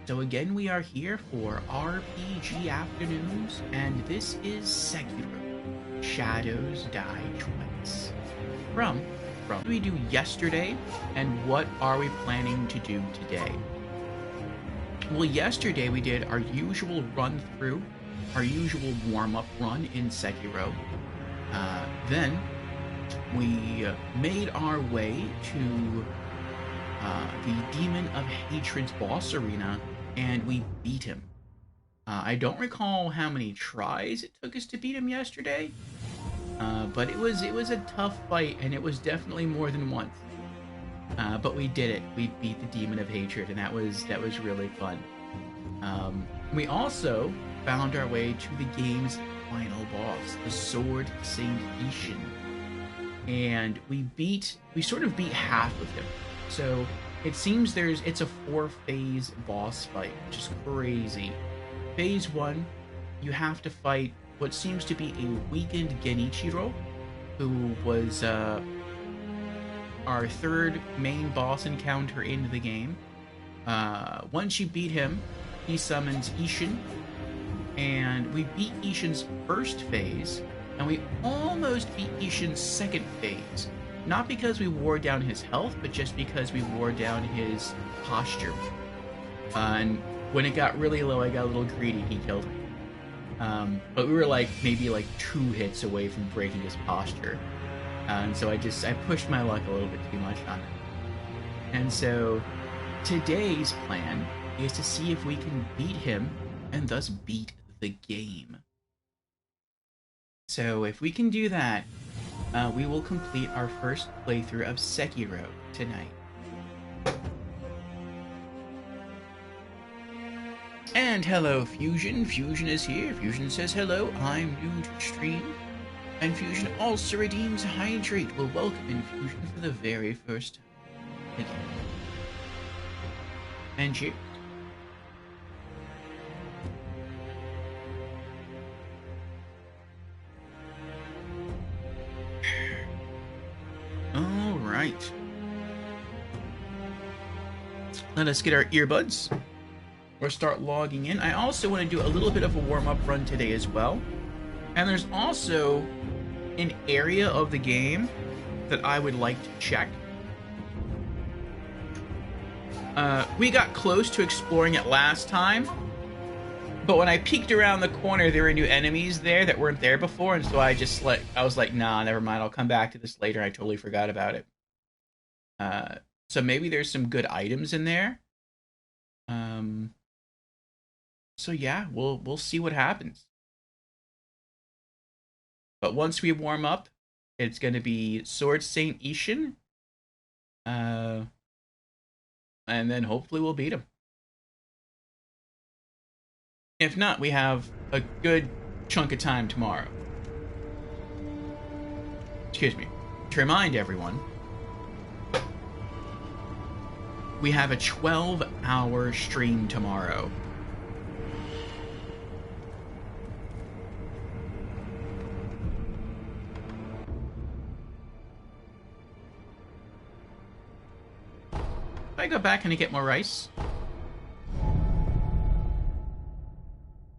So again, we are here for RPG Afternoons, and this is Sekiro: Shadows Die Twice. From what did we do yesterday, and what are we planning to do today? Well, yesterday we did our usual run through, our usual warm-up run in Sekiro. Then we made our way to the Demon of Hatred's boss arena, and we beat him. I don't recall how many tries it took us to beat him yesterday, but it was a tough fight, and it was definitely more than once. But we did it. We beat the Demon of Hatred, and that was really fun. We also found our way to the game's final boss, the Sword Saint Ishin, and we sort of beat half of him. So it seems it's a 4-phase boss fight, which is crazy. Phase 1, you have to fight what seems to be a weakened Genichiro, who was our third main boss encounter in the game. Once you beat him, he summons Ishin, and we beat Ishin's first phase, and we almost beat Ishin's second phase. Not because we wore down his health, but just because we wore down his posture. And when it got really low, I got a little greedy. He killed him. But we were maybe 2 hits away from breaking his posture. And so I pushed my luck a little bit too much on it. And so today's plan is to see if we can beat him and thus beat the game. So if we can do that, we will complete our first playthrough of Sekiro tonight. And hello, Fusion. Fusion is here. Fusion says hello. I'm new to stream. And Fusion also redeems Hydrate. Well, welcome in, Fusion, for the very first time. Thank you. And you. Alright. Let us get our earbuds or start logging in. I also want to do a little bit of a warm-up run today as well. And there's also an area of the game that I would like to check. We got close to exploring it last time, but when I peeked around the corner, there were new enemies there that weren't there before, and so I was like, nah, never mind, I'll come back to this later. I totally forgot about it. So maybe there's some good items in there. So yeah, we'll see what happens. But once we warm up, it's going to be Sword Saint Ishin. And then hopefully we'll beat him. If not, we have a good chunk of time tomorrow. Excuse me. To remind everyone, we have a 12-hour stream tomorrow. If I go back and I get more rice.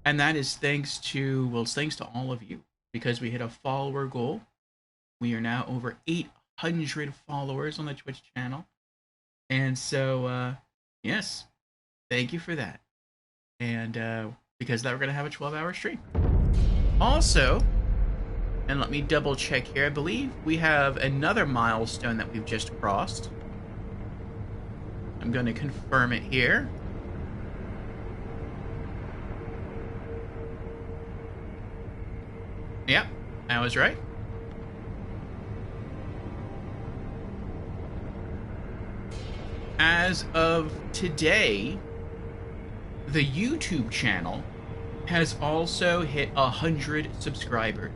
And that is thanks to all of you, because we hit a follower goal. We are now over 800 followers on the Twitch channel. And so, yes, thank you for that. And because of that, we're going to have a 12-hour stream. Also, and let me double check here, I believe we have another milestone that we've just crossed. I'm going to confirm it here. Yep, I was right. As of today, the YouTube channel has also hit 100 subscribers.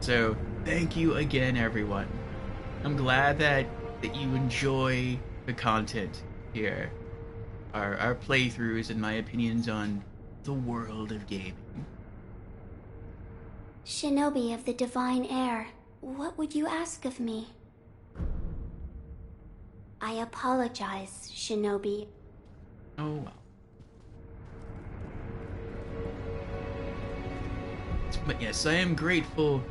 So thank you again, everyone. I'm glad that you enjoy the content here. Our playthroughs and my opinions on the world of gaming. Shinobi of the Divine Air, what would you ask of me? I apologize, Shinobi. Oh well. But yes, I am grateful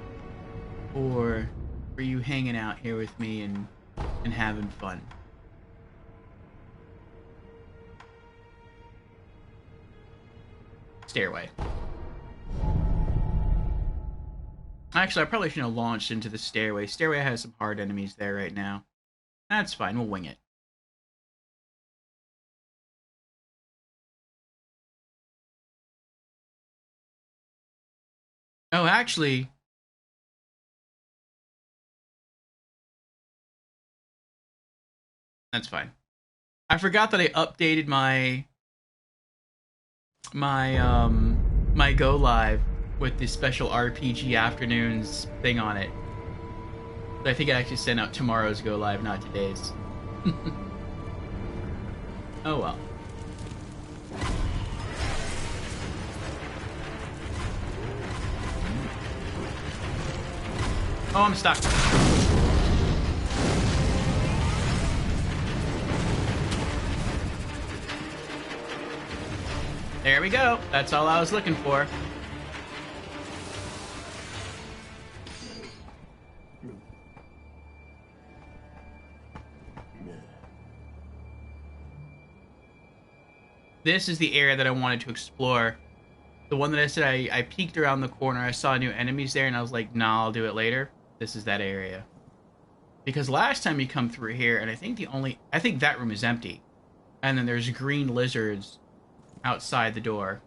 for you hanging out here with me and having fun. Stairway. Actually, I probably shouldn't have launched into the stairway. Stairway has some hard enemies there right now. That's fine, we'll wing it. Oh, actually... That's fine. I forgot that I updated my go live with this special RPG afternoons thing on it. But I think I actually sent out tomorrow's go live, not today's. Oh well. Oh, I'm stuck. There we go. That's all I was looking for. This is the area that I wanted to explore. The one that I said I peeked around the corner, I saw new enemies there, and I was like, nah, I'll do it later. This is that area. Because last time you come through here, and I think that room is empty. And then there's green lizards outside the door.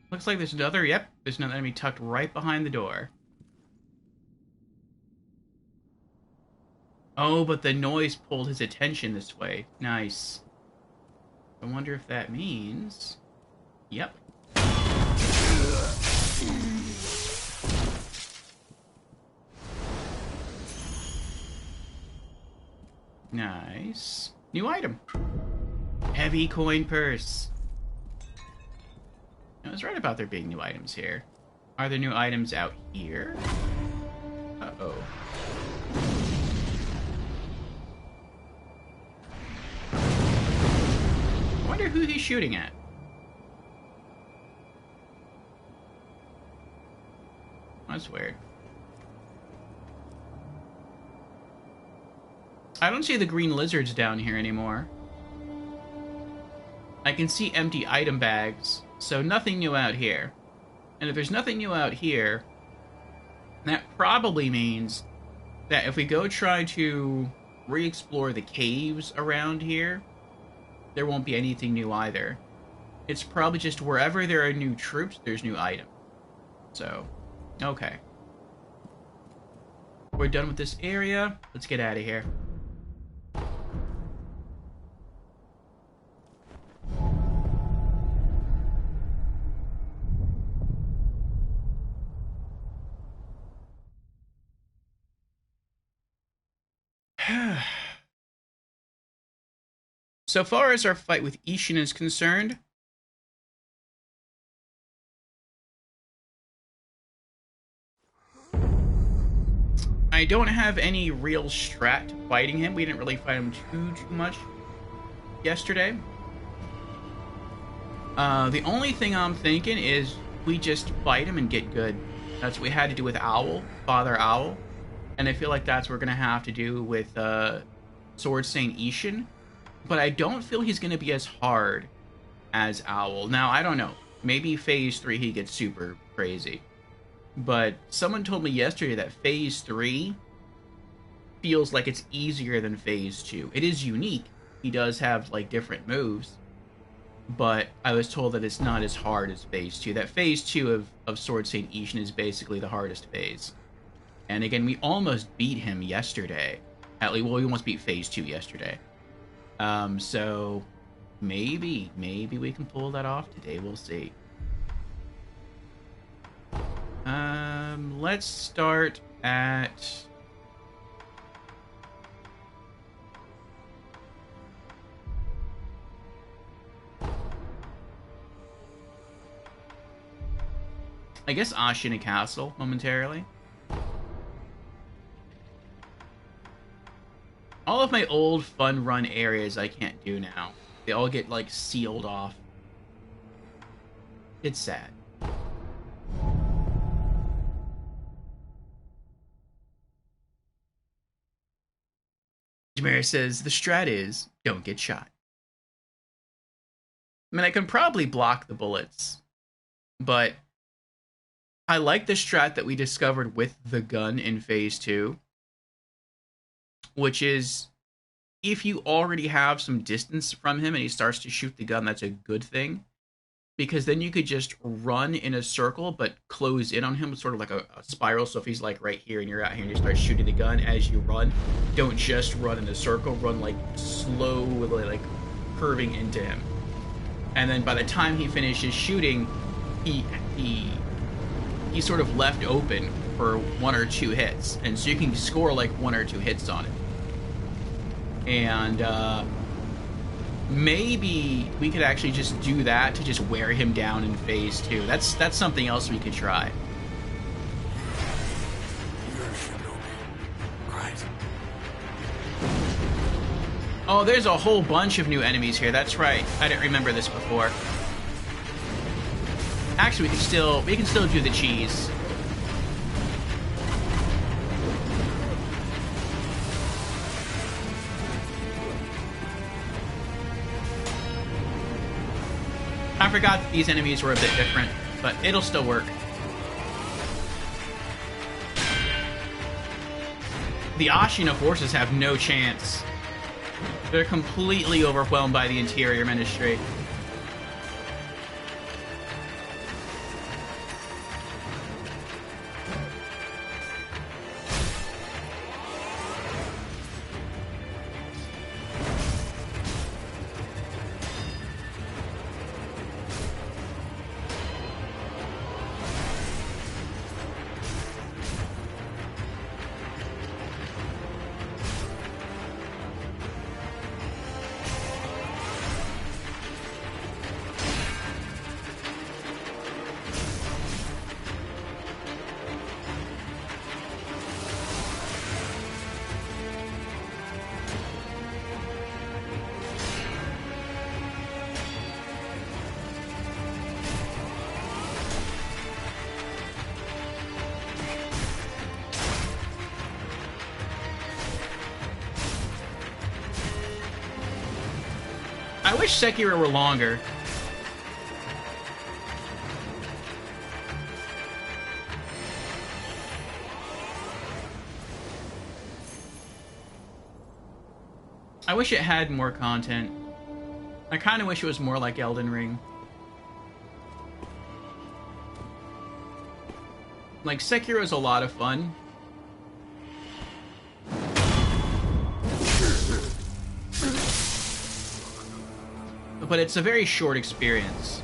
Looks like there's another, yep, there's another enemy tucked right behind the door. Oh, but the noise pulled his attention this way. Nice. I wonder if that means... Yep. Nice. New item. Heavy coin purse. I was right about there being new items here. Are there new items out here? Uh-oh. I wonder who he's shooting at. That's weird. I don't see the green lizards down here anymore. I can see empty item bags. So nothing new out here. And if there's nothing new out here, that probably means that if we go try to re-explore the caves around here, there won't be anything new either. It's probably just wherever there are new troops, there's new items. So, okay. We're done with this area. Let's get out of here. So far as our fight with Ishin is concerned, I don't have any real strat to fighting him. We didn't really fight him too much yesterday. The only thing I'm thinking is we just fight him and get good. That's what we had to do with Owl, Father Owl. And I feel like that's what we're going to have to do with Sword Saint Ishin. But I don't feel he's going to be as hard as Owl. Now, I don't know. Maybe Phase 3 he gets super crazy. But someone told me yesterday that Phase 3 feels like it's easier than Phase 2. It is unique. He does have, like, different moves. but I was told that it's not as hard as Phase 2. That Phase 2 of Sword St. Ishan is basically the hardest phase. And again, we almost beat him yesterday. At least, well, we almost beat Phase 2 yesterday. So maybe we can pull that off today. We'll see. Let's start at... I guess Ashina Castle, momentarily. All of my old fun run areas I can't do now. They all get, like, sealed off. It's sad. Jamira says, the strat is, don't get shot. I mean, I can probably block the bullets, but I like the strat that we discovered with the gun in Phase 2, which is, if you already have some distance from him and he starts to shoot the gun, that's a good thing, because then you could just run in a circle but close in on him, sort of like a spiral. So if he's like right here and you're out here and you start shooting the gun as you run, don't just run in a circle, run like slowly, like curving into him. And then by the time he finishes shooting, he's sort of left open for 1 or 2 hits, and so you can score like 1 or 2 hits on it. And maybe we could actually just do that to just wear him down in Phase 2. That's something else we could try. Oh, there's a whole bunch of new enemies here. That's right. I didn't remember this before. Actually, we can still do the cheese. I forgot that these enemies were a bit different, but it'll still work. The Ashina forces have no chance. They're completely overwhelmed by the Interior Ministry. I wish Sekiro were longer. I wish it had more content. I kind of wish it was more like Elden Ring. Like, Sekiro is a lot of fun. But it's a very short experience.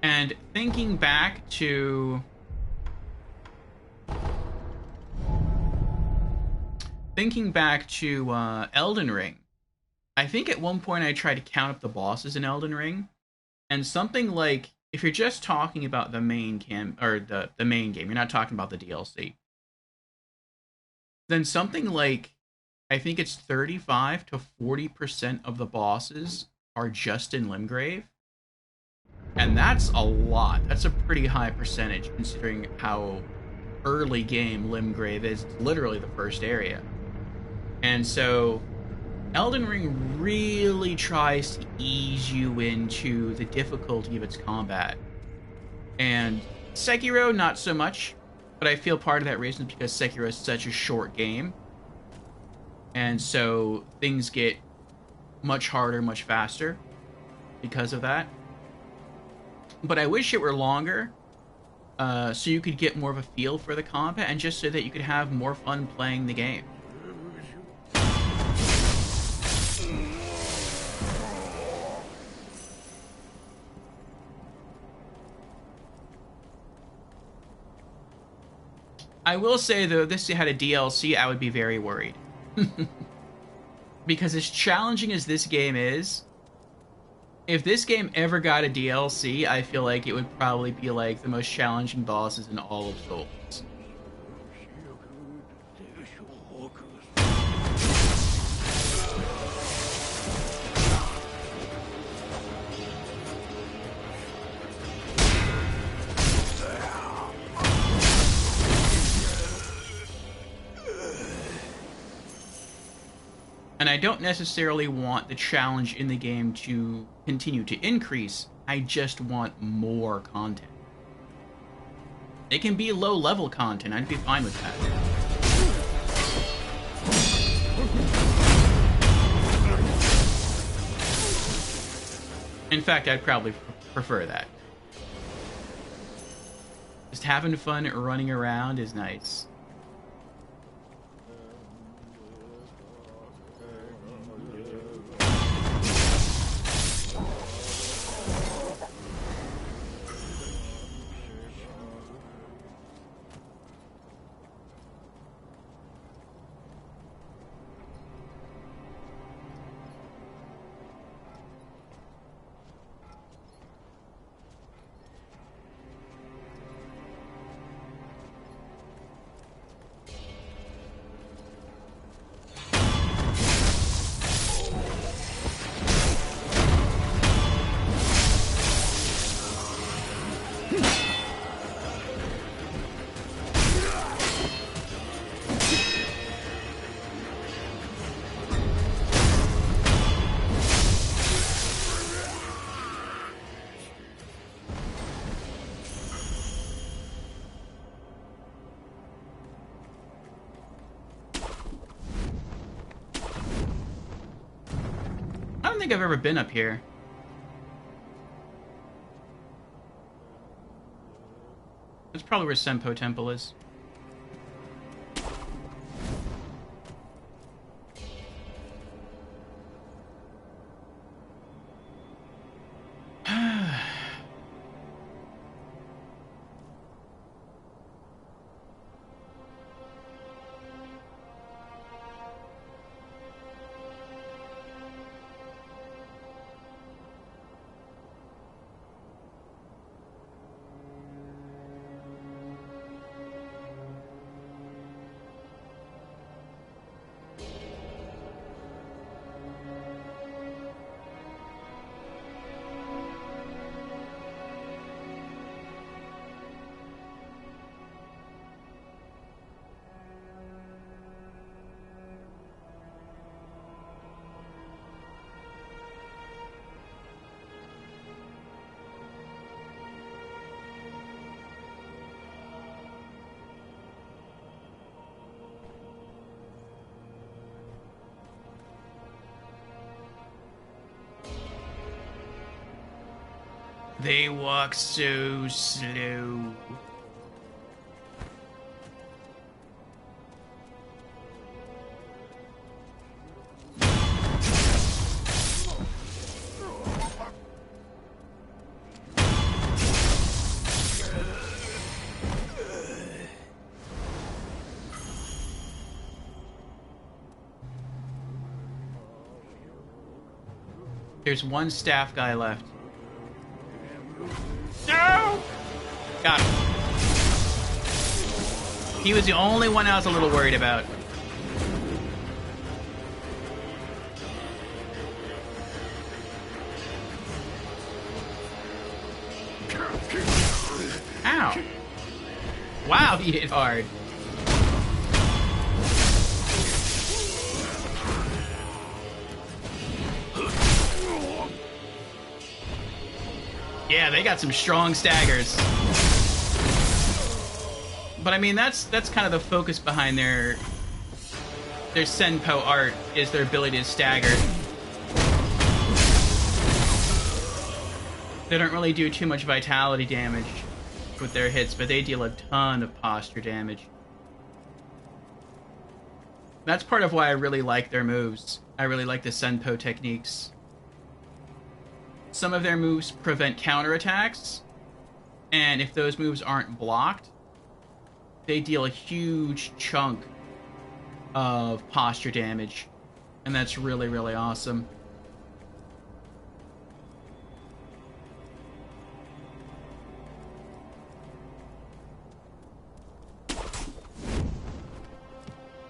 And thinking back to... Elden Ring, I think at one point I tried to count up the bosses in Elden Ring, and something like, if you're just talking about the main the main game, you're not talking about the DLC, then something like, I think it's 35 to 40% of the bosses are just in Limgrave. And that's a lot. That's a pretty high percentage considering how early game Limgrave is. It's literally the first area. And so Elden Ring really tries to ease you into the difficulty of its combat. And Sekiro, not so much. But I feel part of that reason is because Sekiro is such a short game. And so things get much harder, much faster because of that. But I wish it were longer, so you could get more of a feel for the combat, and just so that you could have more fun playing the game. I will say, though, if this had a DLC, I would be very worried. Because as challenging as this game is, if this game ever got a DLC, I feel like it would probably be like the most challenging bosses in all of Souls. And I don't necessarily want the challenge in the game to continue to increase. I just want more content. It can be low-level content. I'd be fine with that. In fact, I'd probably prefer that. Just having fun running around is nice. I don't think I've ever been up here. That's probably where Senpo Temple is. They walk so slow. There's one staff guy left. No! Got him. He was the only one I was a little worried about. Ow. Wow, he hit hard. Yeah, they got some strong staggers. But I mean, that's kind of the focus behind their Senpo art, is their ability to stagger. They don't really do too much vitality damage with their hits, but they deal a ton of posture damage. That's part of why I really like their moves. I really like the Senpo techniques. Some of their moves prevent counterattacks, and if those moves aren't blocked, they deal a huge chunk of posture damage, and that's really, really awesome.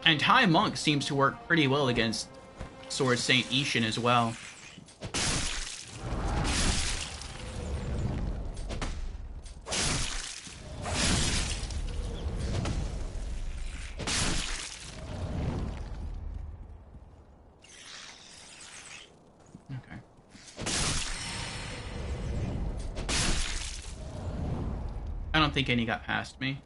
And Tai Monk seems to work pretty well against Sword Saint Ishin as well. Okay. I don't think any got past me.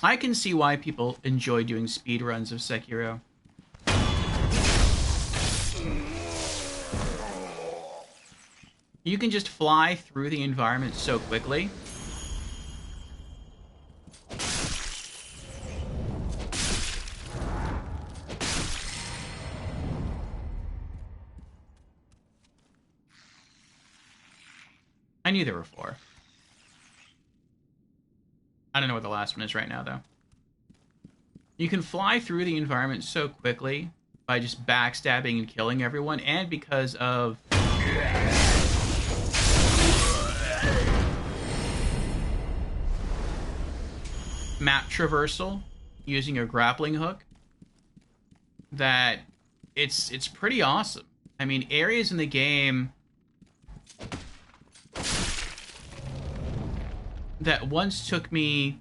I can see why people enjoy doing speedruns of Sekiro. You can just fly through the environment so quickly. I knew there were 4. I don't know what the last one is right now, though. You can fly through the environment so quickly by just backstabbing and killing everyone, and because of map traversal using a grappling hook, that it's pretty awesome. I mean, areas in the game that once took me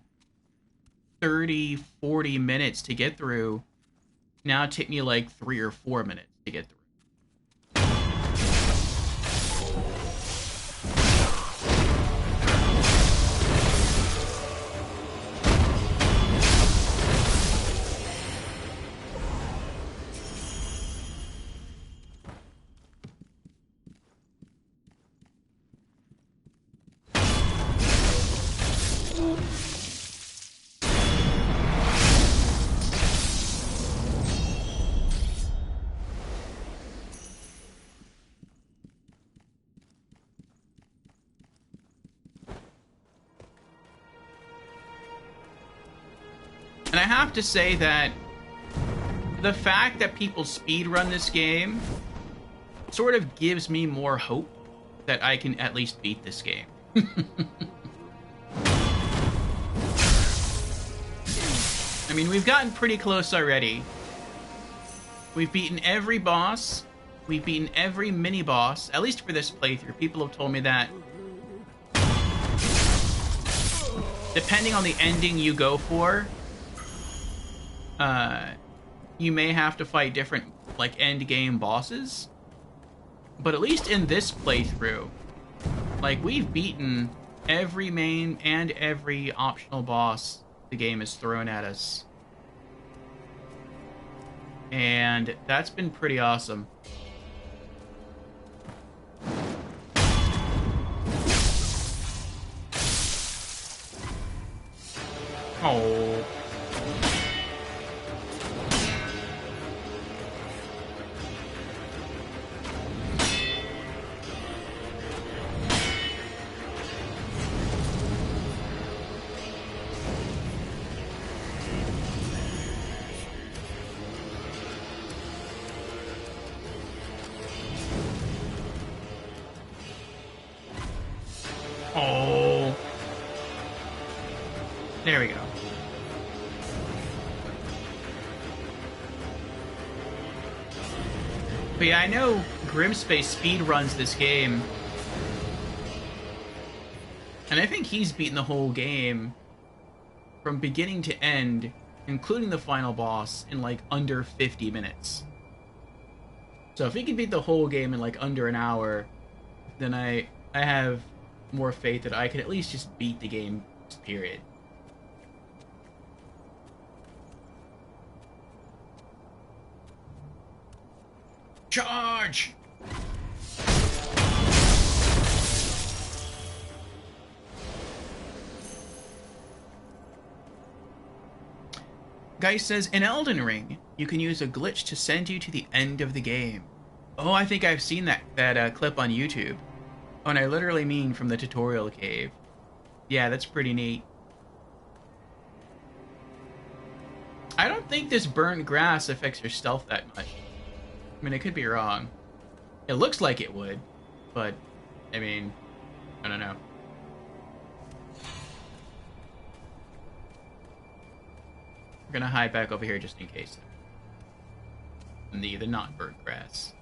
30, 40 minutes to get through, now take me like 3 or 4 minutes to get through. And I have to say that the fact that people speedrun this game sort of gives me more hope that I can at least beat this game. I mean, we've gotten pretty close already. We've beaten every boss. We've beaten every mini-boss, at least for this playthrough. People have told me that depending on the ending you go for, you may have to fight different, like, end-game bosses. But at least in this playthrough, like, we've beaten every main and every optional boss the game has thrown at us. And that's been pretty awesome. Oh. Oh. There we go. But yeah, I know Grimspace speed runs this game. And I think he's beaten the whole game from beginning to end, including the final boss, in like under 50 minutes. So if he can beat the whole game in like under an hour, then I have more faith that I can at least just beat the game, period. Charge! Guy says, in Elden Ring, you can use a glitch to send you to the end of the game. Oh, I think I've seen that clip on YouTube. Oh, and I literally mean from the tutorial cave. Yeah, that's pretty neat. I don't think this burnt grass affects your stealth that much. I mean, I could be wrong. It looks like it would, but, I mean, I don't know. We're gonna hide back over here just in case. The not burnt grass.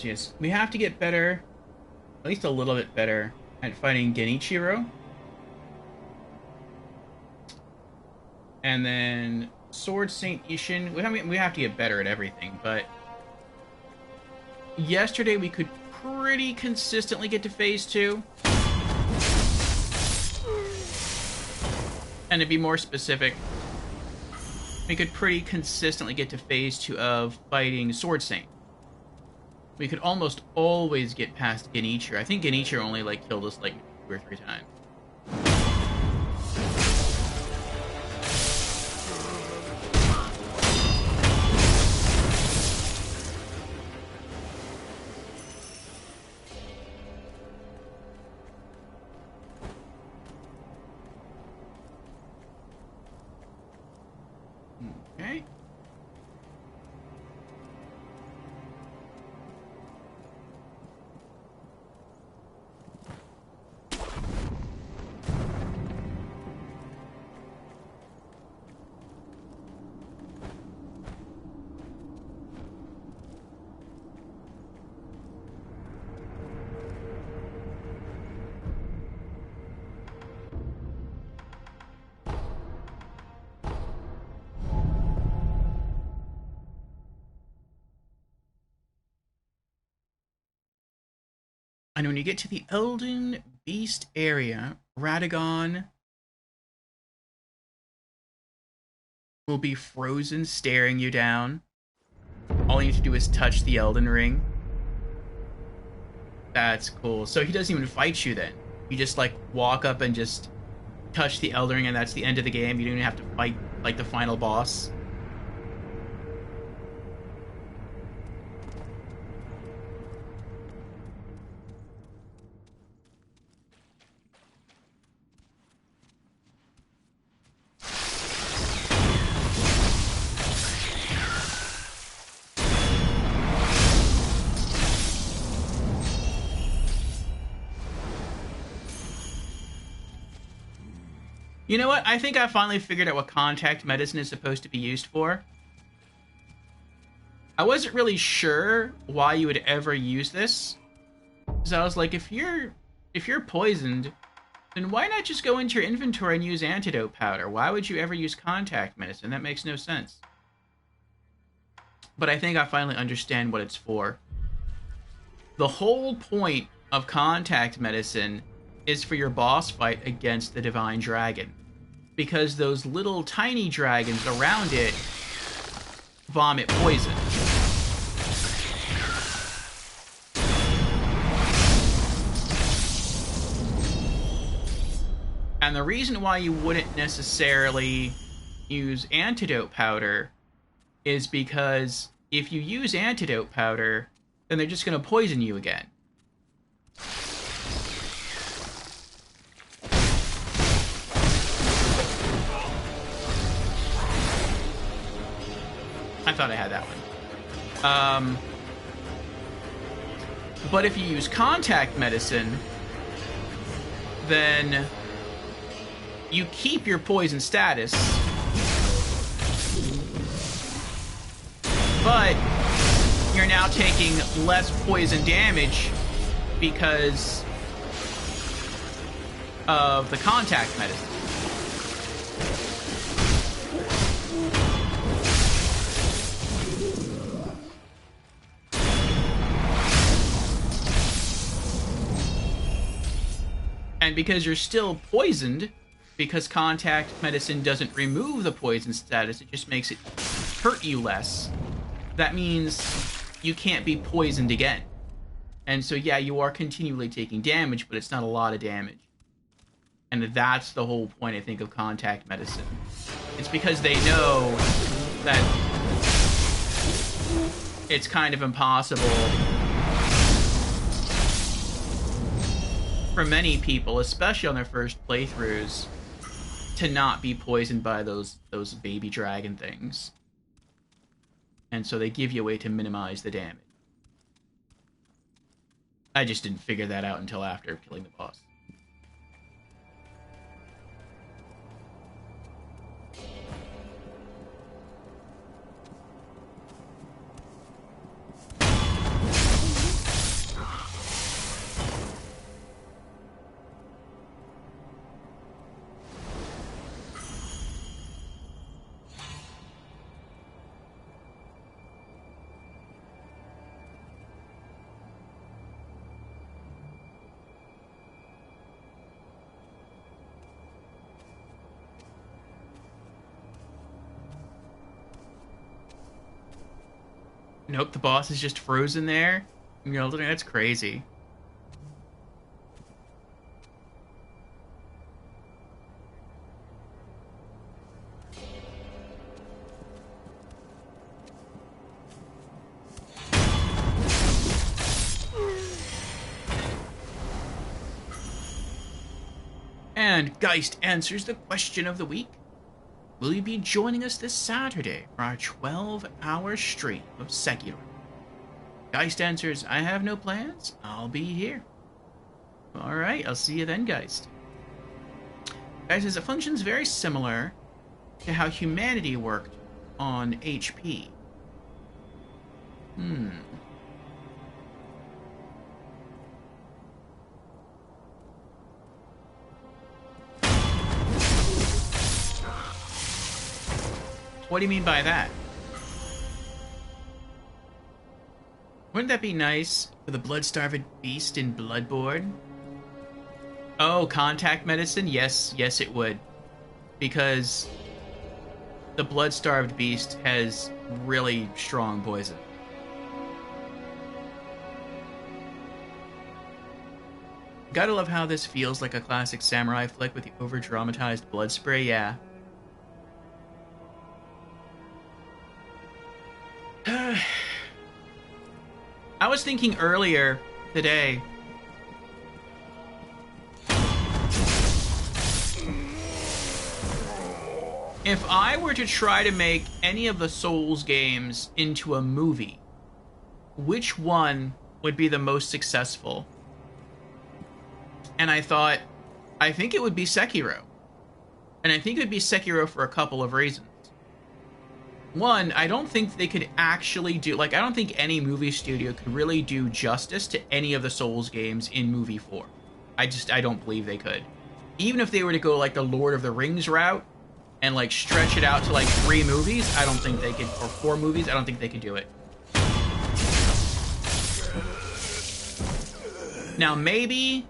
Yes, we have to get better, at least a little bit better, at fighting Genichiro. And then Sword Saint Ishin. We have to get better at everything, but yesterday we could pretty consistently get to phase 2. And to be more specific, we could pretty consistently get to phase 2 of fighting Sword Saint. We could almost always get past Genichiro. I think Genichiro only like killed us like 2 or 3 times. Okay. And when you get to the Elden Beast area, Radagon will be frozen, staring you down. All you need to do is touch the Elden Ring. That's cool. So he doesn't even fight you then. You just like walk up and just touch the Elden Ring, and that's the end of the game. You don't even have to fight like the final boss. You know what? I think I finally figured out what contact medicine is supposed to be used for. I wasn't really sure why you would ever use this. So I was like, if you're poisoned, then why not just go into your inventory and use antidote powder? Why would you ever use contact medicine? That makes no sense. But I think I finally understand what it's for. The whole point of contact medicine is for your boss fight against the Divine Dragon. Because those little tiny dragons around it vomit poison. And the reason why you wouldn't necessarily use antidote powder is because if you use antidote powder, then they're just going to poison you again. I thought I had that one. But if you use contact medicine, then you keep your poison status, but you're now taking less poison damage because of the contact medicine. And because you're still poisoned, because contact medicine doesn't remove the poison status, it just makes it hurt you less. That means you can't be poisoned again. And so, yeah, you are continually taking damage, but it's not a lot of damage. And that's the whole point, I think, of contact medicine. It's because they know that it's kind of impossible for many people, especially on their first playthroughs, to not be poisoned by those baby dragon things. And so they give you a way to minimize the damage. I just didn't figure that out until after killing the boss. Nope, the boss is just frozen there. You know, that's crazy. And Geist answers the question of the week. Will you be joining us this Saturday for our 12-hour stream of Sekiro? Geist answers, I have no plans. I'll be here. Alright, I'll see you then, Geist. Geist says it functions very similar to how humanity worked on HP. What do you mean by that? Wouldn't that be nice for the blood-starved beast in Bloodborne? Oh, contact medicine? Yes, yes it would. Because the blood-starved beast has really strong poison. Gotta love how this feels like a classic samurai flick with the over-dramatized blood spray, yeah. I was thinking earlier today, if I were to try to make any of the Souls games into a movie, which one would be the most successful? And I thought, I think it would be Sekiro. And I think it would be Sekiro for a couple of reasons. One, I don't think they could actually do... Like, I don't think any movie studio could really do justice to any of the Souls games in movie form. I don't believe they could. Even if they were to go, like, the Lord of the Rings route and, like, stretch it out to, like, 3 movies, I don't think they could... Or 4 movies, I don't think they could do it. Now, maybe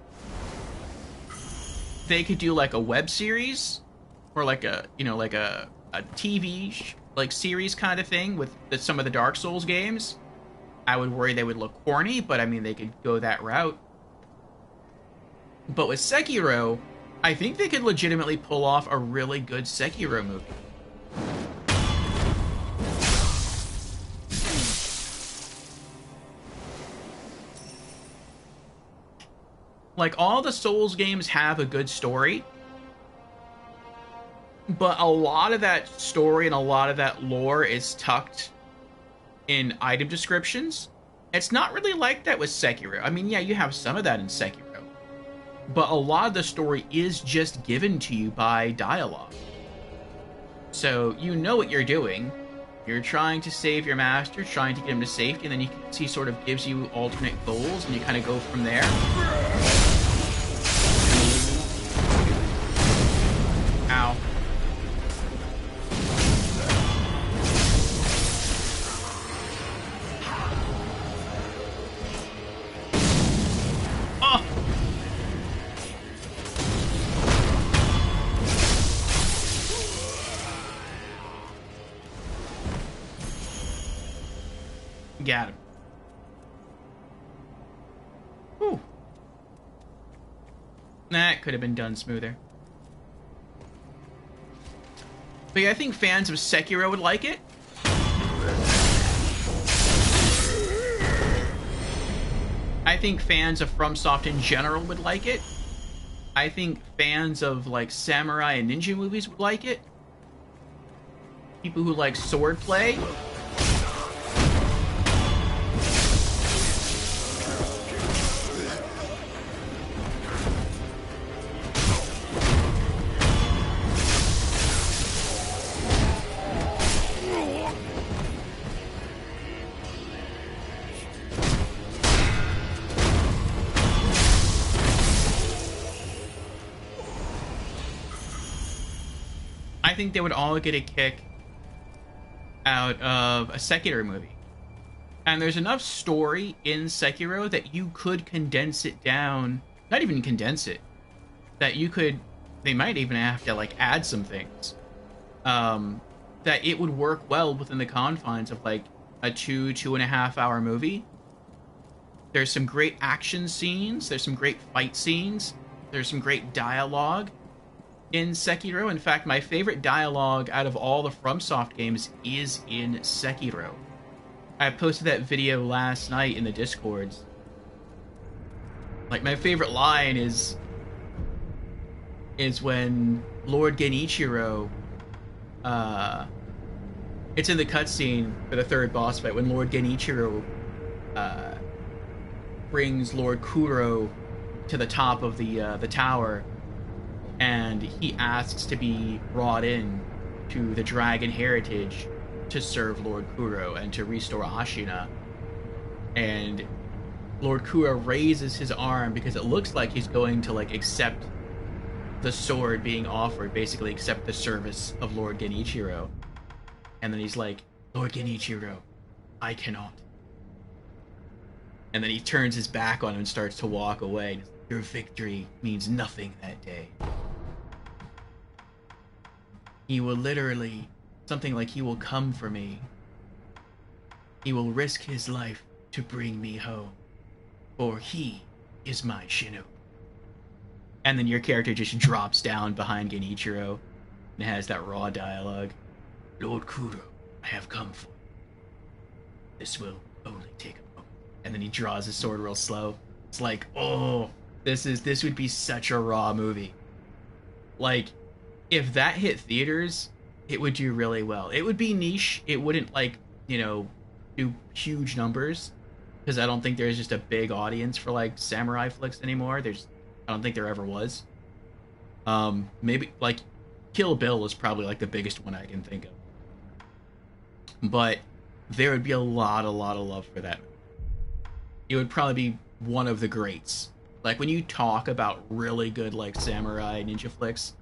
they could do like a web series or like a, you know, like a TV like series kind of thing with some of the Dark Souls games. I would worry they would look corny, but I mean, they could go that route. But with Sekiro, I think they could legitimately pull off a really good Sekiro movie. Like, all the Souls games have a good story, but a lot of that story and a lot of that lore is tucked in item descriptions. It's not really like that with Sekiro. I mean, yeah, you have some of that in Sekiro, but a lot of the story is just given to you by dialogue. So you know what you're doing. You're trying to save your master, trying to get him to safety, and then he sort of gives you alternate goals, and you kind of go from there. Ow. Oh! Got him. Whew. That could have been done smoother. But yeah, I think fans of Sekiro would like it. I think fans of FromSoft in general would like it. I think fans of like samurai and ninja movies would like it. People who like swordplay. I think they would all get a kick out of a Sekiro movie. And there's enough story in Sekiro that you could condense it down, not even condense it, that you could, they might even have to like add some things, that it would work well within the confines of like a 2.5 hour movie. There's some great action scenes, there's some great fight scenes, there's some great dialogue in Sekiro. In fact, my favorite dialogue out of all the FromSoft games is in Sekiro. I posted that video last night in the Discords. Like, my favorite line is when Lord Genichiro, it's in the cutscene for the third boss fight, when Lord Genichiro brings Lord Kuro to the top of the tower, and he asks to be brought in to the Dragon Heritage to serve Lord Kuro and to restore Ashina. And Lord Kuro raises his arm because it looks like he's going to like accept the sword being offered, basically accept the service of Lord Genichiro. And then he's like, Lord Genichiro, I cannot. And then he turns his back on him and starts to walk away. Your victory means nothing that day. He will literally, something like he will come for me. He will risk his life to bring me home. For he is my Shinobi. And then your character just drops down behind Genichiro and has that raw dialogue. Lord Kuro, I have come for you. This will only take a moment. And then he draws his sword real slow. It's like, oh, this would be such a raw movie. Like, if that hit theaters, it would do really well. It would be niche. It wouldn't, like, you know, do huge numbers, because I don't think there's just a big audience for like samurai flicks anymore. I don't think there ever was. Maybe like Kill Bill is probably like the biggest one I can think of. But there would be a lot of love for that. It would probably be one of the greats. Like, when you talk about really good like samurai ninja flicks,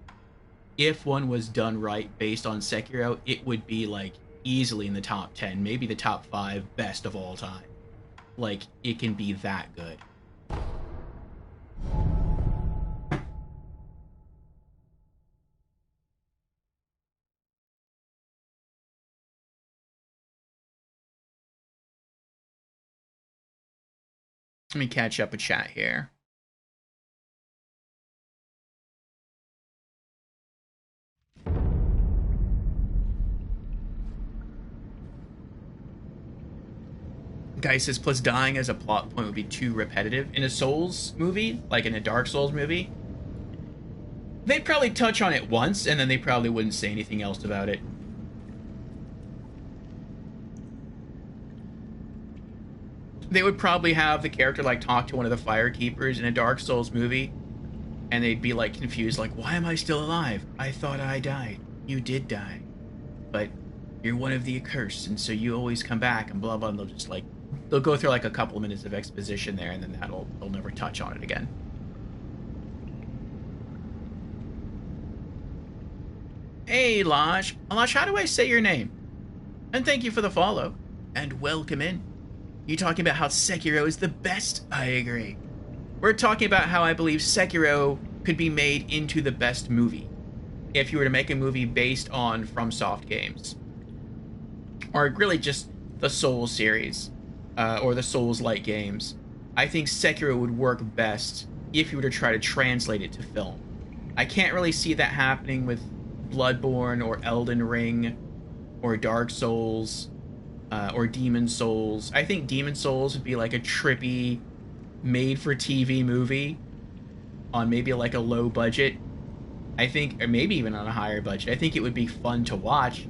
if one was done right based on Sekiro, it would be like easily in the top 10, maybe the top 5 best of all time. Like, it can be that good. Let me catch up a chat here. Guy says, plus dying as a plot point would be too repetitive. In a Souls movie, like in a Dark Souls movie, they'd probably touch on it once, and then they probably wouldn't say anything else about it. They would probably have the character, like, talk to one of the Firekeepers in a Dark Souls movie, and they'd be, like, confused, like, why am I still alive? I thought I died. You did die. But you're one of the accursed, and so you always come back, and blah, blah, and they'll just, like, they'll go through, like, a couple of minutes of exposition there, and then they'll never touch on it again. Hey, Laj. Laj, how do I say your name? And thank you for the follow. And welcome in. You talking about how Sekiro is the best? I agree. We're talking about how I believe Sekiro could be made into the best movie if you were to make a movie based on FromSoft games. Or really just the Souls series, or the Souls-like games. I think Sekiro would work best if you were to try to translate it to film. I can't really see that happening with Bloodborne or Elden Ring or Dark Souls or Demon Souls. I think Demon Souls would be like a trippy made-for-TV movie on maybe like a low budget. I think, or maybe even on a higher budget. I think it would be fun to watch,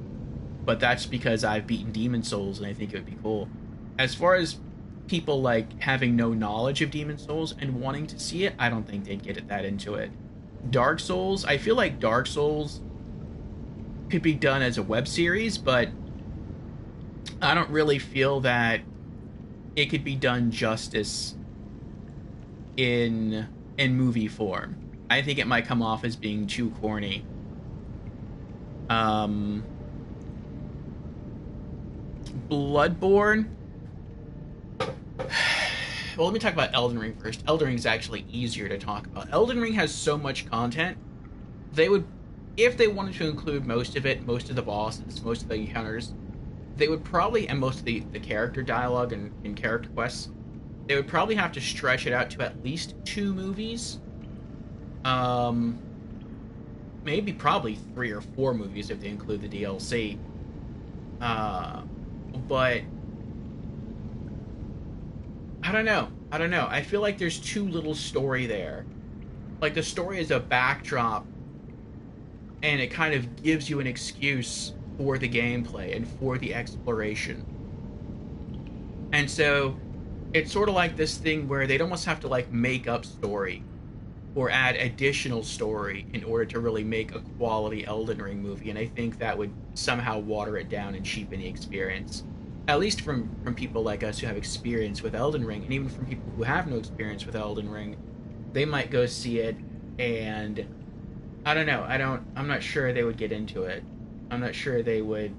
but that's because I've beaten Demon Souls and I think it would be cool. As far as people like having no knowledge of Demon Souls and wanting to see it, I don't think they'd get that into it. Dark Souls, I feel like Dark Souls could be done as a web series, but I don't really feel that it could be done justice in movie form. I think it might come off as being too corny. Bloodborne. Well, let me talk about Elden Ring first. Elden Ring is actually easier to talk about. Elden Ring has so much content. They would, if they wanted to include most of it, most of the bosses, most of the encounters, they would probably, and most of the character dialogue and character quests, they would probably have to stretch it out to at least 2 movies. Maybe probably 3 or 4 movies if they include the DLC. But I don't know. I feel like there's too little story there. Like, the story is a backdrop, and it kind of gives you an excuse for the gameplay and for the exploration. And so it's sort of like this thing where they'd almost have to like make up story or add additional story in order to really make a quality Elden Ring movie, and I think that would somehow water it down and cheapen the experience. At least from people like us who have experience with Elden Ring, and even from people who have no experience with Elden Ring, they might go see it, and I don't know. I'm not sure they would get into it. I'm not sure they would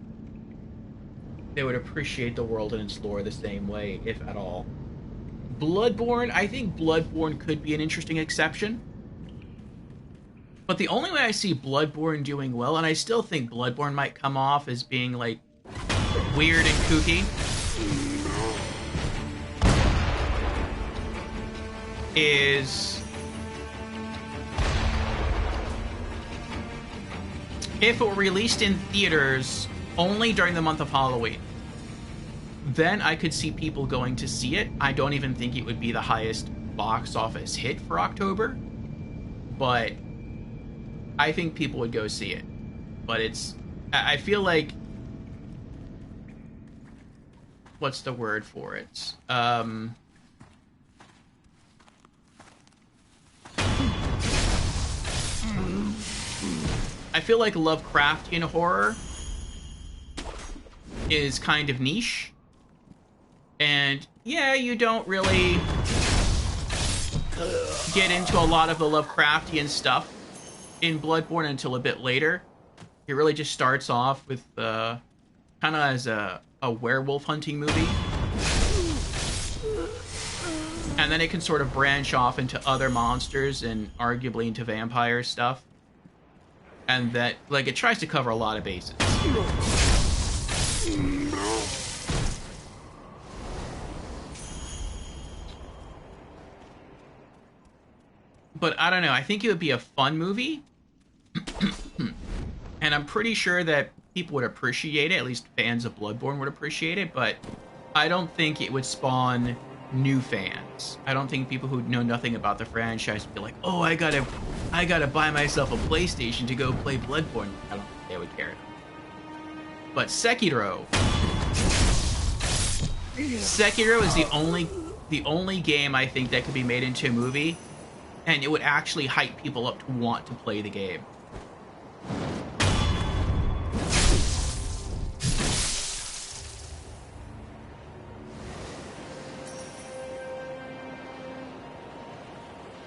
appreciate the world and its lore the same way, if at all. Bloodborne, I think Bloodborne could be an interesting exception. But the only way I see Bloodborne doing well, and I still think Bloodborne might come off as being like weird and kooky, is if it were released in theaters only during the month of Halloween. Then I could see people going to see it. I don't even think it would be the highest box office hit for October, but I think people would go see it. But I feel like, what's the word for it? I feel like Lovecraftian horror is kind of niche. And yeah, you don't really get into a lot of the Lovecraftian stuff in Bloodborne until a bit later. It really just starts off with kind of as a werewolf hunting movie. And then it can sort of branch off into other monsters and arguably into vampire stuff. And that, like, it tries to cover a lot of bases. But I don't know. I think it would be a fun movie. And I'm pretty sure that people would appreciate it. At least fans of Bloodborne would appreciate it. But I don't think it would spawn new fans. I don't think people who know nothing about the franchise would be like, oh, I gotta buy myself a PlayStation to go play Bloodborne. I don't think they would care. But Sekiro is the only game I think that could be made into a movie, and it would actually hype people up to want to play the game.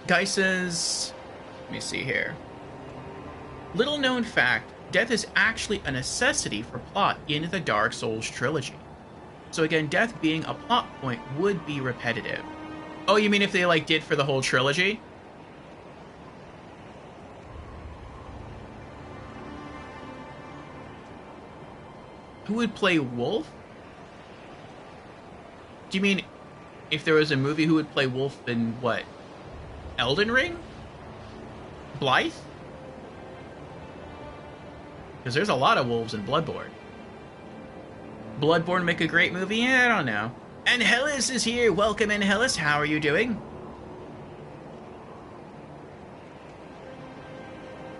Guy says, let me see here. Little known fact, death is actually a necessity for plot in the Dark Souls trilogy. So again, death being a plot point would be repetitive. Oh, you mean if they like did for the whole trilogy? Who would play Wolf? Do you mean if there was a movie, who would play Wolf in what? Elden Ring? Blythe? Because there's a lot of wolves in Bloodborne. Bloodborne make a great movie? Yeah, I don't know. And Hellas is here. Welcome in, Hellas. How are you doing?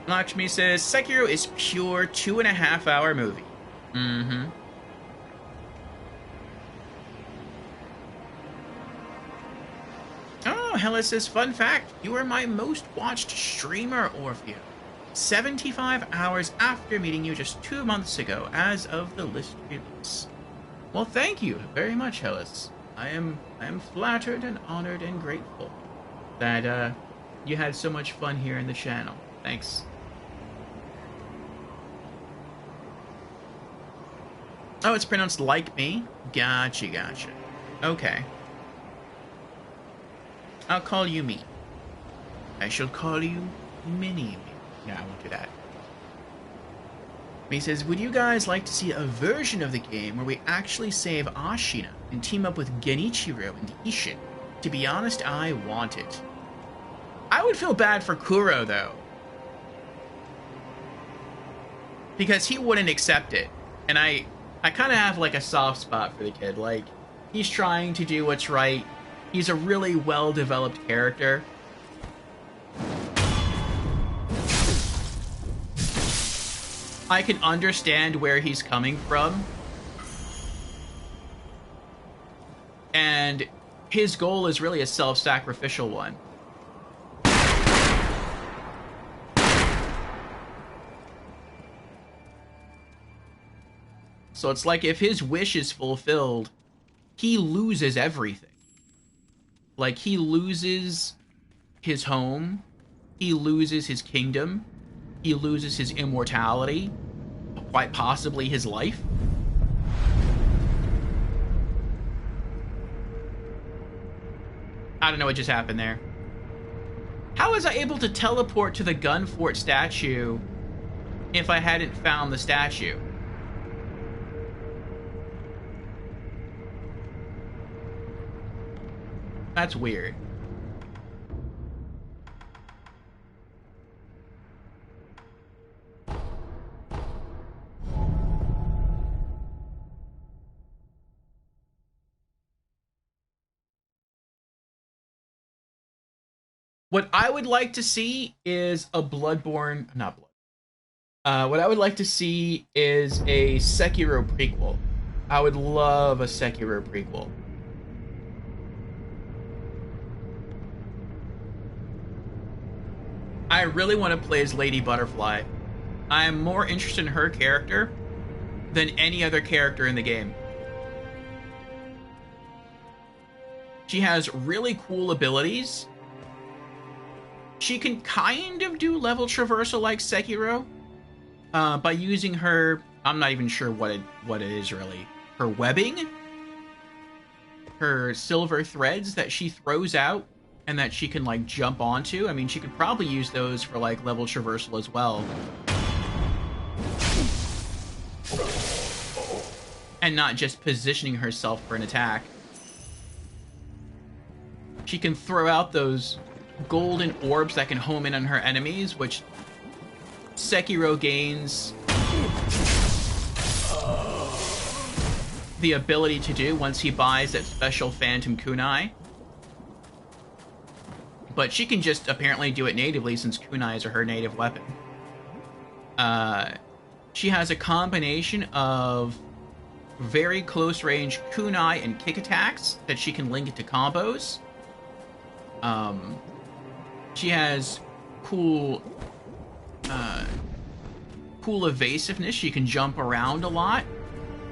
Lakshmi says, Sekiro is pure 2.5-hour movie. Mm-hmm. Oh, Hellas says, fun fact, you are my most watched streamer, Orpheo. 75 hours after meeting you just 2 months ago, as of the list release. Well, thank you very much, Hellas. I am flattered and honored and grateful that you had so much fun here in the channel. Thanks. Oh, it's pronounced like me? Gotcha, gotcha. Okay. I'll call you me. I shall call you Mini-Me. No, I won't do that. He says, would you guys like to see a version of the game where we actually save Ashina and team up with Genichiro and Ishin? To be honest, I want it. I would feel bad for Kuro, though. Because he wouldn't accept it. And I kind of have, like, a soft spot for the kid. Like, he's trying to do what's right. He's a really well-developed character. I can understand where he's coming from. And his goal is really a self-sacrificial one. So it's like if his wish is fulfilled, he loses everything. Like, he loses his home, he loses his kingdom, he loses his immortality, quite possibly his life. I don't know what just happened there. How was I able to teleport to the Gunfort statue if I hadn't found the statue? That's weird. What I would like to see is a Bloodborne, not Blood. What I would like to see is a Sekiro prequel. I would love a Sekiro prequel. I really want to play as Lady Butterfly. I am more interested in her character than any other character in the game. She has really cool abilities. She can kind of do level traversal like Sekiro by using her, I'm not even sure what it is really, her webbing, her silver threads that she throws out and that she can like jump onto. I mean, she could probably use those for like level traversal as well. And not just positioning herself for an attack. She can throw out those golden orbs that can home in on her enemies, which Sekiro gains the ability to do once he buys that special Phantom Kunai. But she can just apparently do it natively since kunais are her native weapon. She has a combination of very close range kunai and kick attacks that she can link into combos. She has cool evasiveness. She can jump around a lot.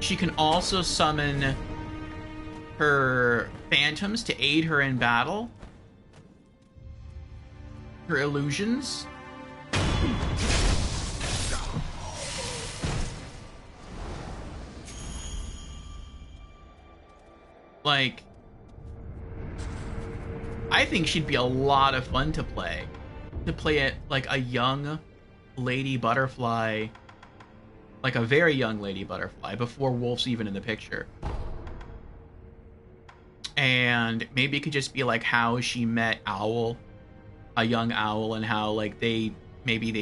She can also summon her phantoms to aid her in battle. Her illusions. Like, I think she'd be a lot of fun to play. To play it like a young Lady Butterfly. Like a very young Lady Butterfly, before Wolf's even in the picture. And maybe it could just be like how she met Owl, a young Owl, and how like they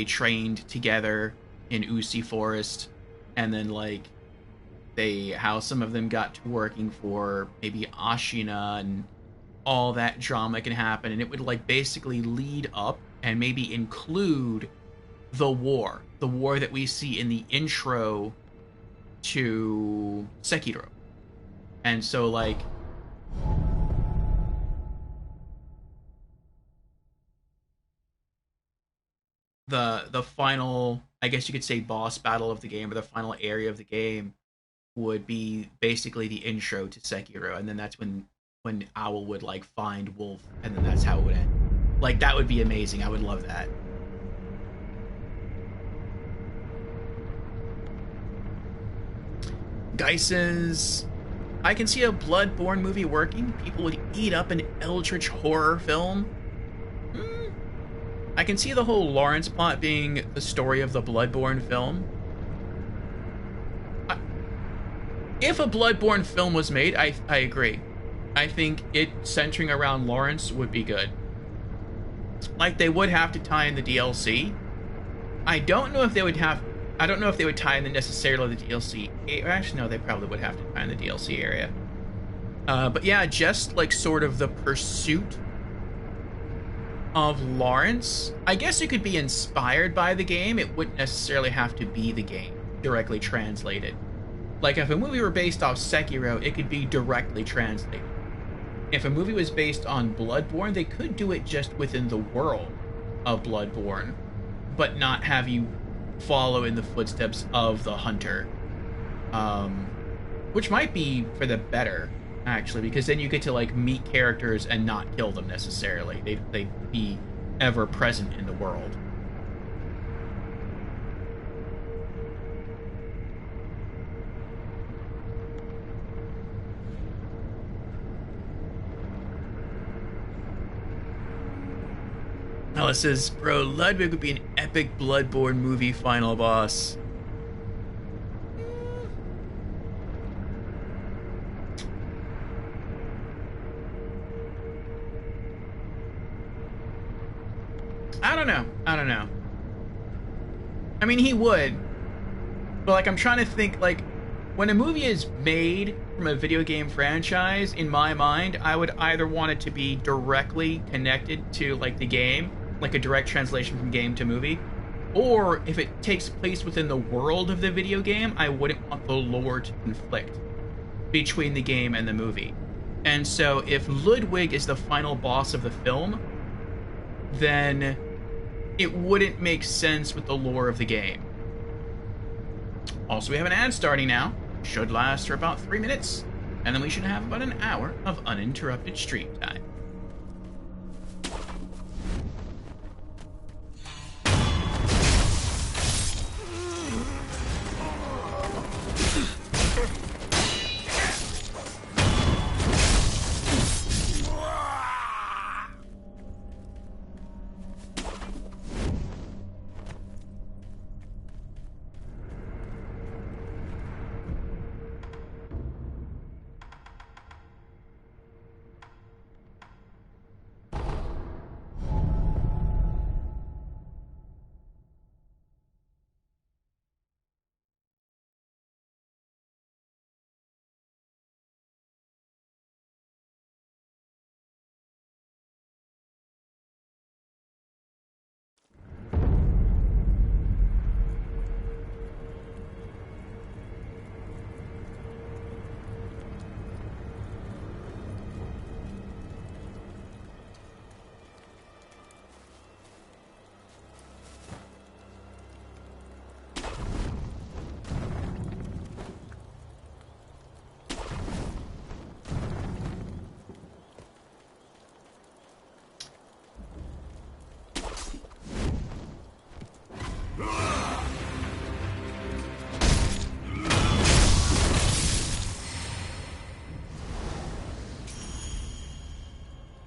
trained together in Usi Forest, and then like how some of them got to working for maybe Ashina, and all that drama can happen, and it would like basically lead up and maybe include the war that we see in the intro to Sekiro. And so like the final, I guess you could say, boss battle of the game, or the final area of the game, would be basically the intro to Sekiro, and then that's when Owl would like find Wolf, and then that's how it would end. Like, that would be amazing. I would love that. Guy says, I can see a Bloodborne movie working. People would eat up an eldritch horror film. I can see the whole Lawrence plot being the story of the Bloodborne film. If a Bloodborne film was made, I agree. I think it centering around Lawrence would be good. Like, they would have to tie in the DLC. I don't know if they would tie in necessarily the DLC. Actually, no, they probably would have to tie in the DLC area. But yeah, just like sort of the pursuit of Lawrence. I guess it could be inspired by the game. It wouldn't necessarily have to be the game directly translated. Like, if a movie were based off Sekiro, it could be directly translated. If a movie was based on Bloodborne, they could do it just within the world of Bloodborne, but not have you follow in the footsteps of the hunter. Which might be for the better, actually, because then you get to like meet characters and not kill them necessarily. They'd be ever present in the world. Alice says, bro, Ludwig would be an epic Bloodborne movie final boss. I don't know. I mean, he would. But, like, I'm trying to think, like, when a movie is made from a video game franchise, in my mind, I would either want it to be directly connected to, like, the game, like a direct translation from game to movie, or if it takes place within the world of the video game, I wouldn't want the lore to conflict between the game and the movie. And so if Ludwig is the final boss of the film, then it wouldn't make sense with the lore of the game. Also, we have an ad starting now. Should last for about 3 minutes, and then we should have about an hour of uninterrupted stream time.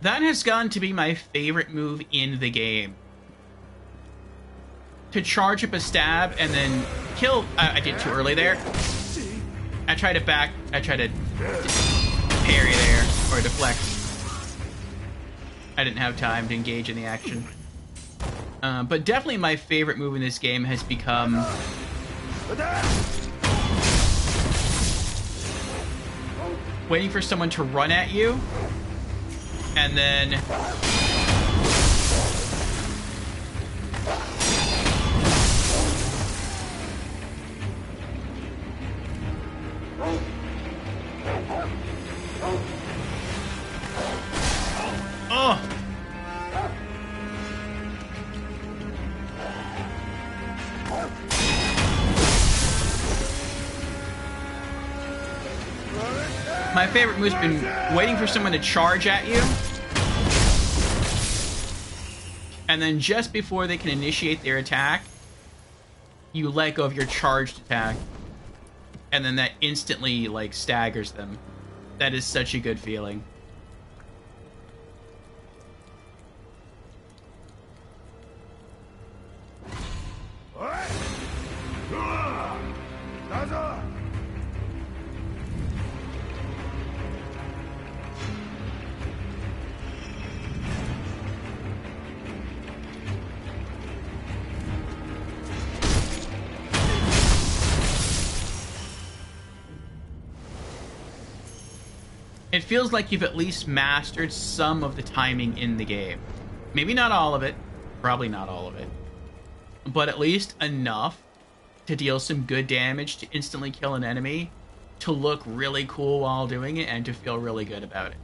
That has gone to be my favorite move in the game. To charge up a stab and then kill... I did too early there. I tried to parry there, or deflect. I didn't have time to engage in the action. But definitely my favorite move in this game has become... waiting for someone to run at you, and then... Oh! My favorite move's been waiting for someone to charge at you, and then just before they can initiate their attack, you let go of your charged attack, and then that instantly, like, staggers them. That is such a good feeling. It feels like you've at least mastered some of the timing in the game. Maybe not all of it, probably not all of it, but at least enough to deal some good damage to instantly kill an enemy, to look really cool while doing it, and to feel really good about it.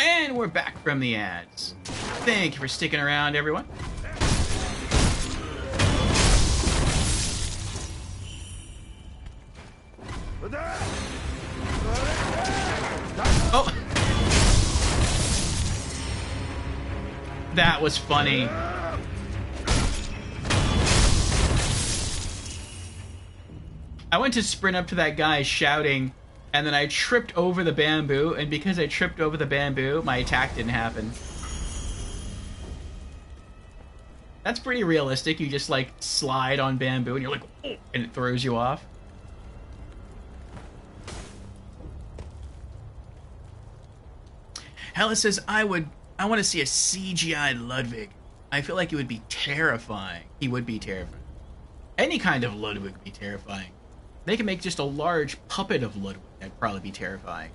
And we're back from the ads. Thank you for sticking around, everyone. Oh! That was funny. I went to sprint up to that guy shouting, and then I tripped over the bamboo, and because I tripped over the bamboo, my attack didn't happen. That's pretty realistic. You just, like, slide on bamboo, and you're like, oh, and it throws you off. Hella says, I want to see a CGI Ludwig. I feel like it would be terrifying. He would be terrifying. Any kind of Ludwig would be terrifying. They can make just a large puppet of Ludwig. That'd probably be terrifying.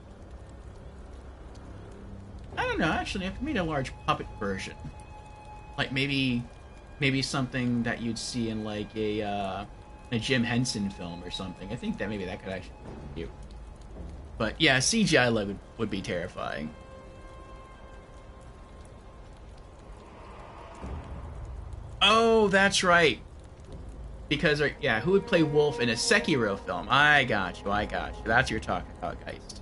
I don't know, actually, if you made a large puppet version, like maybe something that you'd see in like a Jim Henson film or something, I think that maybe that could actually be cute. But yeah, CGI Ludwig would be terrifying. Oh, that's right. Because, yeah, who would play Wolf in a Sekiro film? I got you. That's what you're talking about, Geist.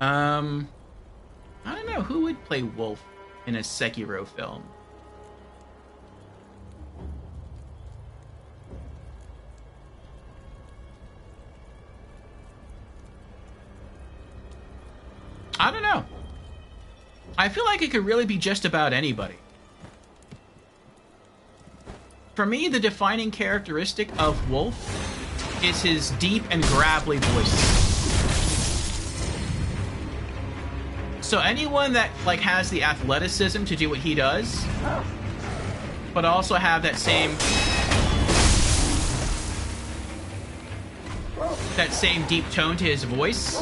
I don't know. Who would play Wolf in a Sekiro film? I don't know. I feel like it could really be just about anybody. For me, the defining characteristic of Wolf is his deep and gravelly voice. So anyone that like has the athleticism to do what he does, but also have that same deep tone to his voice,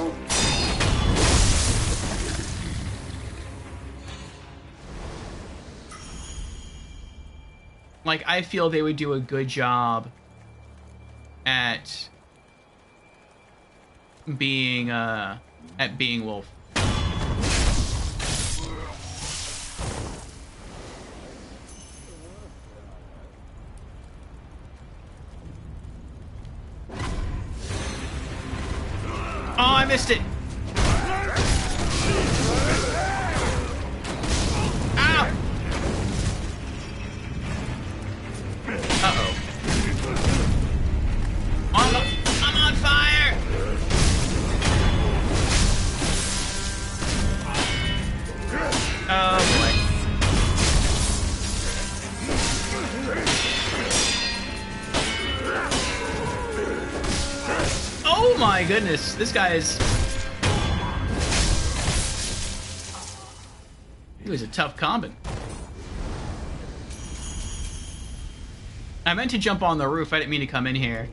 like, I feel they would do a good job at being Wolf. missed it. Ow! Uh-oh. I'm on fire! Oh, boy. Oh, my goodness. This guy is... He was a tough combat. I meant to jump on the roof. I didn't mean to come in here.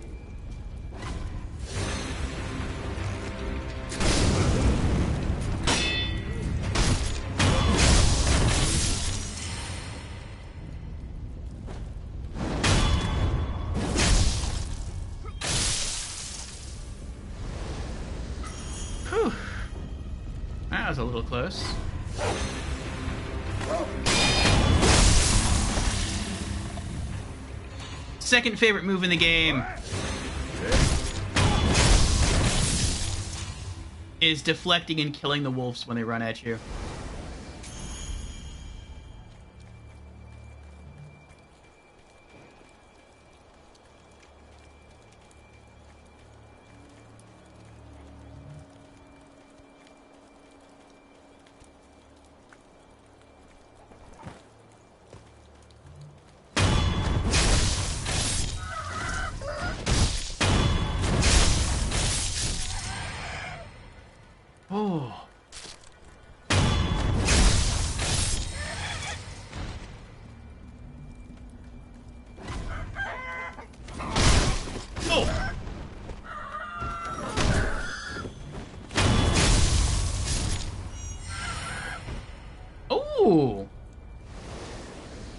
Whew. That was a little close. Second favorite move in the game is deflecting and killing the wolves when they run at you. Oh. Oh. Oh.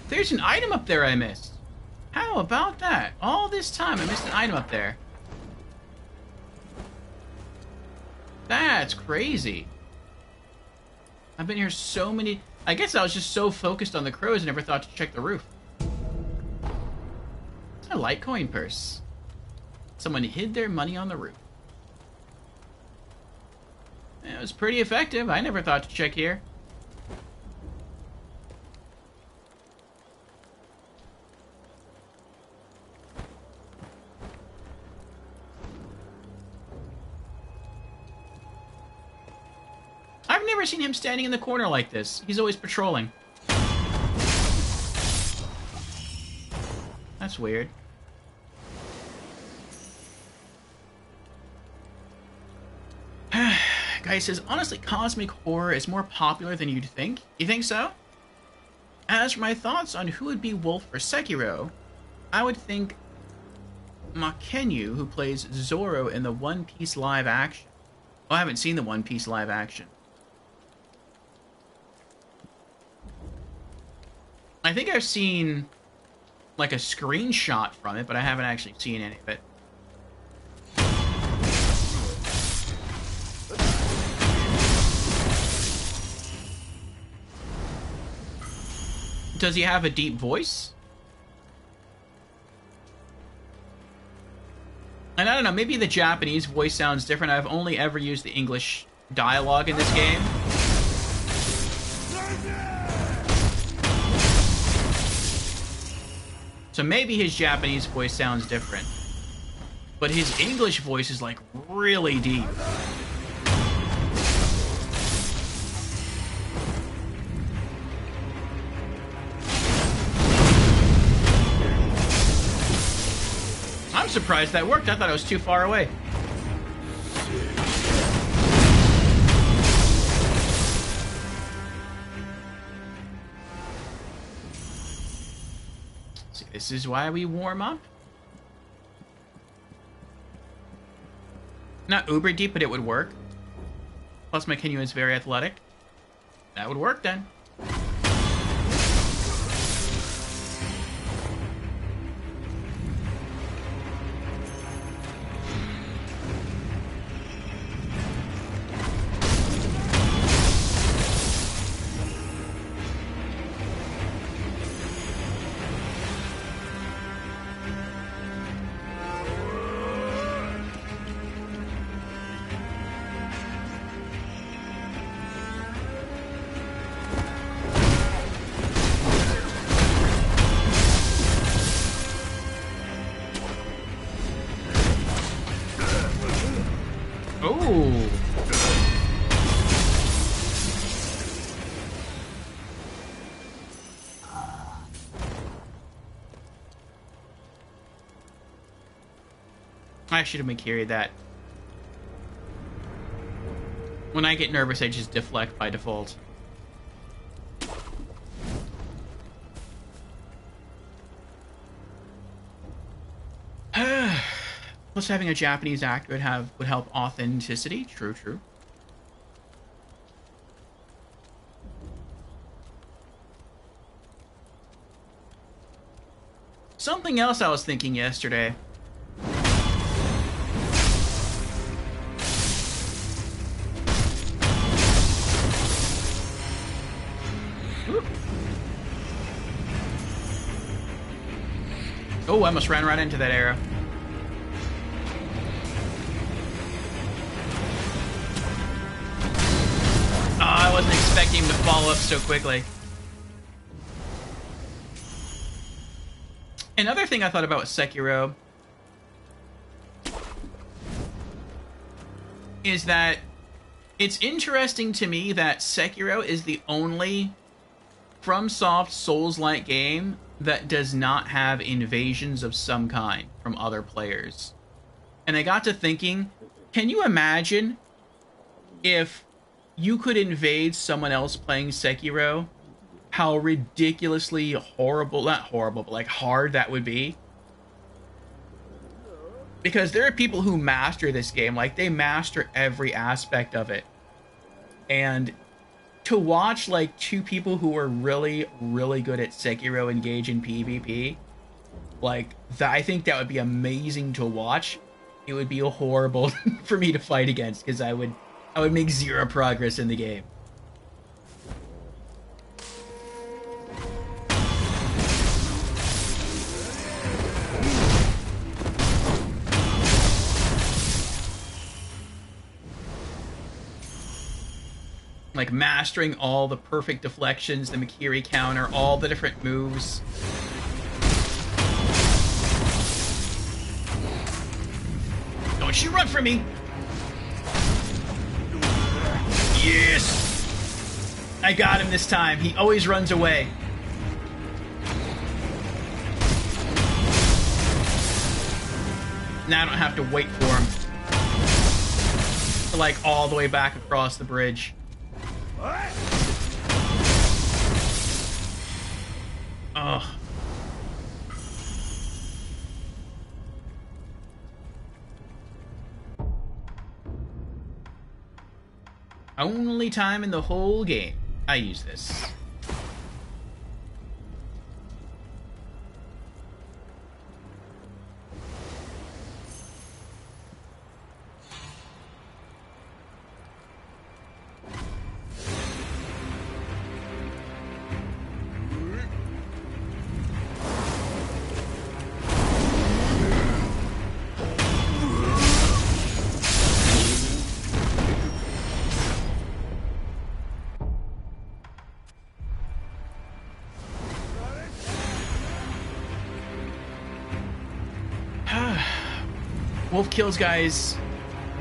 There's an item up there I missed. How about that? All this time I missed an item up there. That's crazy. I've been here so many... I guess I was just so focused on the crows I never thought to check the roof. A Litecoin purse. Someone hid their money on the roof. It was pretty effective. I never thought to check here. I've never seen him standing in the corner like this. He's always patrolling. That's weird. Guy says, honestly, cosmic horror is more popular than you'd think. You think so? As for my thoughts on who would be Wolf for Sekiro, I would think Mackenyu, who plays Zoro in the One Piece live action. Oh, I haven't seen the One Piece live action. I think I've seen, like, a screenshot from it, but I haven't actually seen any of it. Does he have a deep voice? And I don't know, maybe the Japanese voice sounds different. I've only ever used the English dialogue in this game. So maybe his Japanese voice sounds different. But his English voice is, like, really deep. I'm surprised that worked. I thought it was too far away. See, this is why we warm up. Not uber deep, but it would work. Plus, Mackenyu is very athletic. That would work then. I should have carried that. When I get nervous, I just deflect by default. Plus, having a Japanese actor would help authenticity. True, true. Something else I was thinking yesterday. Oh, I almost ran right into that arrow. Oh, I wasn't expecting him to follow up so quickly. Another thing I thought about with Sekiro is that it's interesting to me that Sekiro is the only FromSoft Souls-like game that does not have invasions of some kind from other players. And I got to thinking, can you imagine if you could invade someone else playing Sekiro? How ridiculously horrible, not horrible, but like hard that would be. Because there are people who master this game, like they master every aspect of it. And to watch like two people who are really, really good at Sekiro engage in PvP, like I think that would be amazing to watch. It would be horrible for me to fight against because I would make zero progress in the game. Like mastering all the perfect deflections, the Mikiri counter, all the different moves. Don't you run from me! Yes! I got him this time. He always runs away. Now I don't have to wait for him. To like all the way back across the bridge. Ugh. Only time in the whole game I use this. Wolf kills guys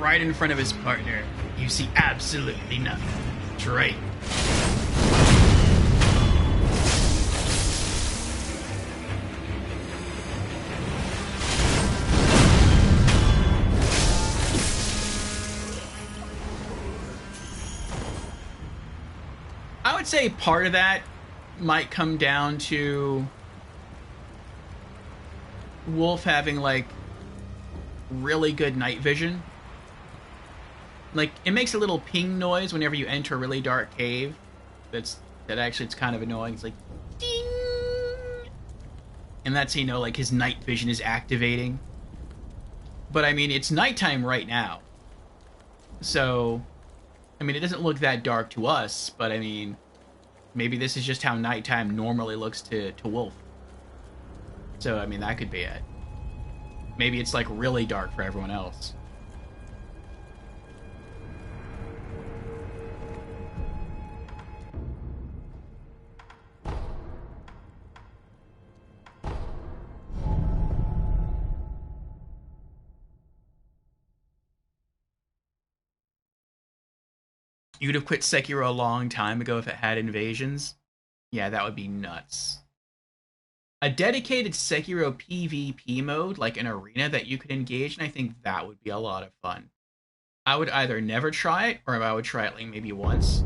right in front of his partner. You see absolutely nothing. That's right. I would say part of that might come down to Wolf having like really good night vision. Like it makes a little ping noise whenever you enter a really dark cave. That actually it's kind of annoying. It's like ding, and that's, you know, like his night vision is activating. But I mean, it's nighttime right now, so I mean it doesn't look that dark to us. But I mean, maybe this is just how nighttime normally looks to Wolf. So I mean that could be it. Maybe it's like really dark for everyone else. You'd have quit Sekiro a long time ago if it had invasions. Yeah, that would be nuts. a dedicated Sekiro PvP mode, like an arena that you could engage in, I think that would be a lot of fun. I would either never try it, or I would try it like maybe once.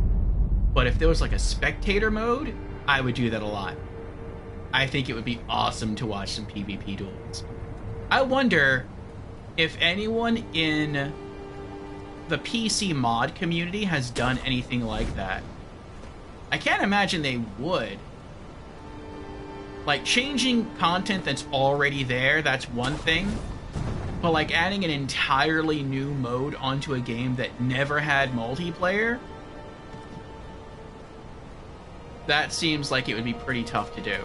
But if there was like a spectator mode, I would do that a lot. I think it would be awesome to watch some PvP duels. I wonder if anyone in the PC mod community has done anything like that. I can't imagine they would. Like, changing content that's already there, that's one thing. But, like, adding an entirely new mode onto a game that never had multiplayer, that seems like it would be pretty tough to do.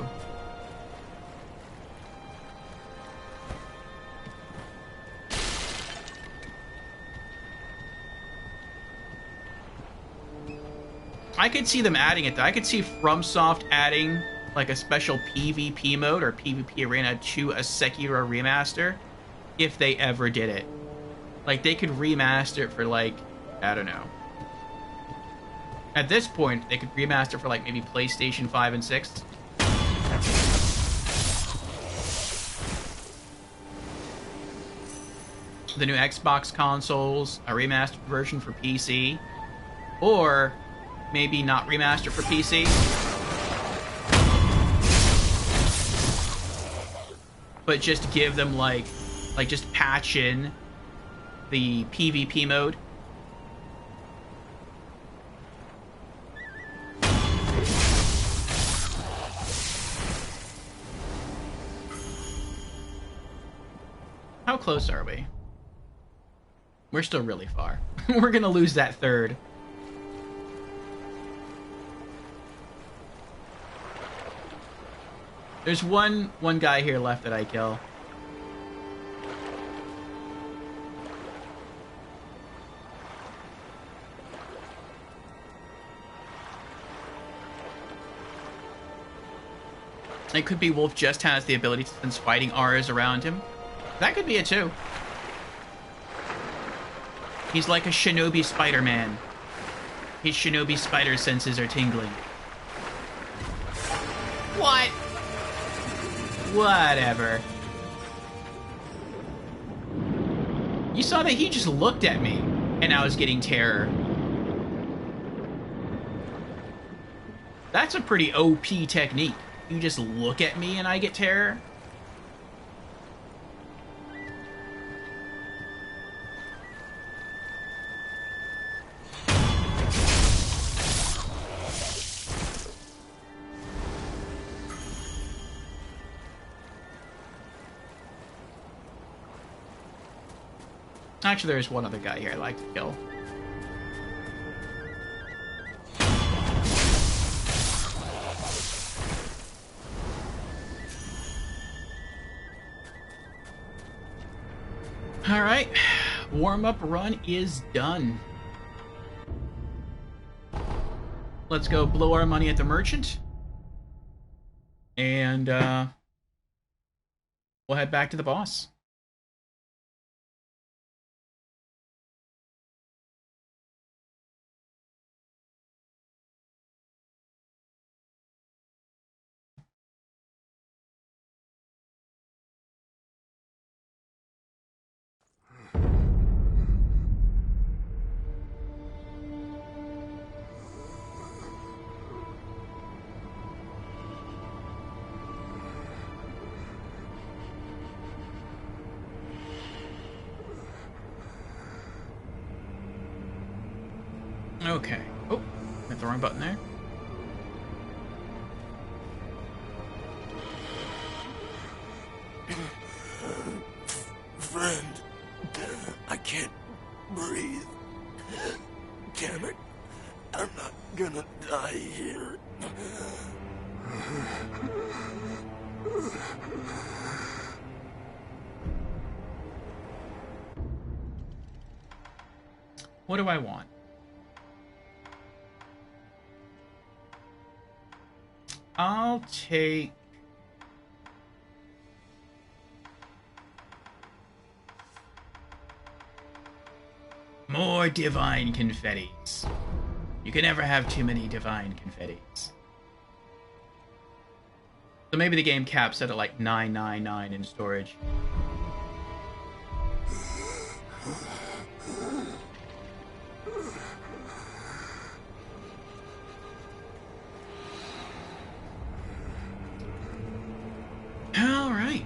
I could see them adding it, though. I could see FromSoft adding, like, a special PvP mode or PvP arena to a Sekiro remaster if they ever did it. Like, they could remaster it for, like, I don't know. At this point, they could remaster for, like, maybe PlayStation 5 and 6. The new Xbox consoles, a remastered version for PC, or maybe not remastered for PC, but just give them like just patch in the PvP mode. How close are we? We're still really far. We're gonna lose that third. There's one guy here left that I kill. It could be Wolf just has the ability to sense fighting auras around him. That could be it too. He's like a shinobi Spider-Man. His shinobi spider senses are tingling. What? Whatever. You saw that he just looked at me, and I was getting terror. That's a pretty OP technique. You just look at me and I get terror? Actually, there's one other guy here I'd like to kill. Alright, warm-up run is done. Let's go blow our money at the merchant. And we'll head back to the boss. Okay. Oh, hit the wrong button there. Friend, I can't breathe. Damn it. I'm not gonna die here. What do I want? I'll take... more divine confettis. You can never have too many divine confettis. So maybe the game caps it at like 999 in storage. All right.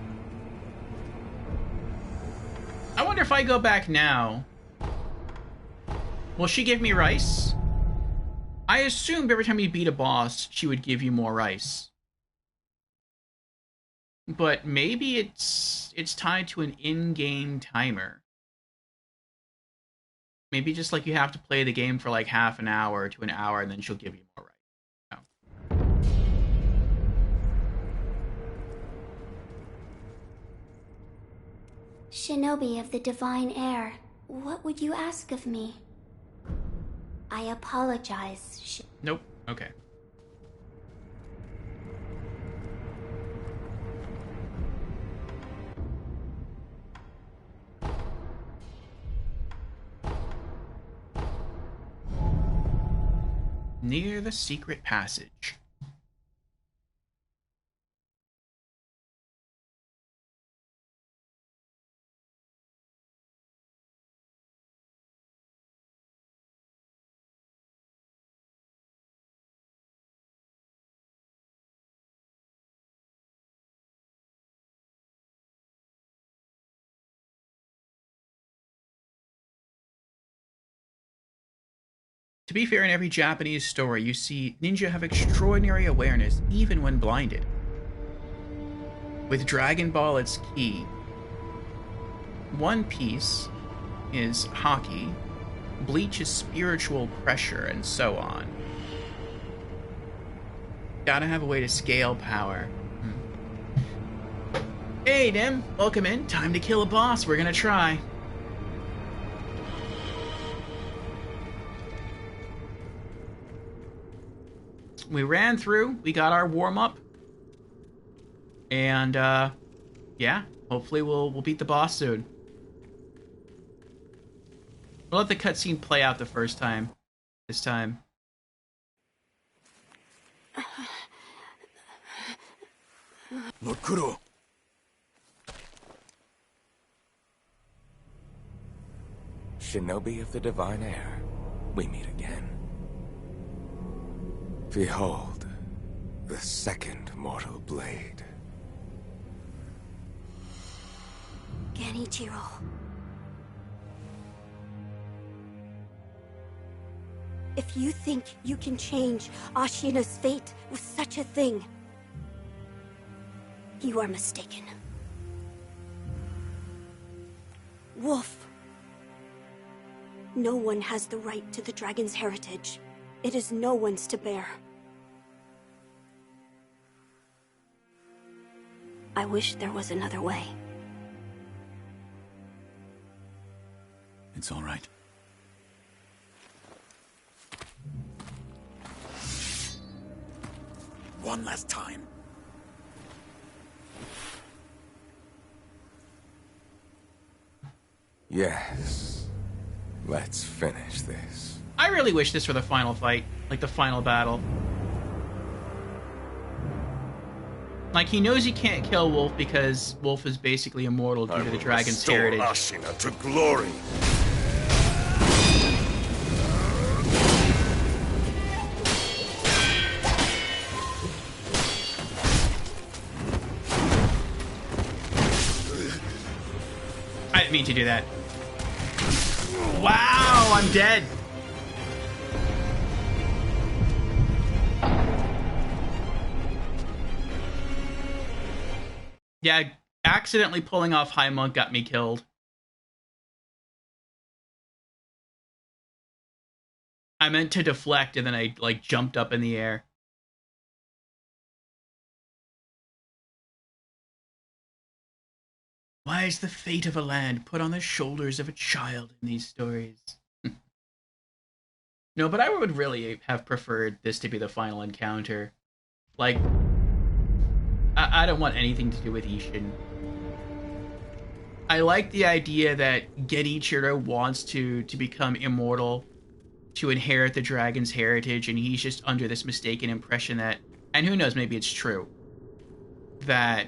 I wonder if I go back now, will she give me rice? I assumed every time you beat a boss, she would give you more rice. But maybe it's tied to an in-game timer. Maybe just like you have to play the game for like half an hour to an hour, and then she'll give you more rice. Shinobi of the Divine Air, what would you ask of me? I apologize. Nope. Okay. Near the secret passage. To be fair, in every Japanese story, you see ninja have extraordinary awareness even when blinded. With Dragon Ball, it's key. One Piece is hockey, Bleach is spiritual pressure, and so on. Gotta have a way to scale power. Hey, Nim, welcome in. Time to kill a boss. We're gonna try. We ran through, we got our warm-up, and yeah, hopefully we'll beat the boss soon. We'll let the cutscene play out the first time, this time. Lord Kuro. Shinobi of the Divine Air, we meet again. Behold, the second mortal blade. Genichiro. If you think you can change Ashina's fate with such a thing, you are mistaken. Wolf. No one has the right to the dragon's heritage. It is no one's to bear. I wish there was another way. It's all right. One last time. Yes. Let's finish this. I really wish this were the final fight, like the final battle. Like, he knows he can't kill Wolf because Wolf is basically immortal due to the dragon's heritage. Ashina to glory. I didn't mean to do that. Wow, I'm dead. Yeah, accidentally pulling off High Monk got me killed. I meant to deflect and then I, like, jumped up in the air. Why is the fate of a land put on the shoulders of a child in these stories? No, but I would really have preferred this to be the final encounter. Like, I don't want anything to do with Ishin. I like the idea that Genichiro wants to become immortal, to inherit the dragon's heritage, and he's just under this mistaken impression that, and who knows, maybe it's true, that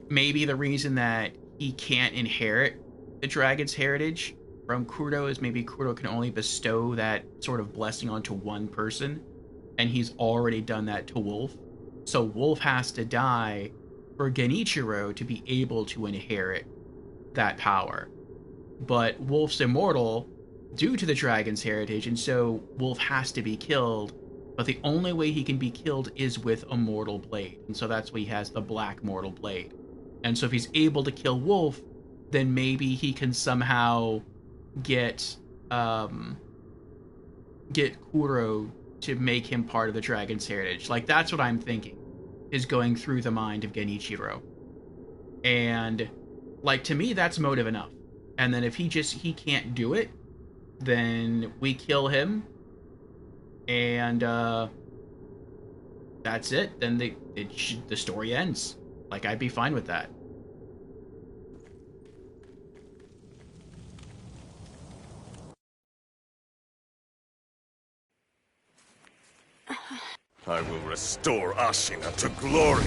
maybe the reason that he can't inherit the dragon's heritage from Kuro is maybe Kuro can only bestow that sort of blessing onto one person, and he's already done that to Wolf. So Wolf has to die for Genichiro to be able to inherit that power. But Wolf's immortal due to the dragon's heritage, and so Wolf has to be killed, but the only way he can be killed is with a mortal blade, and so that's why he has the black mortal blade. And so if he's able to kill Wolf, then maybe he can somehow get Kuro to make him part of the dragon's heritage. Like, that's what I'm thinking is going through the mind of Genichiro. And like, to me, that's motive enough. And then if he can't do it, then we kill him, and that's it. Then the story ends. Like, I'd be fine with that. I will restore Ashina to glory.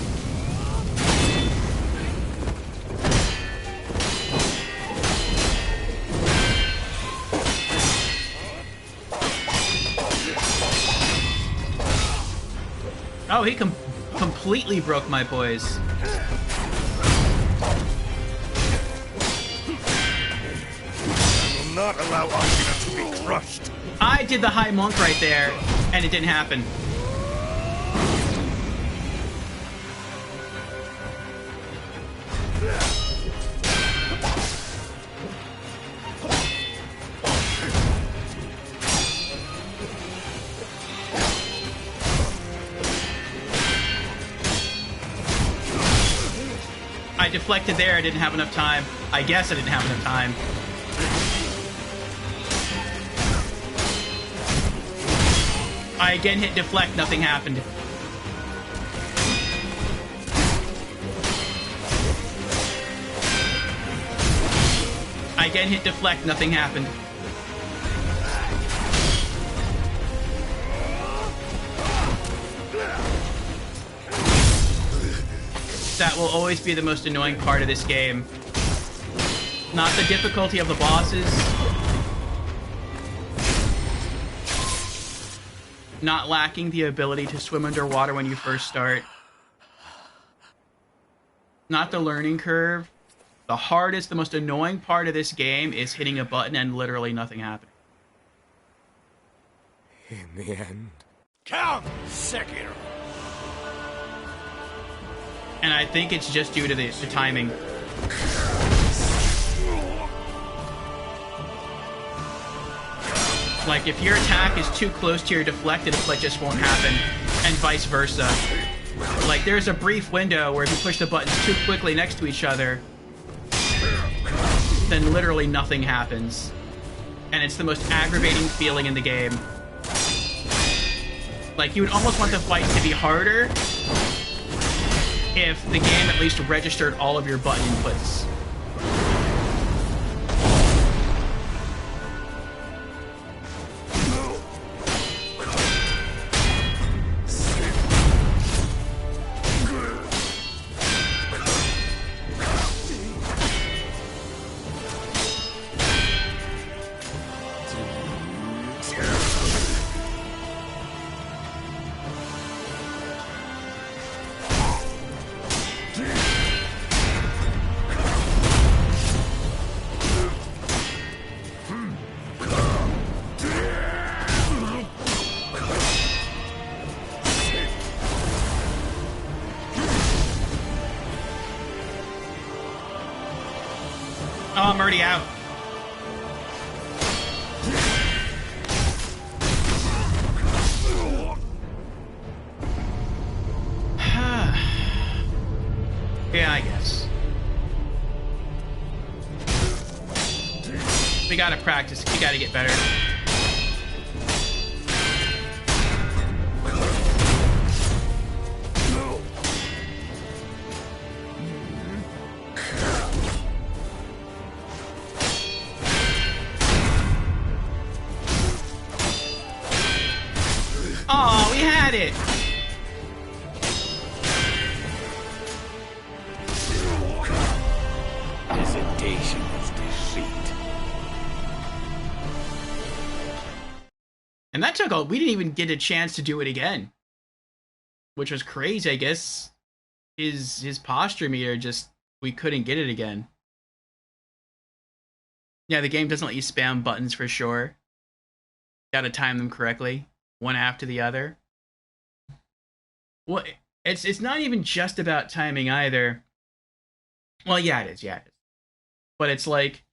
Oh, he completely broke my poise. I will not allow Ashina to be crushed. I did the high monk right there, and it didn't happen. I deflected there, I didn't have enough time. I guess I didn't have enough time. I again hit deflect, nothing happened. I again hit deflect, nothing happened. That will always be the most annoying part of this game. Not the difficulty of the bosses. Not lacking the ability to swim underwater when you first start. Not the learning curve. The hardest, the most annoying part of this game is hitting a button and literally nothing happening. In the end. Count Sekiro. And I think it's just due to the timing. Like, if your attack is too close to your deflected, it just won't happen, and vice versa. Like, there's a brief window where if you push the buttons too quickly next to each other, then literally nothing happens. And it's the most aggravating feeling in the game. Like, you would almost want the fight to be harder if the game at least registered all of your button inputs. Oh, I'm already out. Yeah, I guess. We gotta practice. We gotta get better. Oh, we had it. we didn't even get a chance to do it again, which was crazy. I guess his posture meter just, we couldn't get it again. Yeah, the game doesn't let you spam buttons for sure. Gotta time them correctly, one after the other. Well, it's not even just about timing either. Well, yeah, it is. But it's like,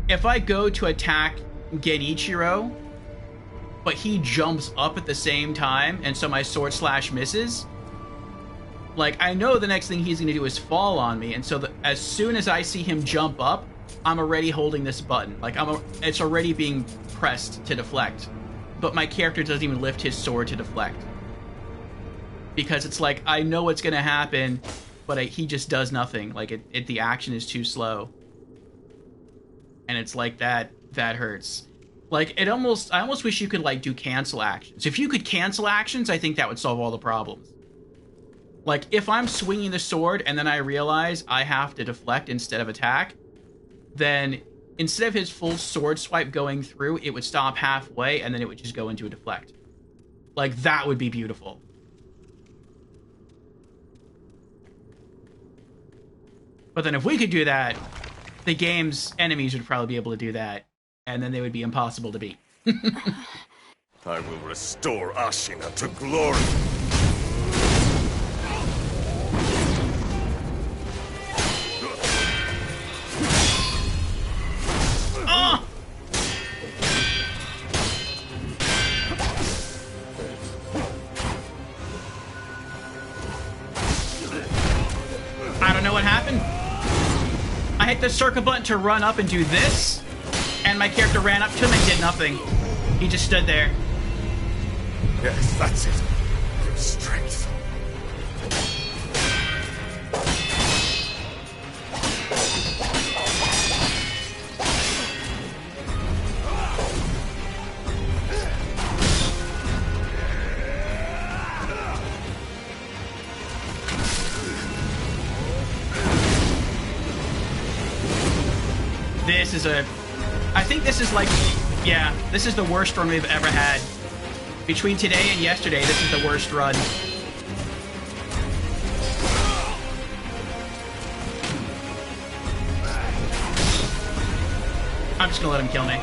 if I go to attack Genichiro, but he jumps up at the same time, and so my sword slash misses, like, I know the next thing he's going to do is fall on me, and so as soon as I see him jump up, I'm already holding this button. Like, it's already being pressed to deflect. But my character doesn't even lift his sword to deflect. Because it's like, I know what's going to happen, but he just does nothing. Like, the action is too slow. And it's like, that hurts. Like, I almost wish you could, like, do cancel actions. If you could cancel actions, I think that would solve all the problems. Like, if I'm swinging the sword and then I realize I have to deflect instead of attack, then instead of his full sword swipe going through, it would stop halfway and then it would just go into a deflect. Like, that would be beautiful. But then if we could do that, the game's enemies would probably be able to do that, and then they would be impossible to beat. I will restore Ashina to glory. I don't know what happened. I hit the circle button to run up and do this, and my character ran up to him and did nothing. He just stood there. Yes, that's it. Your strength. I think this is like, yeah, this is the worst run we've ever had. Between today and yesterday, this is the worst run. I'm just gonna let him kill me.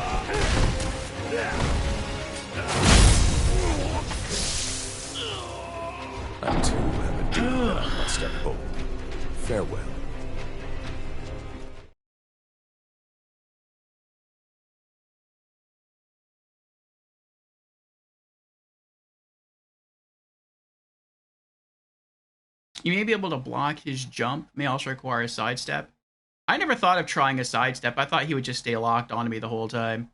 I too have a deal that I must uphold. Farewell. You may be able to block his jump, may also require a sidestep. I never thought of trying a sidestep. I thought he would just stay locked onto me the whole time.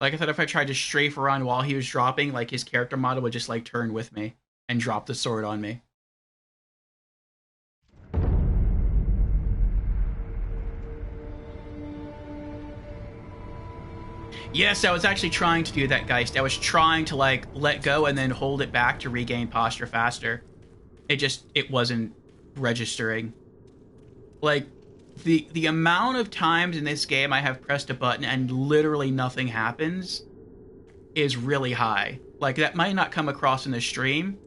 Like, I thought if I tried to strafe around while he was dropping, like, his character model would just, like, turn with me and drop the sword on me. Yes, I was actually trying to do that, Geist. I was trying to, like, let go and then hold it back to regain posture faster. It wasn't registering. Like, the amount of times in this game I have pressed a button and literally nothing happens is really high. Like, that might not come across in the stream,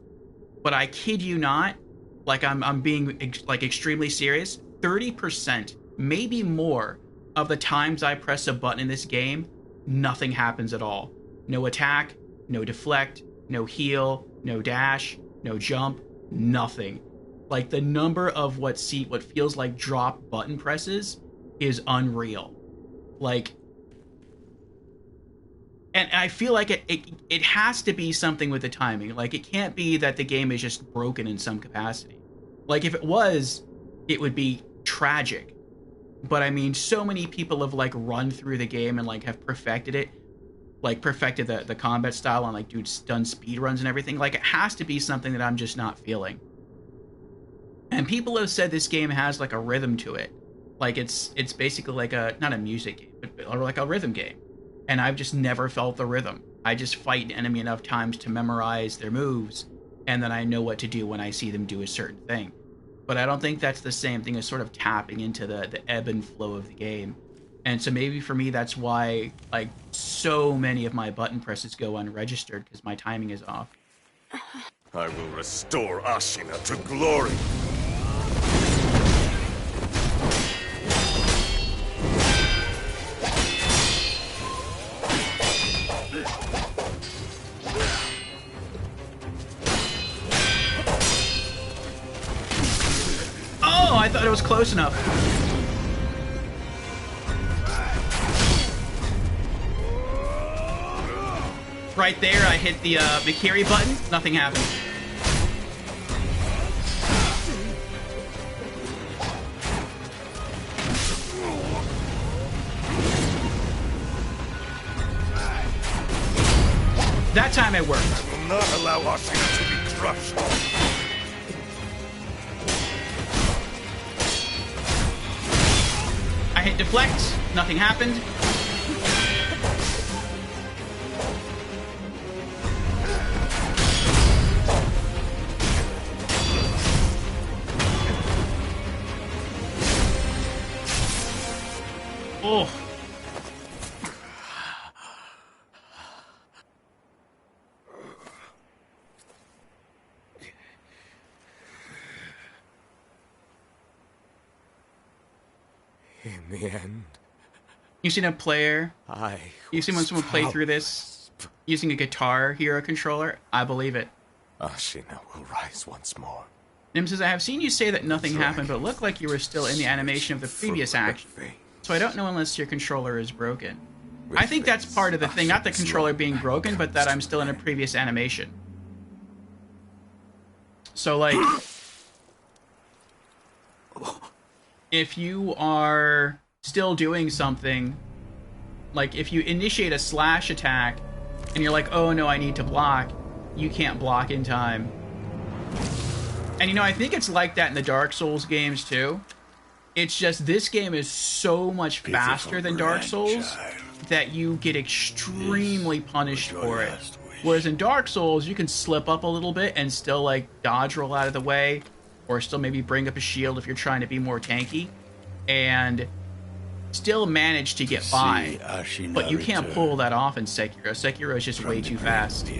but I kid you not, like, I'm being, like, extremely serious. 30%, maybe more, of the times I press a button in this game, nothing happens at all. No attack, no deflect, no heal, no dash, no jump. Nothing. Like, the number of what feels like drop button presses is unreal. Like, and I feel like it has to be something with the timing. Like, it can't be that the game is just broken in some capacity. Like, if it was, it would be tragic. But I mean, so many people have, like, run through the game and, like, have perfected it. Like, perfected the combat style and, like, dudes done speed runs and everything. Like, it has to be something that I'm just not feeling. And people have said this game has, like, a rhythm to it. Like, it's basically like not a music game, but like a rhythm game. And I've just never felt the rhythm. I just fight an enemy enough times to memorize their moves, and then I know what to do when I see them do a certain thing. But I don't think that's the same thing as sort of tapping into the ebb and flow of the game. And so maybe for me, that's why like so many of my button presses go unregistered, because my timing is off. I will restore Ashina to glory. Oh, I thought it was close enough. Right there, I hit the Mikiri button. Nothing happened. That time it worked. I will not allow Ashina to be crushed. I hit deflect. Nothing happened. Oh. In the end, You've seen a player, you've seen when someone play through this using a Guitar Hero controller? I believe it. Ashina will rise once more. Nim says, I have seen you say that nothing happened, but it looked like you were still in the animation of the previous action. So I don't know unless your controller is broken. I think that's part of the thing, not the controller being broken, but that I'm still in a previous animation. So, like, if you are still doing something, like if you initiate a slash attack and you're like, oh no, I need to block, you can't block in time. And you know, I think it's like that in the Dark Souls games too. It's just this game is so much faster than Dark Souls that you get extremely punished for it. Whereas in Dark Souls, you can slip up a little bit and still like dodge roll out of the way, or still maybe bring up a shield if you're trying to be more tanky, and still manage to get by. But you can't pull that off in Sekiro. Sekiro is just way too fast.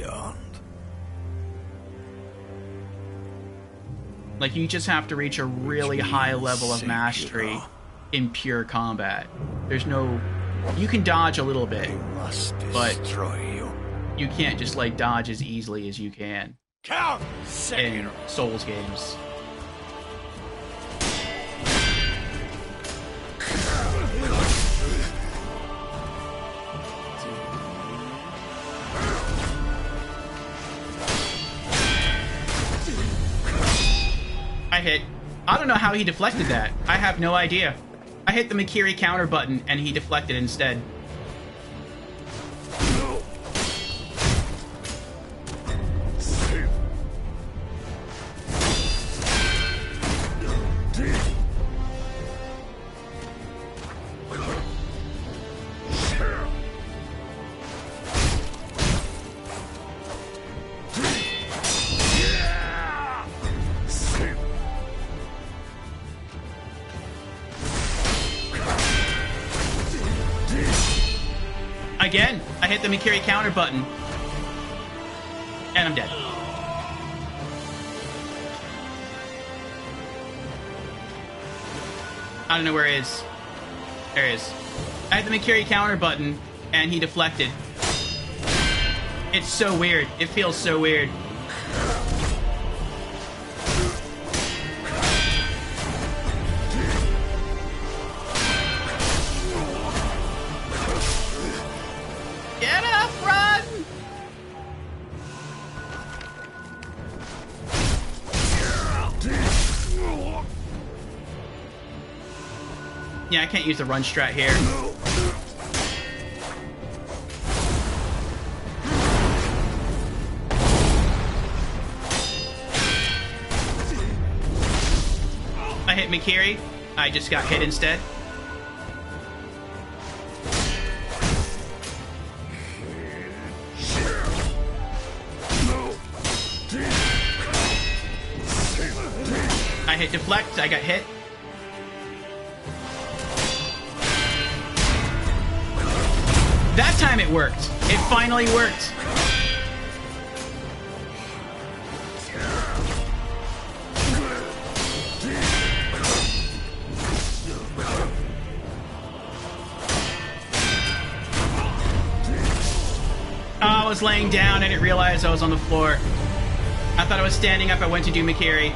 Like, you just have to reach a really high level of mastery in pure combat. There's no... You can dodge a little bit, but you can't just, like, dodge as easily as you can in Souls games. I hit... I don't know how he deflected that. I have no idea. I hit the Mikiri counter button and he deflected instead. Again, I hit the Mikiri counter button. And I'm dead. I don't know where he is. There he is. I hit the Mikiri counter button, and he deflected. It's so weird. It feels so weird. Get up, run! Yeah, I can't use the run strat here. I hit Mikiri. I just got hit instead. I hit deflect. I got hit. That time it worked. It finally worked. I was laying down. I didn't realize I was on the floor. I thought I was standing up. I went to do Mikiri.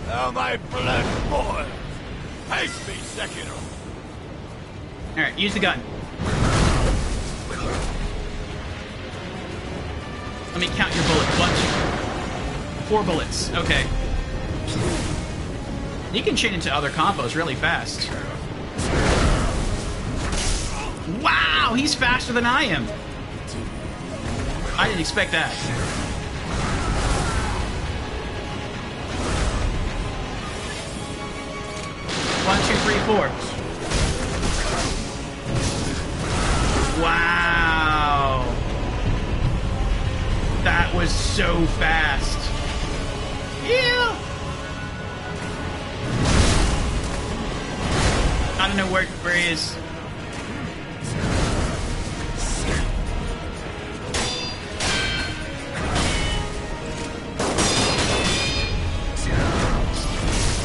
Now my blood boils. Face me, Sekiro. Alright, use the gun. Let me count your bullets. 1, 2, 4 bullets. Okay. You can chain into other combos really fast. Wow, he's faster than I am. I didn't expect that. One, two, three, four. Wow. That was so fast. Yeah. I don't know where he is.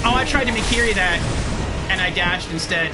Oh, I tried to Mikiri that, and I dashed instead.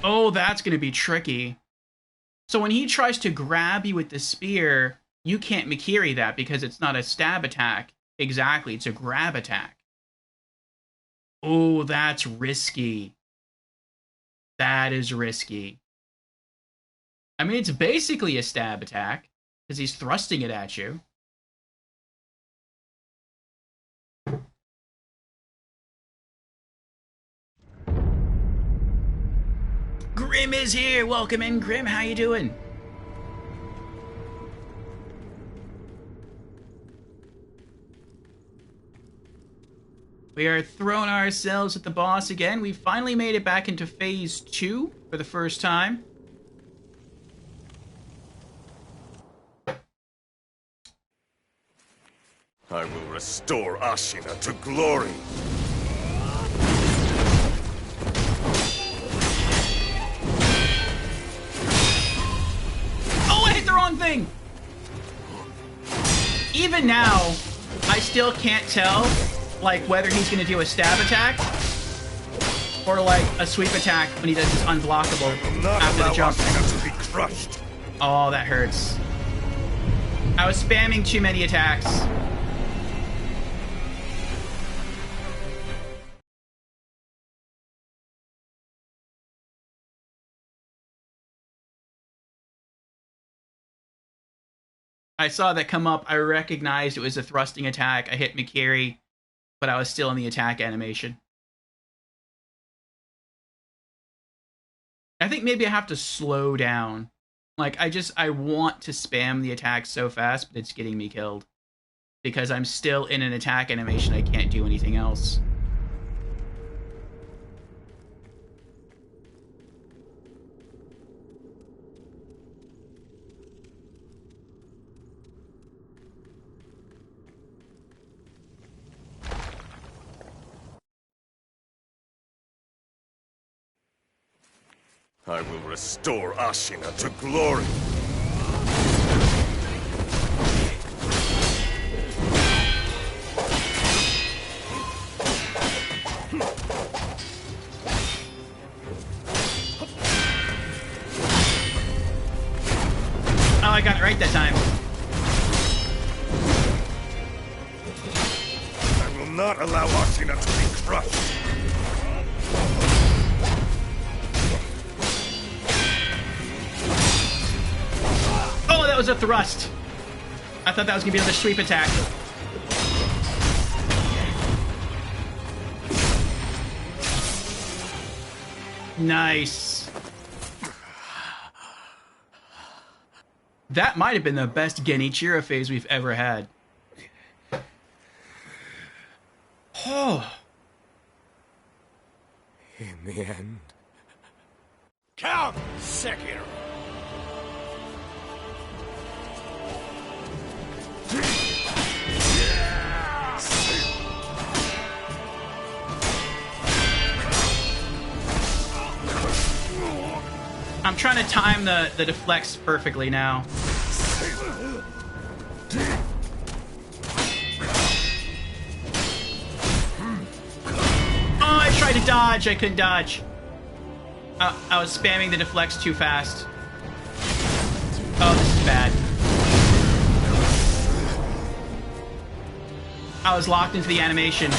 Oh, that's going to be tricky. So when he tries to grab you with the spear, you can't Mikiri that because it's not a stab attack. Exactly, it's a grab attack. Oh, that's risky. That is risky. I mean, it's basically a stab attack because he's thrusting it at you. Grim is here. Welcome in, Grim. How you doing? We are throwing ourselves at the boss again. We finally made it back into phase 2 for the first time. I will restore Ashina to glory. The wrong thing. Even now, I still can't tell, like, whether he's going to do a stab attack or like a sweep attack when he does his unblockable after the jump. Ashina to be crushed. Oh, that hurts. I was spamming too many attacks. I saw that come up. I recognized it was a thrusting attack. I hit Mikiri, but I was still in the attack animation. I think maybe I have to slow down. Like, I want to spam the attack so fast, but it's getting me killed. Because I'm still in an attack animation, I can't do anything else. I will restore Ashina to glory. Oh, I got it right that time. I will not allow Ashina to be crushed. that was a thrust. I thought that was gonna be another sweep attack. Nice. That might have been the best Genichiro phase we've ever had. Oh. In the end. Come, Sekiro! I'm trying to time the deflects perfectly now. Oh, I tried to dodge. I couldn't dodge. I was spamming the deflects too fast. Oh, this is bad. I was locked into the animation.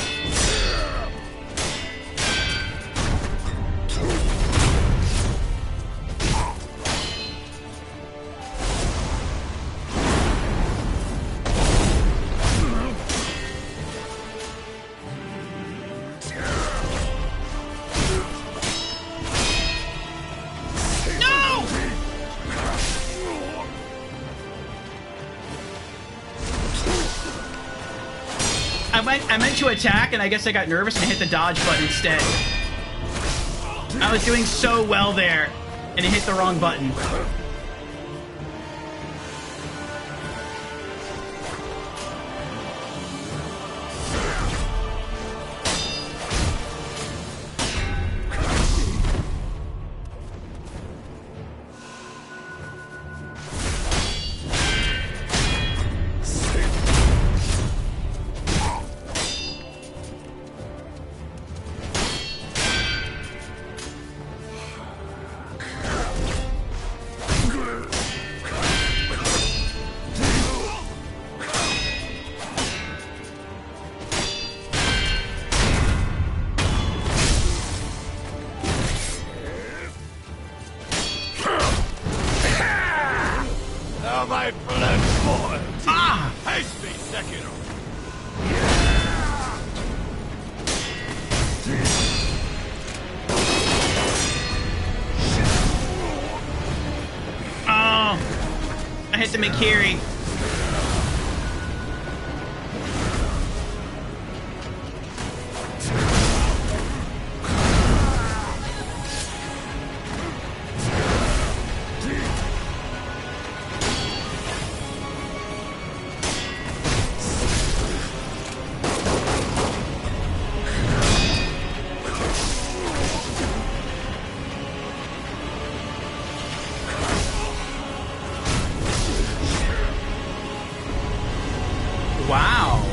I meant to attack, and I guess I got nervous and hit the dodge button instead. I was doing so well there, and it hit the wrong button. My blood boils! Ah! Face me, Sekiro! Oh! I hit the Mikiri. Wow.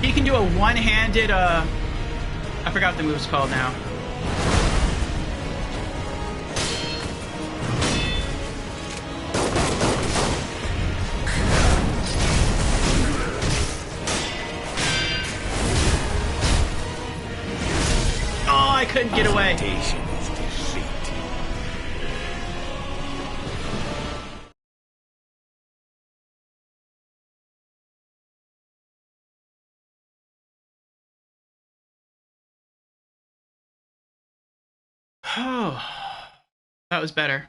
He can do a one-handed, I forgot what the move's called now. Oh, I couldn't get away. Oh, that was better.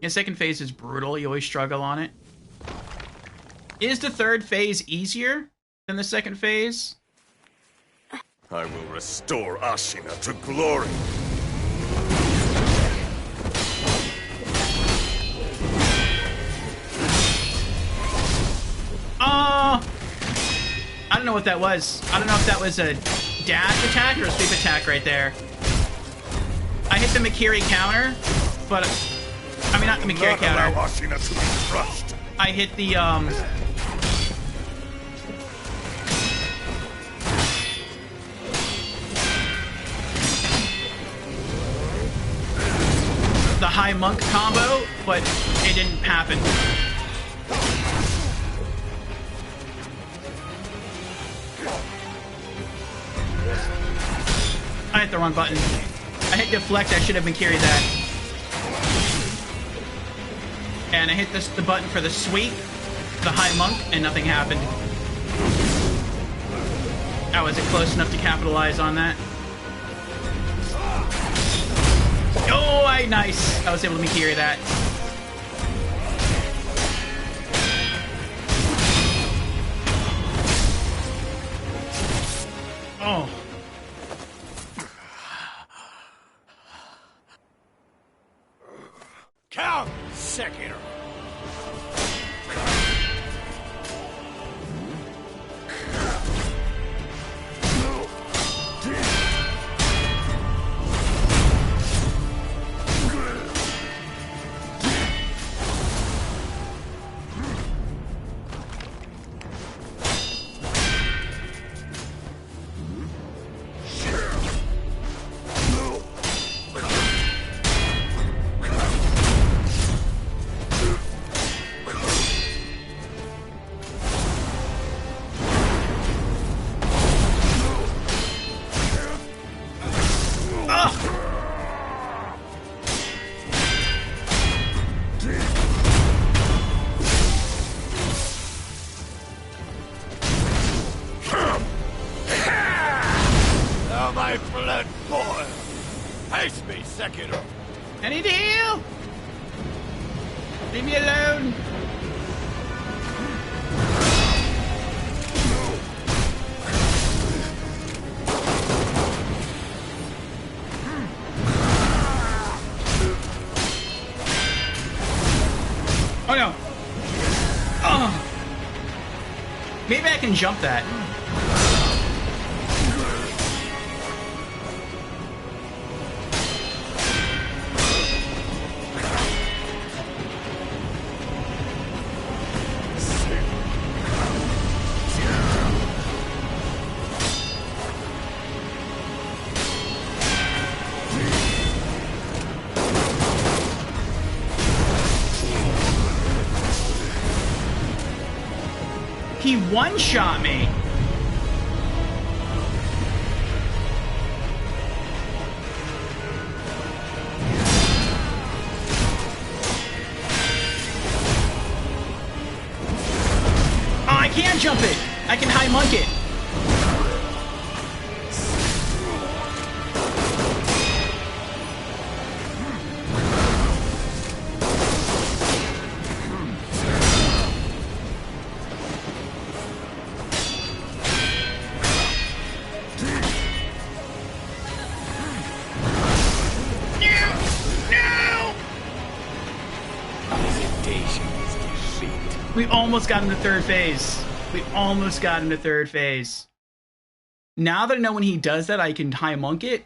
The second phase is brutal. You always struggle on it. Is the third phase easier than the second phase? I will restore Ashina to glory. Oh! I don't know what that was. I don't know if that was a dash attack or a sweep attack right there. I hit the Mikiri counter, but... I mean, not the Mikiri counter. Ashina to be crushed. I hit the, high monk combo, but it didn't happen. I hit the wrong button. I hit deflect, I should have been carried that. And I hit the button for the sweep, the high monk, and nothing happened. I wasn't close enough to capitalize on that. Oh, nice. I was able to carry that. Oh. Count, Sekiro. Any deal? Leave me alone. Oh no. Oh. Maybe I can jump that. He one-shot me. Oh, I can't jump it. I can high monk it. We almost got into third phase. We almost got into third phase. Now that I know when he does that, I can high monk it.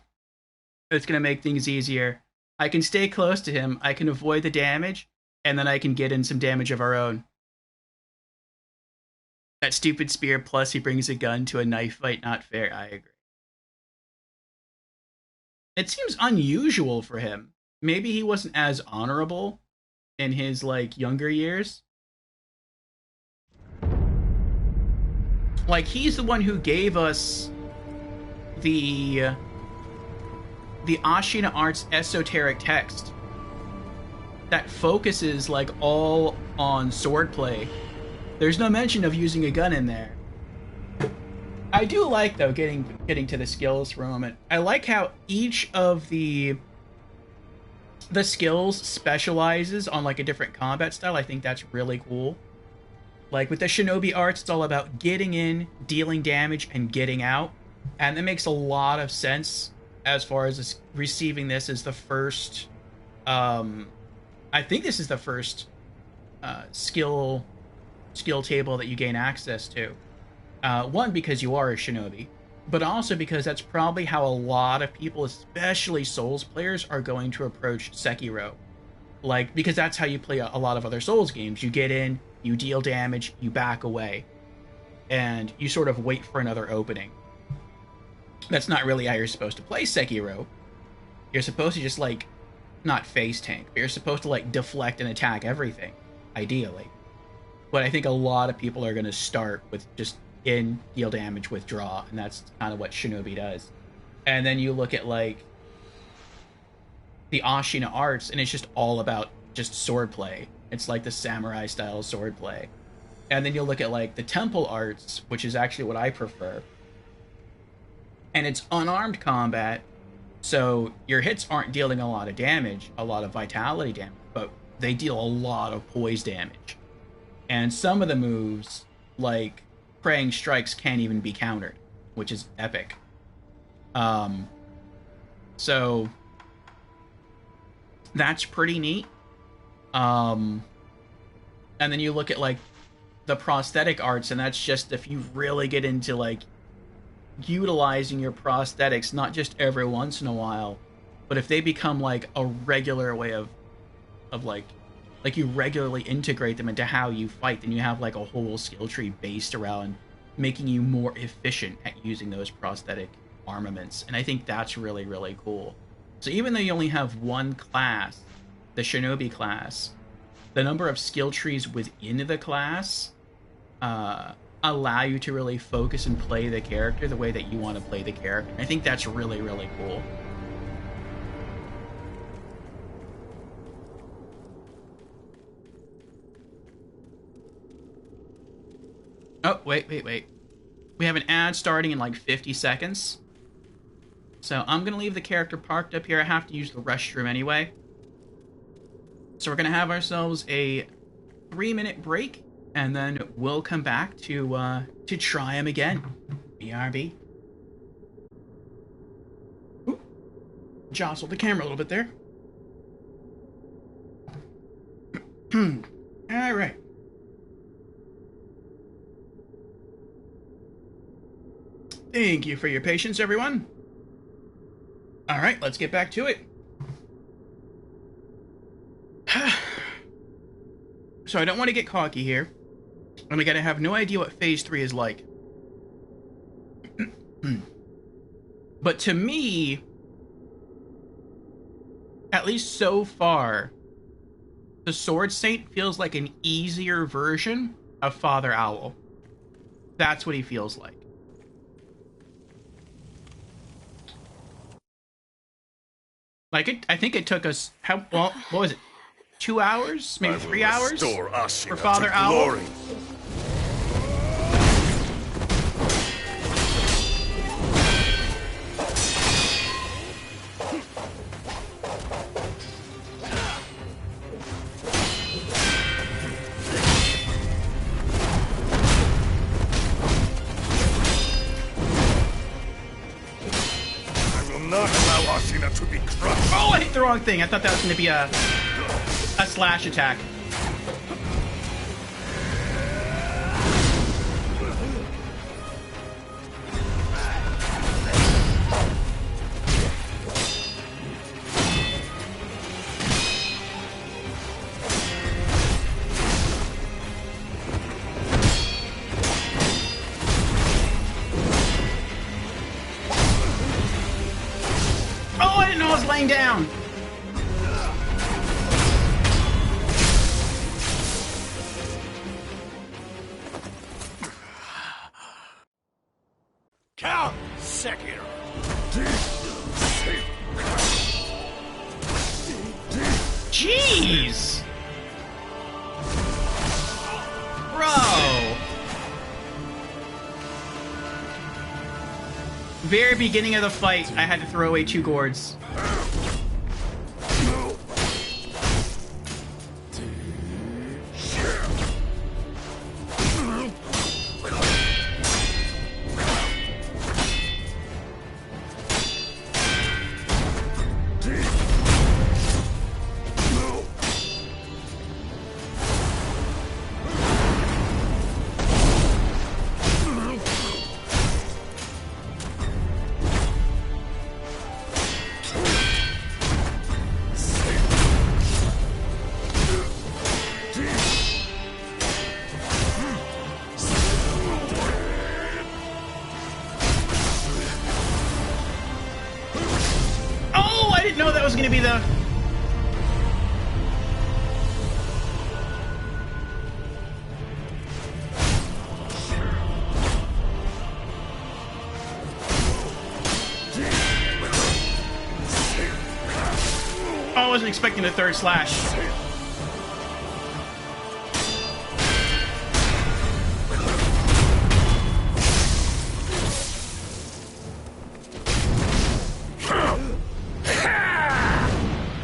It's going to make things easier. I can stay close to him. I can avoid the damage. And then I can get in some damage of our own. That stupid spear plus he brings a gun to a knife fight. Not fair. I agree. It seems unusual for him. Maybe he wasn't as honorable in his, like, younger years. Like, he's the one who gave us the Ashina Arts esoteric text that focuses, like, all on swordplay. There's no mention of using a gun in there. I do like, though, getting to the skills for a moment. I like how each of the skills specializes on, like, a different combat style. I think that's really cool. Like, with the Shinobi Arts, it's all about getting in, dealing damage, and getting out. And that makes a lot of sense as far as receiving this as the first... I think this is the first skill table that you gain access to. One, because you are a Shinobi, but also because that's probably how a lot of people, especially Souls players, are going to approach Sekiro. Like, because that's how you play a lot of other Souls games. You get in, you deal damage, you back away, and you sort of wait for another opening. That's not really how you're supposed to play Sekiro. You're supposed to just, like, not face tank, but you're supposed to like deflect and attack everything, ideally. But I think a lot of people are going to start with just deal damage, withdraw, and that's kind of what Shinobi does. And then you look at like the Ashina arts, and it's just all about just swordplay. It's like the samurai style swordplay. And then you look at like the temple arts, which is actually what I prefer. And it's unarmed combat, so your hits aren't dealing a lot of damage, a lot of vitality damage, but they deal a lot of poise damage. And some of the moves, like Praying Strikes, can't even be countered, which is epic. So that's pretty neat. And then you look at like the prosthetic arts, and that's just if you really get into like utilizing your prosthetics, not just every once in a while, but if they become like a regular way of like you regularly integrate them into how you fight, then you have like a whole skill tree based around making you more efficient at using those prosthetic armaments. And I think that's really, really cool. So even though you only have one class, the Shinobi class, the number of skill trees within the class allow you to really focus and play the character the way that you want to play the character. And I think that's really, really cool. Oh, wait. We have an ad starting in like 50 seconds. So I'm going to leave the character parked up here. I have to use the restroom anyway. So we're going to have ourselves a 3-minute break, and then we'll come back to try him again. BRB. Ooh. Jostled the camera a little bit there. All right. Thank you for your patience, everyone. All right, let's get back to it. So I don't want to get cocky here, and I gotta have no idea what Phase 3 is like. But to me, at least so far, the Sword Saint feels like an easier version of Father Owl. That's what he feels like. I think it took us, what was it? 2 hours? Maybe 3 hours? For Father Owl? To be crushed. Oh, I hit the wrong thing. I thought that was going to be a slash attack. Laying down. Count Sekiro. Jeez. Bro. Very beginning of the fight, I had to throw away 2 gourds. wasn't expecting a third slash.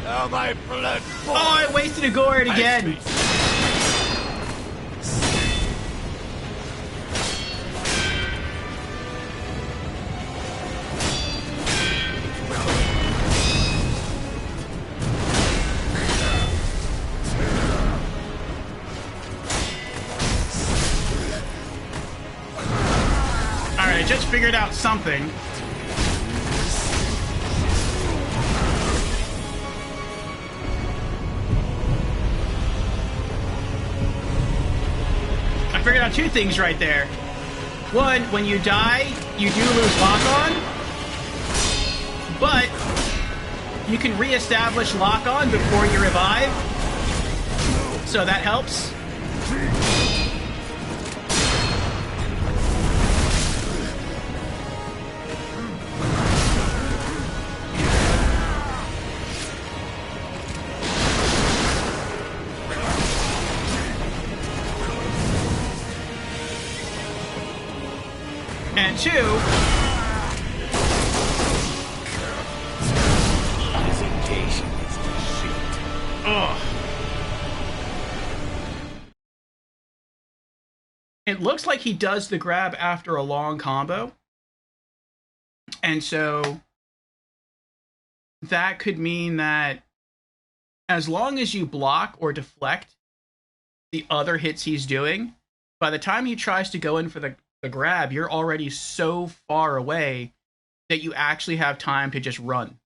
Oh, my blood! Oh, I wasted a gourd again. Alright, I just figured out something. Figured out two things right there. One, when you die, you do lose lock-on, but you can re-establish lock-on before you revive, so that helps. And two, Presentation is defeat. ugh. It looks like he does the grab after a long combo. And so that could mean that as long as you block or deflect the other hits he's doing, by the time he tries to go in for the grab, you're already so far away that you actually have time to just run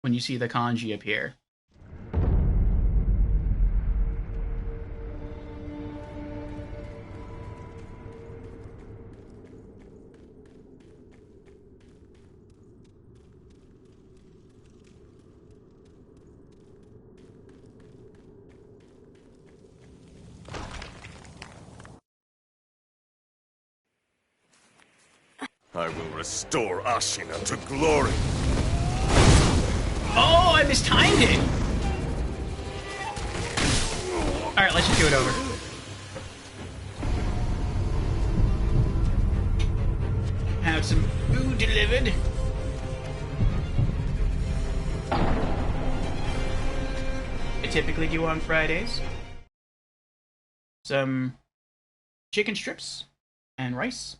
when you see the kanji appear. I will restore Ashina to glory. Oh, I mistimed it! Alright, let's just do it over. Have some food delivered. I typically do on Fridays. Some chicken strips and rice.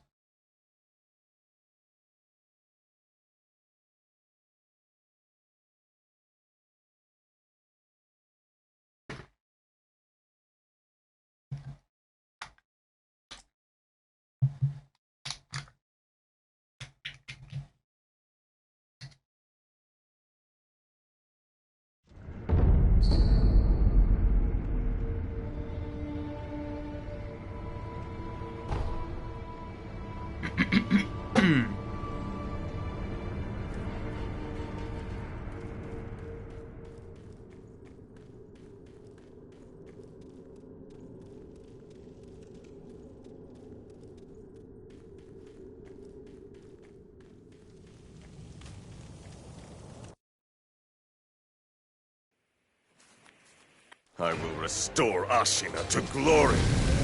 I will restore Ashina to glory.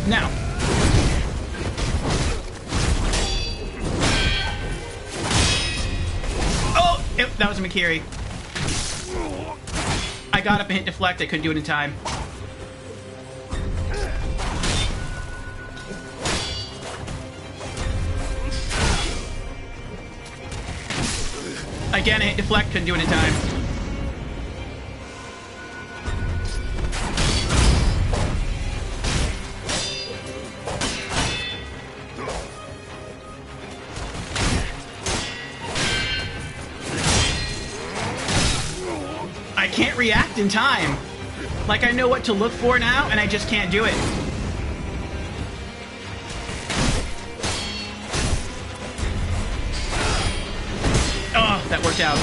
Now. Oh! Yep, that was a Mikiri. I got up and hit deflect, I couldn't do it in time. Again, I hit deflect, couldn't do it in time. I can't react in time. Like, I know what to look for now, and I just can't do it. Oh, that worked out.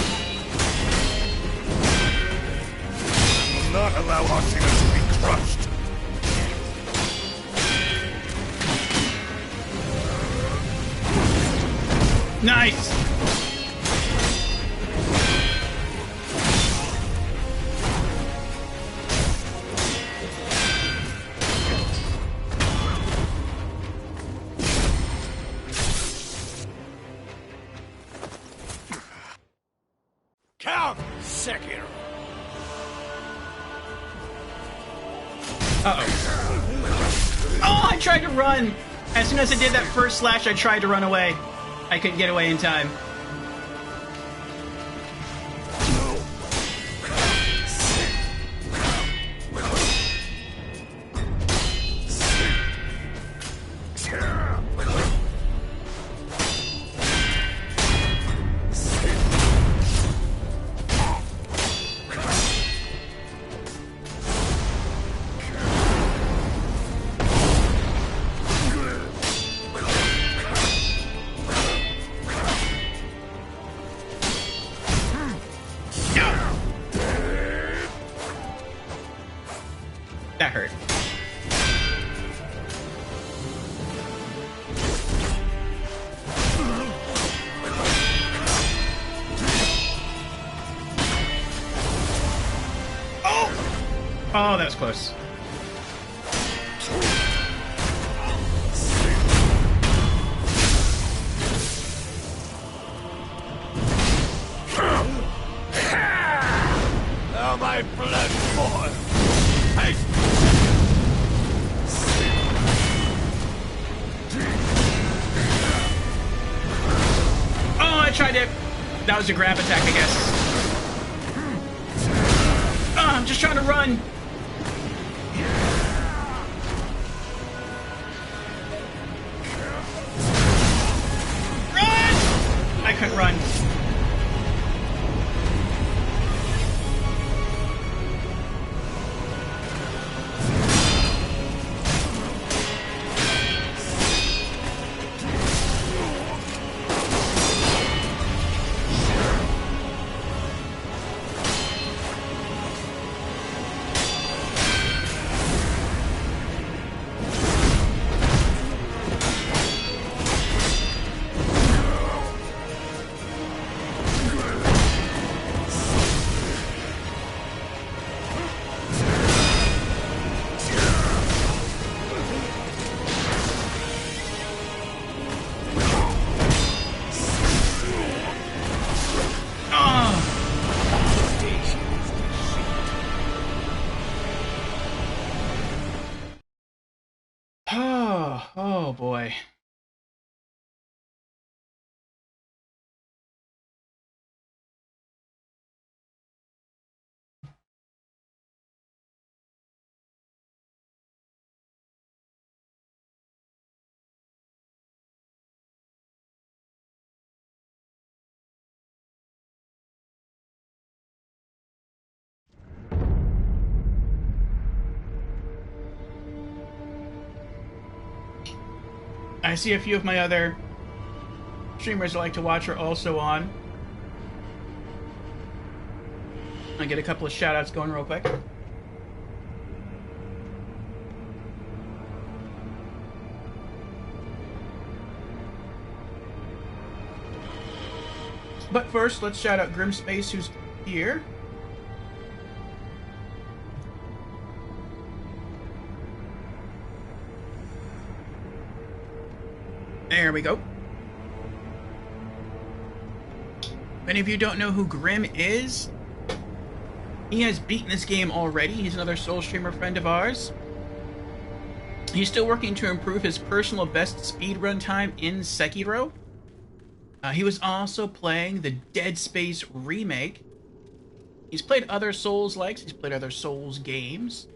I will not allow Ashina to be crushed. Nice! Sekiro. Uh-oh. Oh, I tried to run! As soon as I did that first slash, I tried to run away. I couldn't get away in time. That hurt. Oh! Oh, that was close. Now my blood boils. Hey! Oh, I tried it. That was a grab attack, I guess. Oh, I'm just trying to run. Run! I couldn't run. Oh boy. I see a few of my other streamers I like to watch are also on. I'll get a couple of shout outs going real quick. But first, let's shout out Grimspace, who's here. There we go. If any of you don't know who Grim is, he has beaten this game already. He's another Soul streamer friend of ours. He's still working to improve his personal best speedrun time in Sekiro. He was also playing the Dead Space remake. He's played other Souls-likes. He's played other Souls games.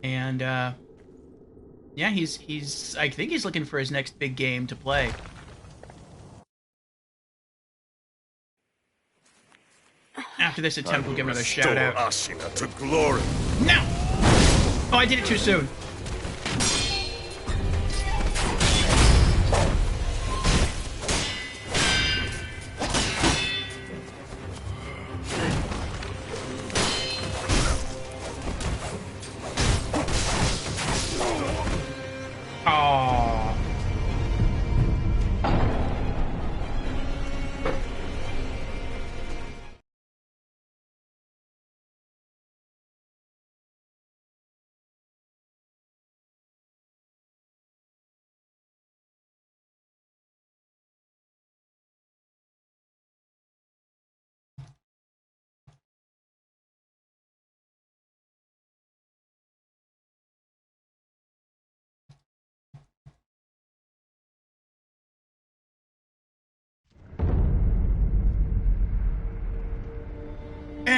And, yeah, I think he's looking for his next big game to play. After this attempt, we'll give another shout out. Ashina to glory. No! Oh, I did it too soon.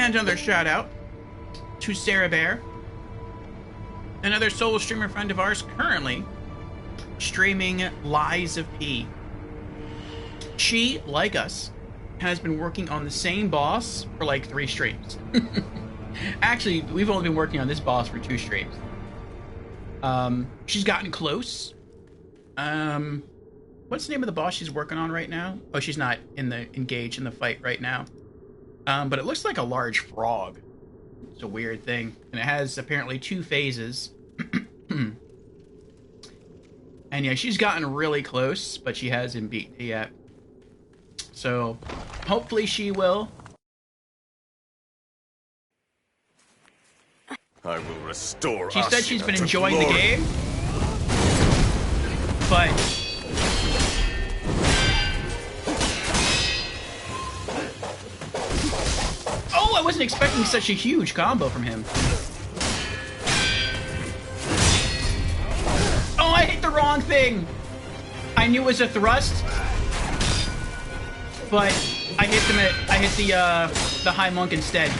And another shout out to Sarah Bear, another solo streamer friend of ours currently streaming Lies of P. She, like us, has been working on the same boss for like 3 streams. Actually, we've only been working on this boss for 2 streams. She's gotten close. What's the name of the boss she's working on right now? Oh, she's not engaged in the fight right now. But it looks like a large frog. It's a weird thing. And it has apparently 2 phases. And yeah, she's gotten really close, but she hasn't beaten it yet. So, hopefully she will. I will restore She said she's Ashina been to enjoying glory. the game. But... oh, I wasn't expecting such a huge combo from him. Oh, I hit the wrong thing! I knew it was a thrust, but I hit the High Monk instead.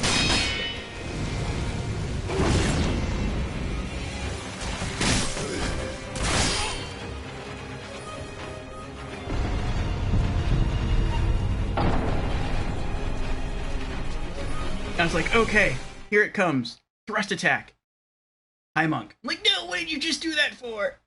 I was like, okay, here it comes. Thrust attack. High Monk. I'm like, no, what did you just do that for?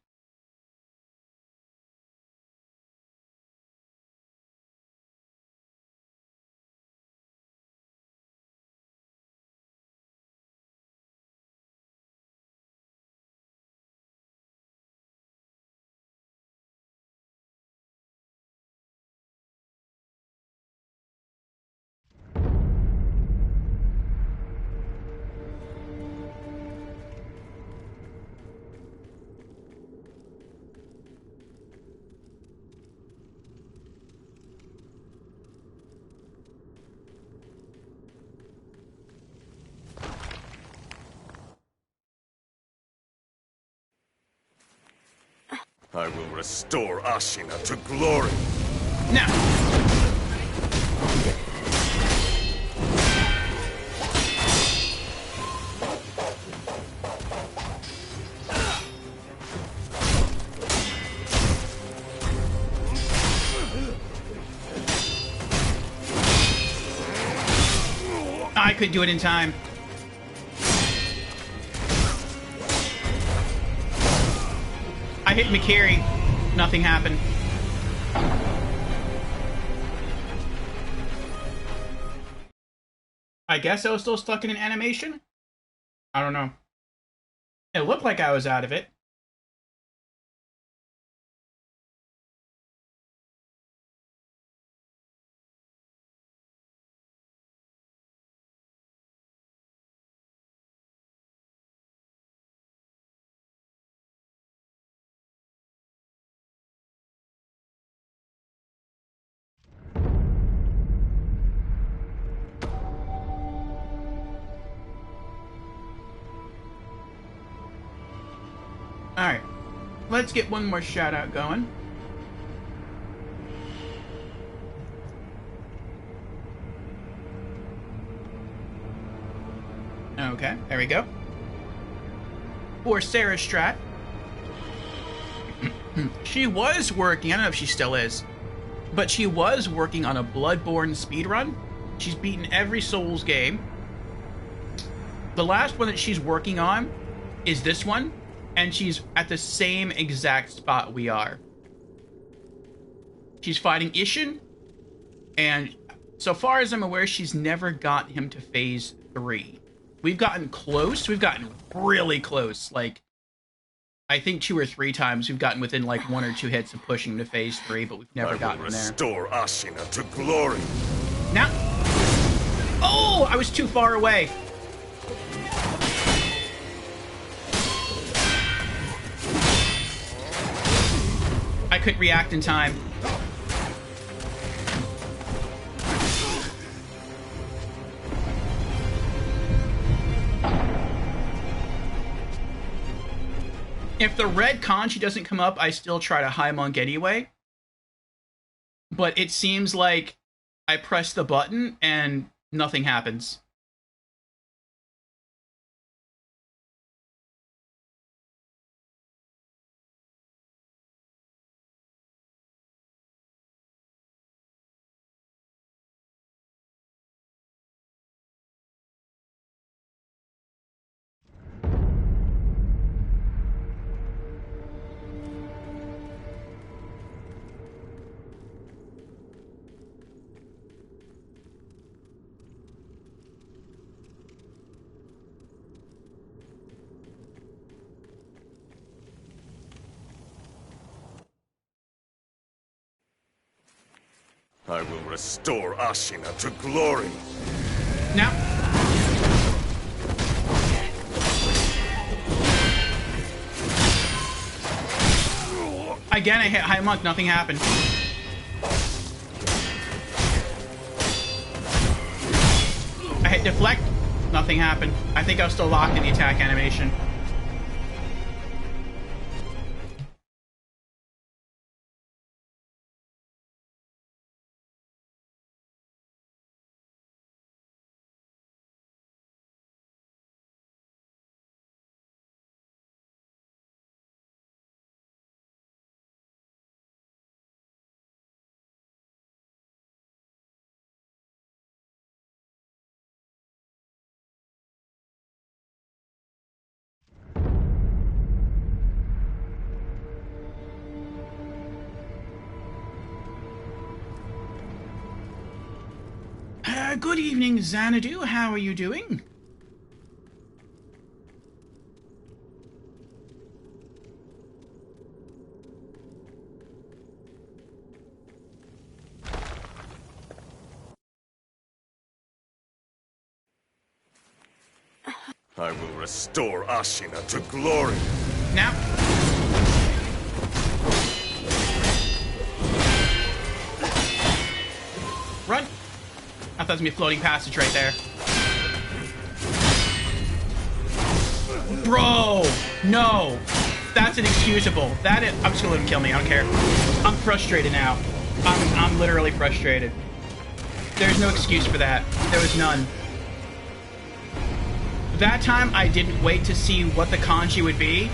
I will restore Ashina to glory. Now. I could do it in time. I hit McCary. Nothing happened. I guess I was still stuck in an animation? I don't know. It looked like I was out of it. Alright, let's get one more shout out going. Okay, there we go. For Sarah Strat. She was working, I don't know if she still is, but she was working on a Bloodborne speedrun. She's beaten every Souls game. The last one that she's working on is this one. And she's at the same exact spot we are. She's fighting Ishin. And so far as I'm aware, she's never got him to phase 3. We've gotten close. We've gotten really close. Like, I think 2 or 3 times we've gotten within like 1 or 2 hits of pushing to phase 3, but we've never gotten there. Restore Ashina to glory. Now. Oh, I was too far away. I couldn't react in time. If the red Kanji doesn't come up, I still try to High Monk anyway. But it seems like I press the button and nothing happens. I will restore Ashina to glory. Now. Again, I hit High Monk, nothing happened. I hit Deflect, nothing happened. I think I was still locked in the attack animation. Good evening, Xanadu. How are you doing? I will restore Ashina to glory. Now. Run. I thought it was gonna be a floating passage right there. Bro! No! That's inexcusable. I'm just gonna let him kill me, I don't care. I'm frustrated now. I'm literally frustrated. There's no excuse for that. There was none. That time, I didn't wait to see what the kanji would be.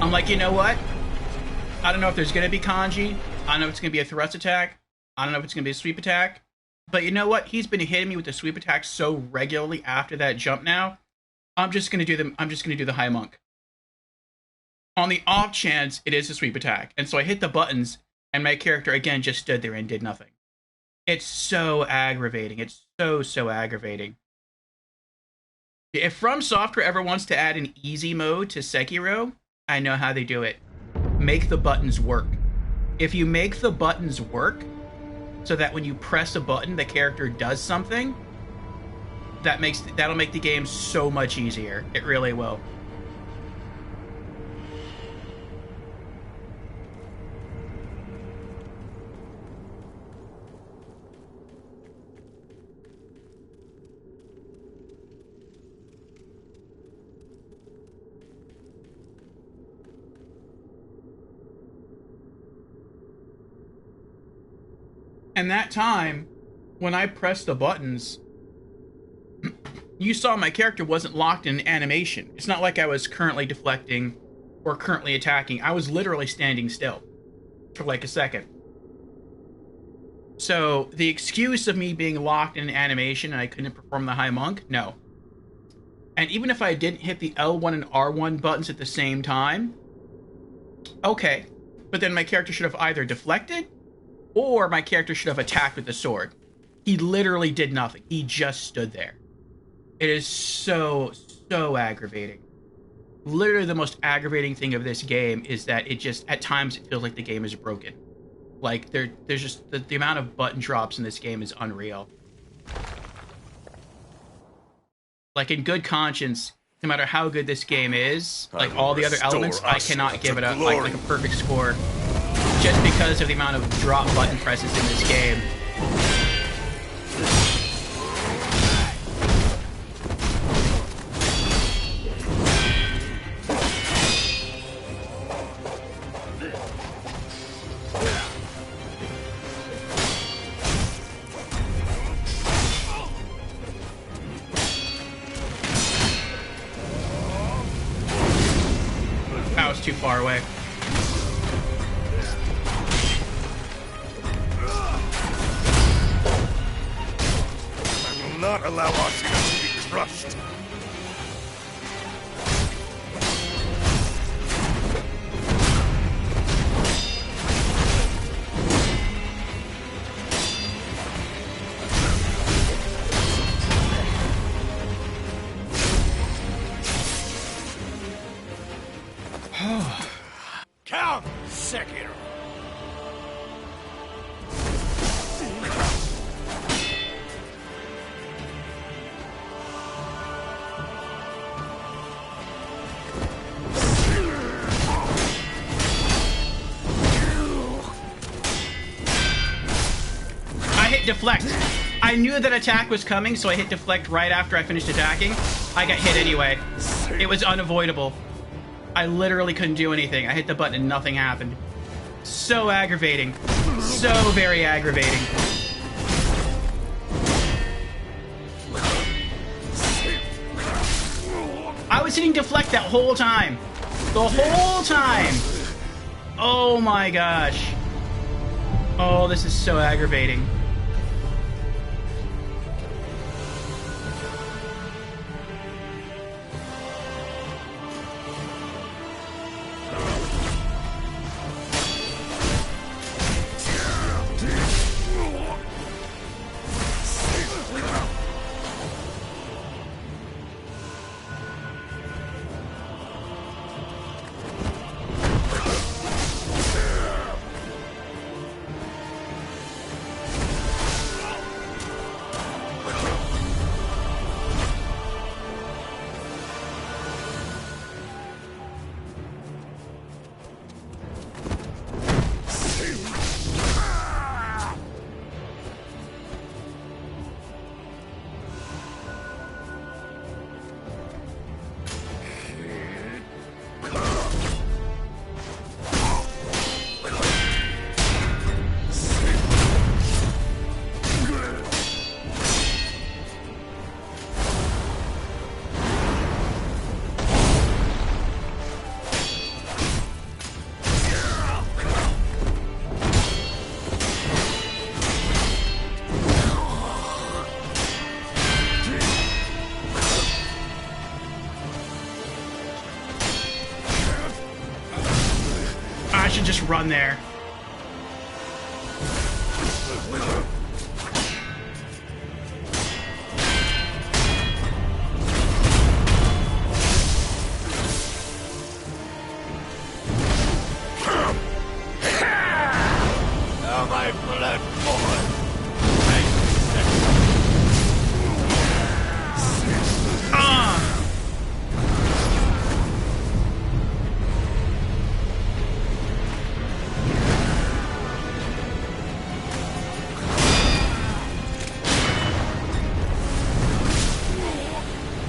I'm like, you know what? I don't know if there's gonna be kanji. I don't know if it's gonna be a thrust attack. I don't know if it's gonna be a sweep attack. But you know what? He's been hitting me with the sweep attack so regularly after that jump now. I'm just gonna do the High Monk. On the off chance it is a sweep attack. And so I hit the buttons and my character again just stood there and did nothing. It's so aggravating. It's so aggravating. If From Software ever wants to add an easy mode to Sekiro, I know how they do it. Make the buttons work. If you make the buttons work, so that when you press a button, the character does something, that'll make the game so much easier. It really will. And that time, when I pressed the buttons, you saw my character wasn't locked in animation. It's not like I was currently deflecting or currently attacking. I was literally standing still for like a second. So the excuse of me being locked in animation and I couldn't perform the High Monk, no. And even if I didn't hit the L1 and R1 buttons at the same time, okay. But then my character should have either deflected or my character should have attacked with the sword. He literally did nothing. He just stood there. It is so aggravating. Literally the most aggravating thing of this game is that it just, at times, it feels like the game is broken. Like, there's just, the amount of button drops in this game is unreal. Like, in good conscience, no matter how good this game is, like all the other elements, I cannot give it like a perfect score. Just because of the amount of drop button presses in this game. That was too far away. Not allow Ashina to be crushed. Count Sekiro. hit deflect. I knew that attack was coming, so I hit deflect right after I finished attacking. I got hit anyway. It was unavoidable. I literally couldn't do anything. I hit the button and nothing happened. So aggravating. So very aggravating. I was hitting deflect that whole time. The whole time. Oh my gosh. Oh, this is so aggravating. Just run there. Now my blood boils.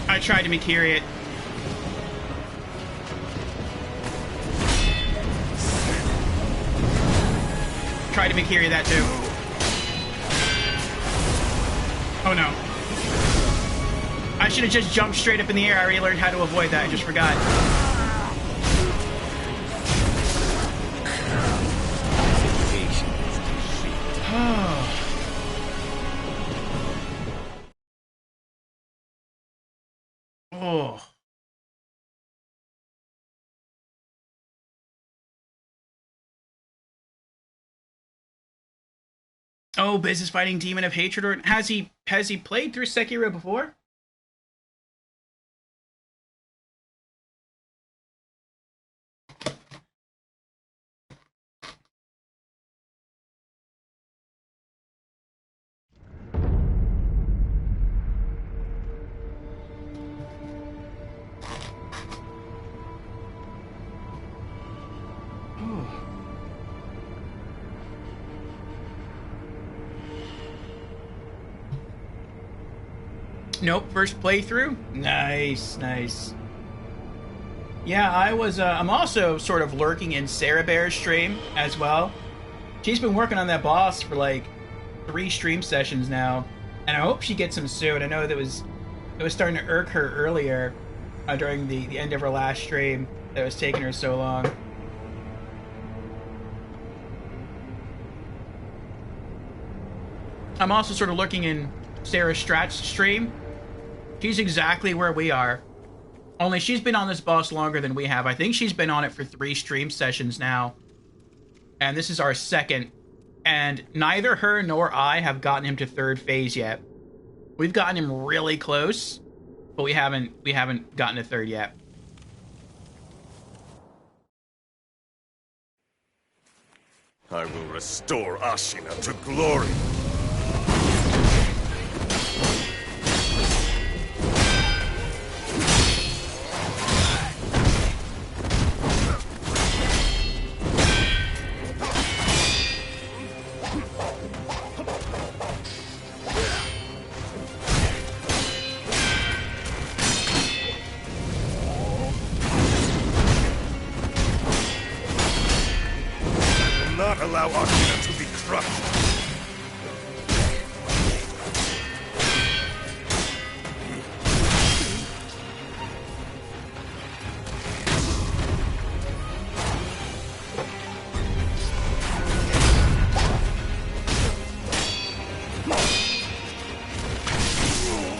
I tried to Mikiri it. Tried to Mikiri that too. Oh no. I should have just jumped straight up in the air. I already learned how to avoid that. I just forgot. Oh. Oh, business fighting demon of hatred, or has he played through Sekiro before? Nope, first playthrough. Nice, nice. Yeah, I'm also sort of lurking in Sarah Bear's stream as well. She's been working on that boss for like 3 stream sessions now, and I hope she gets him soon. I know that it was starting to irk her earlier during the end of her last stream that was taking her so long. I'm also sort of lurking in Sarah Strat's stream. She's exactly where we are. Only she's been on this boss longer than we have. I think she's been on it for 3 stream sessions now. And this is our second. And neither her nor I have gotten him to 3rd phase yet. We've gotten him really close, but we haven't gotten to 3rd yet. I will restore Ashina to glory. destruction.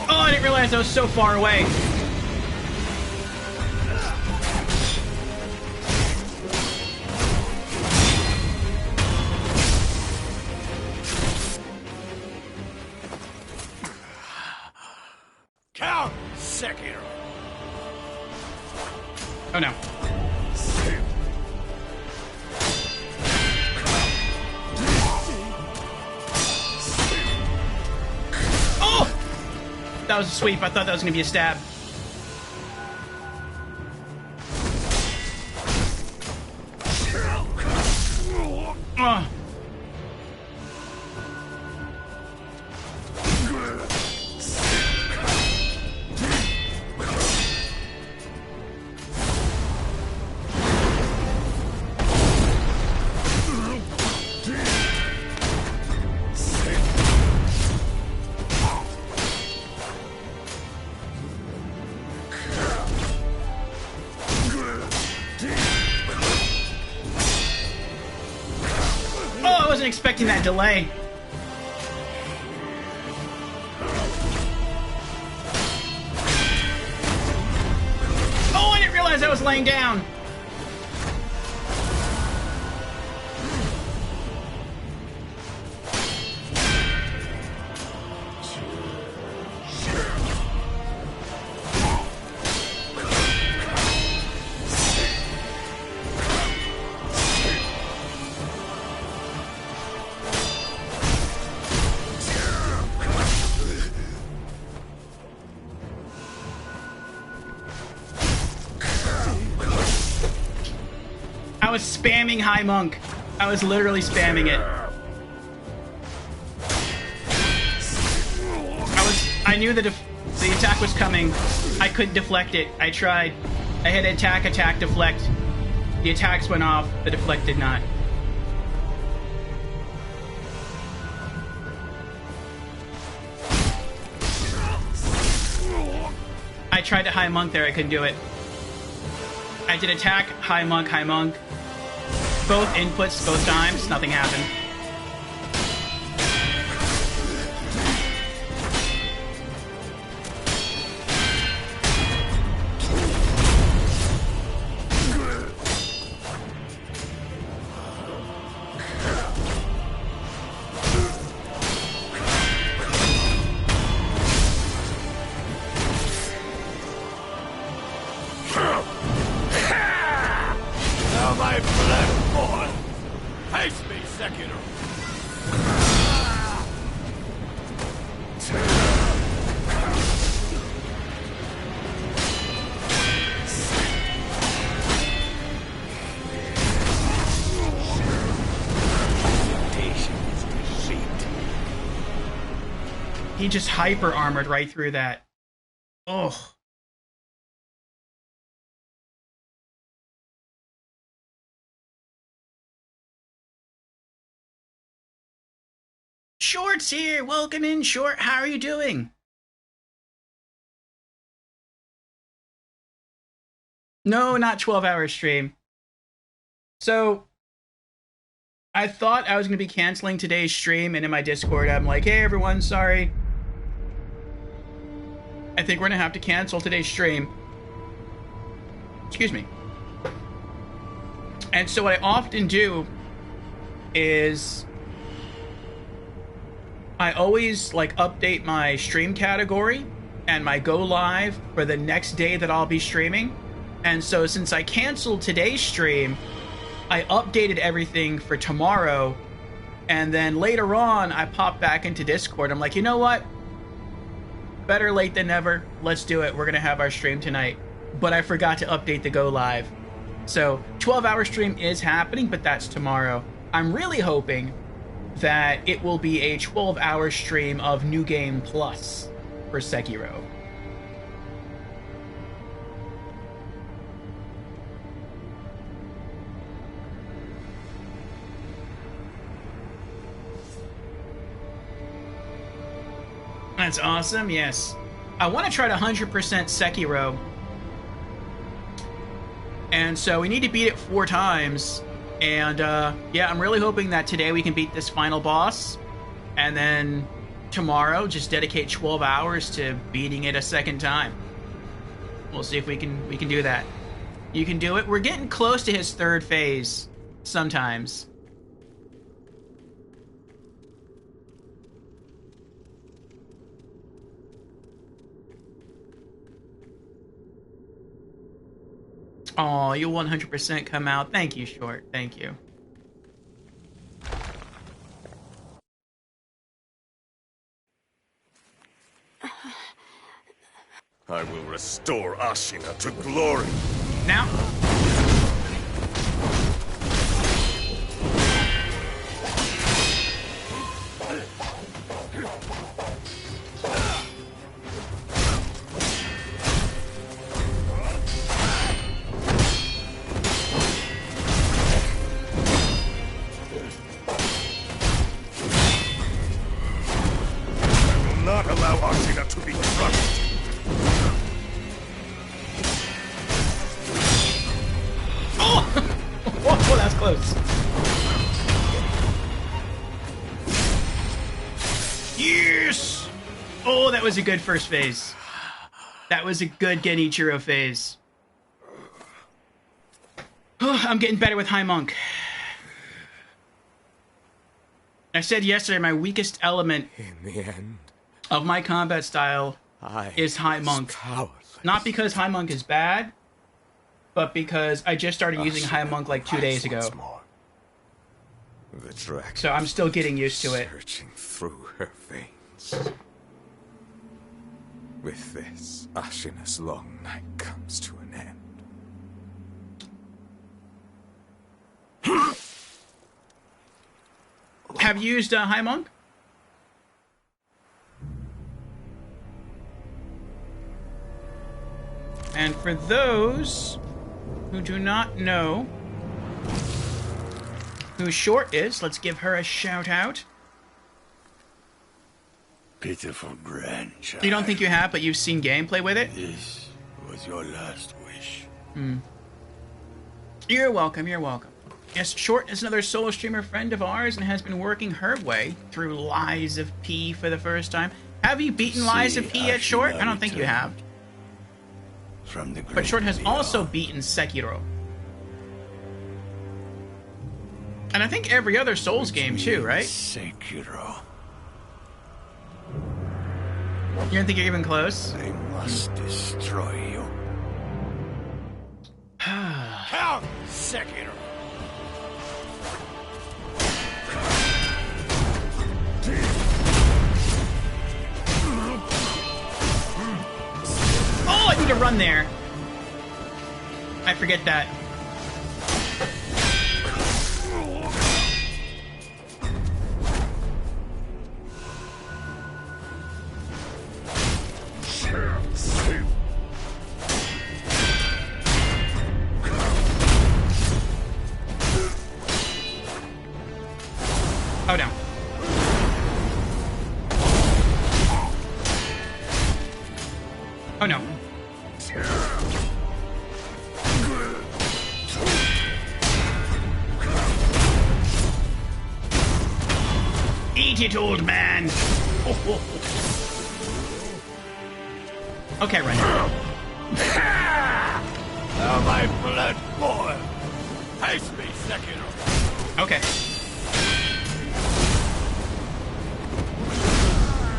Oh, I didn't realize I was so far away. Count Sekiro. Oh no. Oh! That was a sweep. I thought that was going to be a stab. Oh. I wasn't expecting that delay. Oh, I didn't realize I was laying down. I was spamming High Monk. I was literally spamming it. I knew that if the attack was coming, I couldn't deflect it. I tried. I hit attack, attack, deflect. The attacks went off, the deflect did not. I tried to High Monk there, I couldn't do it. I did attack, High Monk, High Monk. Both inputs, both times, nothing happened. Now my blood boil. Haste me, Sekiro. He just hyper armored right through that. Oh. Short's here. Welcome in, Short. How are you doing? No, not 12-hour stream. So, I thought I was going to be canceling today's stream, and in my Discord, I'm like, hey, everyone, sorry. I think we're going to have to cancel today's stream. Excuse me. And so what I often do is I always like update my stream category and my go live for the next day that I'll be streaming. And so since I canceled today's stream, I updated everything for tomorrow. And then later on, I popped back into Discord. I'm like, you know what? Better late than never. Let's do it. We're going to have our stream tonight. But I forgot to update the go live. So 12-hour stream is happening, but that's tomorrow. I'm really hoping that it will be a 12-hour stream of New Game Plus for Sekiro. That's awesome, yes. I want to try to 100% Sekiro. And so we need to beat it 4 times. And yeah, I'm really hoping that today we can beat this final boss. And then tomorrow, just dedicate 12 hours to beating it a second time. We'll see if we can do that. You can do it. We're getting close to his 3rd phase sometimes. Oh, you'll 100% come out. Thank you, Short. Thank you. I will restore Ashina to glory. Now. Not allow Ashina to be crushed. Oh, that's close. Yes! Oh, that was a good first phase. That was a good Genichiro phase. Oh, I'm getting better with High Monk. I said yesterday my weakest element In the end, of my combat style is High Monk. Powerless. Not because High Monk is bad, but because I just started using High Monk like 2 days ago. The dragon, So I'm still getting used to it. surging through her veins. With this, Ashina's long night comes to an end. Have you used High Monk? And for those who do not know who Short is, let's give her a shout out. Pitiful grandchild. You don't think you have, but you've seen gameplay with it? This was your last wish. You're welcome, you're welcome. Yes, Short is another solo streamer friend of ours and has been working her way through Lies of P for the first time. Have you beaten Lies of P yet, Short? I don't think you have. From the But Short has also beaten Sekiro. And I think every other Souls game too, right? Sekiro. You don't think you're even close? I must destroy you. Count Sekiro. Oh, I need to run there. I forget that. Oh, no. Oh, no. Eat it, old man! Okay, Renner. Now my blood boils. Face me, Sekiro. Okay.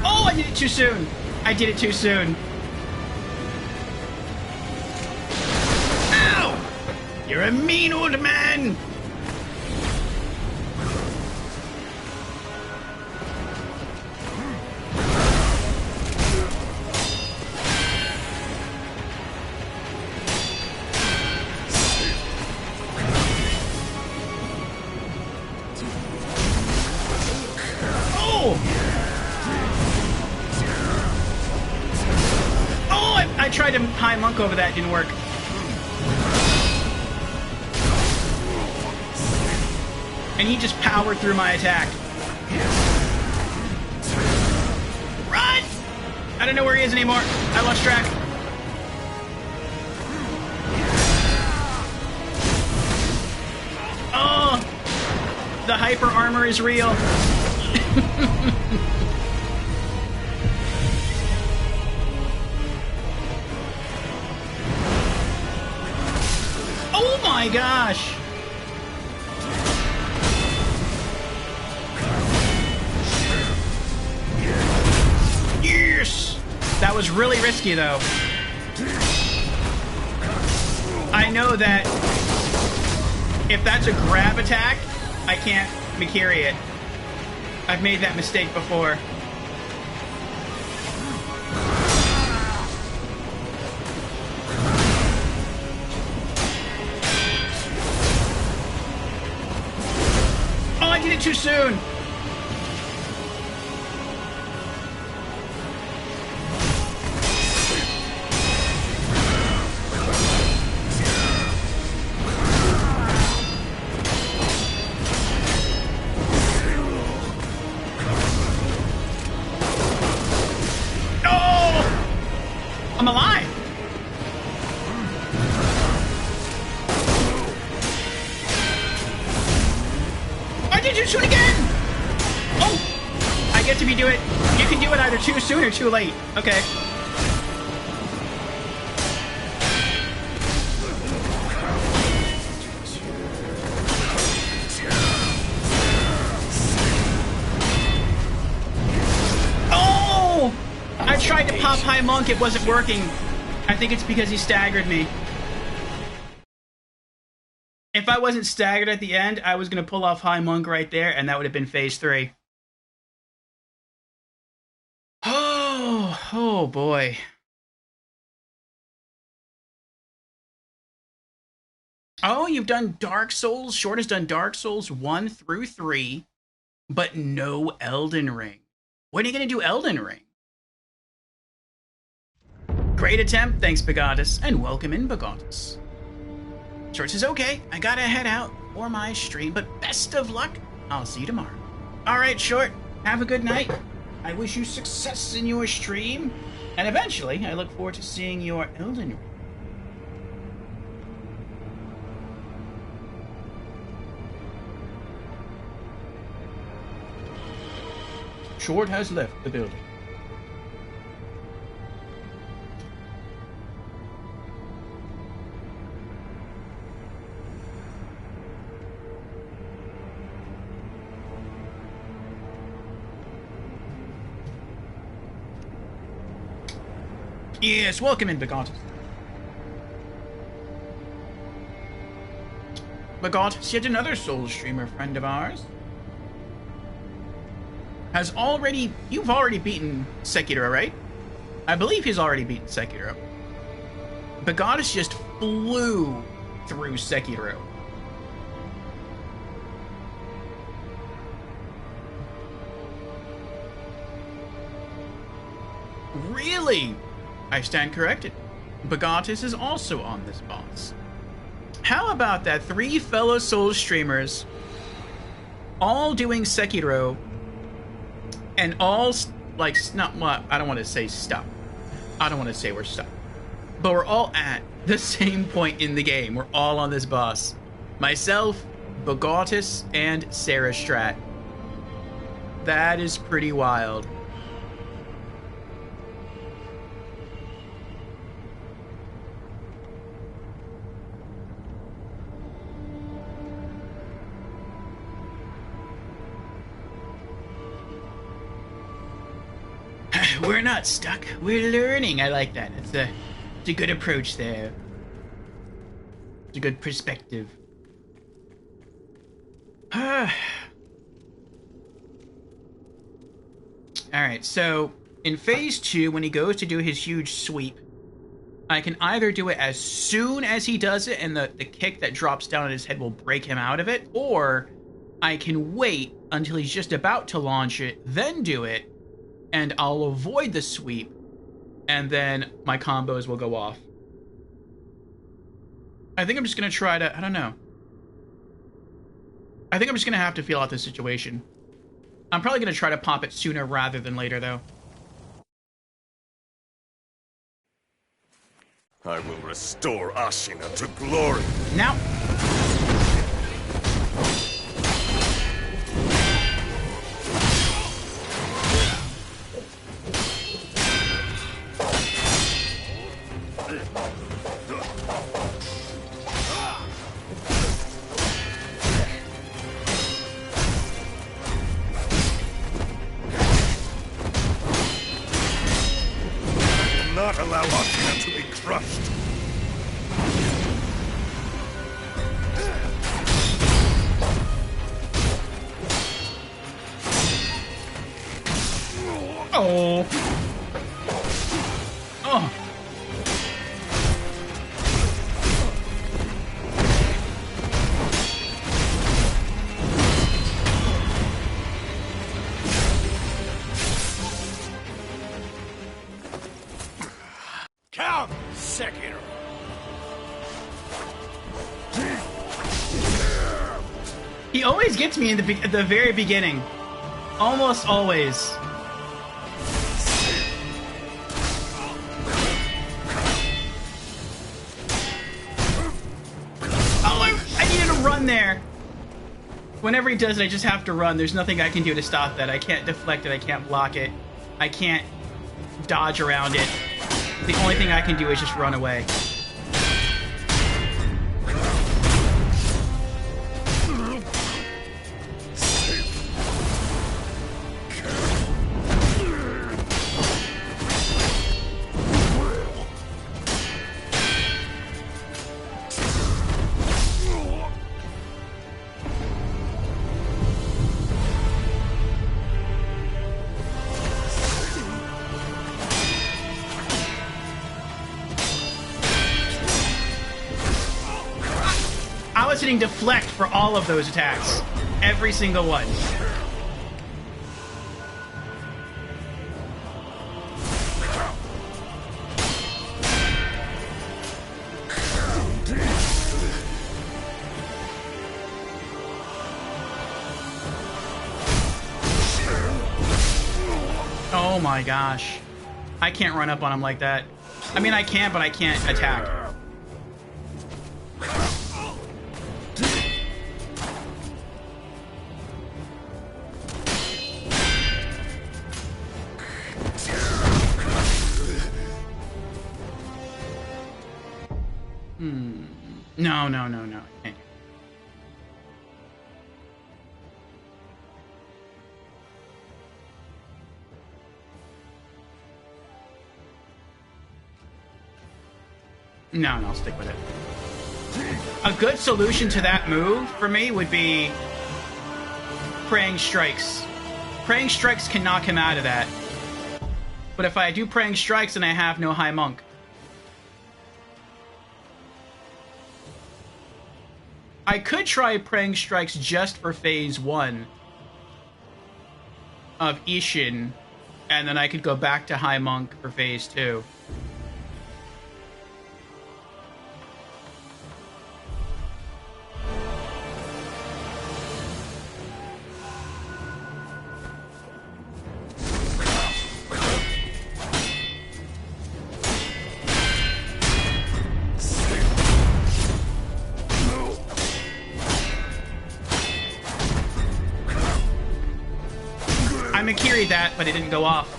Oh, I did it too soon! I did it too soon. Ow! You're a mean old man! I tried to High Monk over that, didn't work. And he just powered through my attack. Run! I don't know where he is anymore. I lost track. Oh! The hyper armor is real. Oh my gosh! Yes! That was really risky though. I know that if that's a grab attack, I can't Mikiri it. I've made that mistake before. Oh, I did it too soon! I'm alive! I did it again! Oh! I get to do it. You can do it either too soon or too late. Okay. I tried to pop High Monk, it wasn't working. I think it's because he staggered me. If I wasn't staggered at the end, I was going to pull off High Monk right there, and that would have been phase 3. Oh boy. Oh, you've done Dark Souls. Short has done Dark Souls 1 through 3, but no Elden Ring. When are you going to do Elden Ring? Great attempt, thanks Bagatus, and welcome in Bagatus. Short says, okay, I gotta head out for my stream, but best of luck. I'll see you tomorrow. Alright, Short, have a good night. I wish you success in your stream, and eventually, I look forward to seeing your Elden Ring. Short has left the building. Yes, welcome in, Bagot. Bagot, yet another Soul streamer friend of ours. You've already beaten Sekiro, right? I believe he's already beaten Sekiro. Bagot just flew through Sekiro. Really? I stand corrected. Bagatus is also on this boss. How about that? 3 fellow Soul streamers all doing Sekiro and all, like, not what, I don't want to say stuck. I don't want to say we're stuck. But we're all at the same point in the game. We're all on this boss. Myself, Bagatus, and Sarah Strat. That is pretty wild. We're not stuck. We're learning. I like that. It's a good approach there. It's a good perspective. Alright, so in phase 2, when he goes to do his huge sweep, I can either do it as soon as he does it and the kick that drops down on his head will break him out of it, or I can wait until he's just about to launch it, then do it, and I'll avoid the sweep, and then my combos will go off. I think I'm just going to try to, I don't know. I think I'm just going to have to feel out the situation. I'm probably going to try to pop it sooner rather than later, though. I will restore Ashina to glory. Now. Not allow Ashina to be crushed. Oh. Oh. Count Sekiro. He always gets me in at the very beginning. Almost always. There. Whenever he does it, I just have to run. There's nothing I can do to stop that. I can't deflect it. I can't block it. I can't dodge around it. The only thing I can do is just run away. Hitting deflect for all of those attacks. Every single one. Oh my gosh. I can't run up on him like that. I mean, I can, but I can't attack. No. Okay. No, I'll stick with it. A good solution to that move for me would be Praying Strikes. Praying Strikes can knock him out of that. But if I do Praying Strikes, then I have no High Monk. I could try Praying Strikes just for Phase 1 of Ishin, and then I could go back to High Monk for Phase 2. I carried that, but it didn't go off.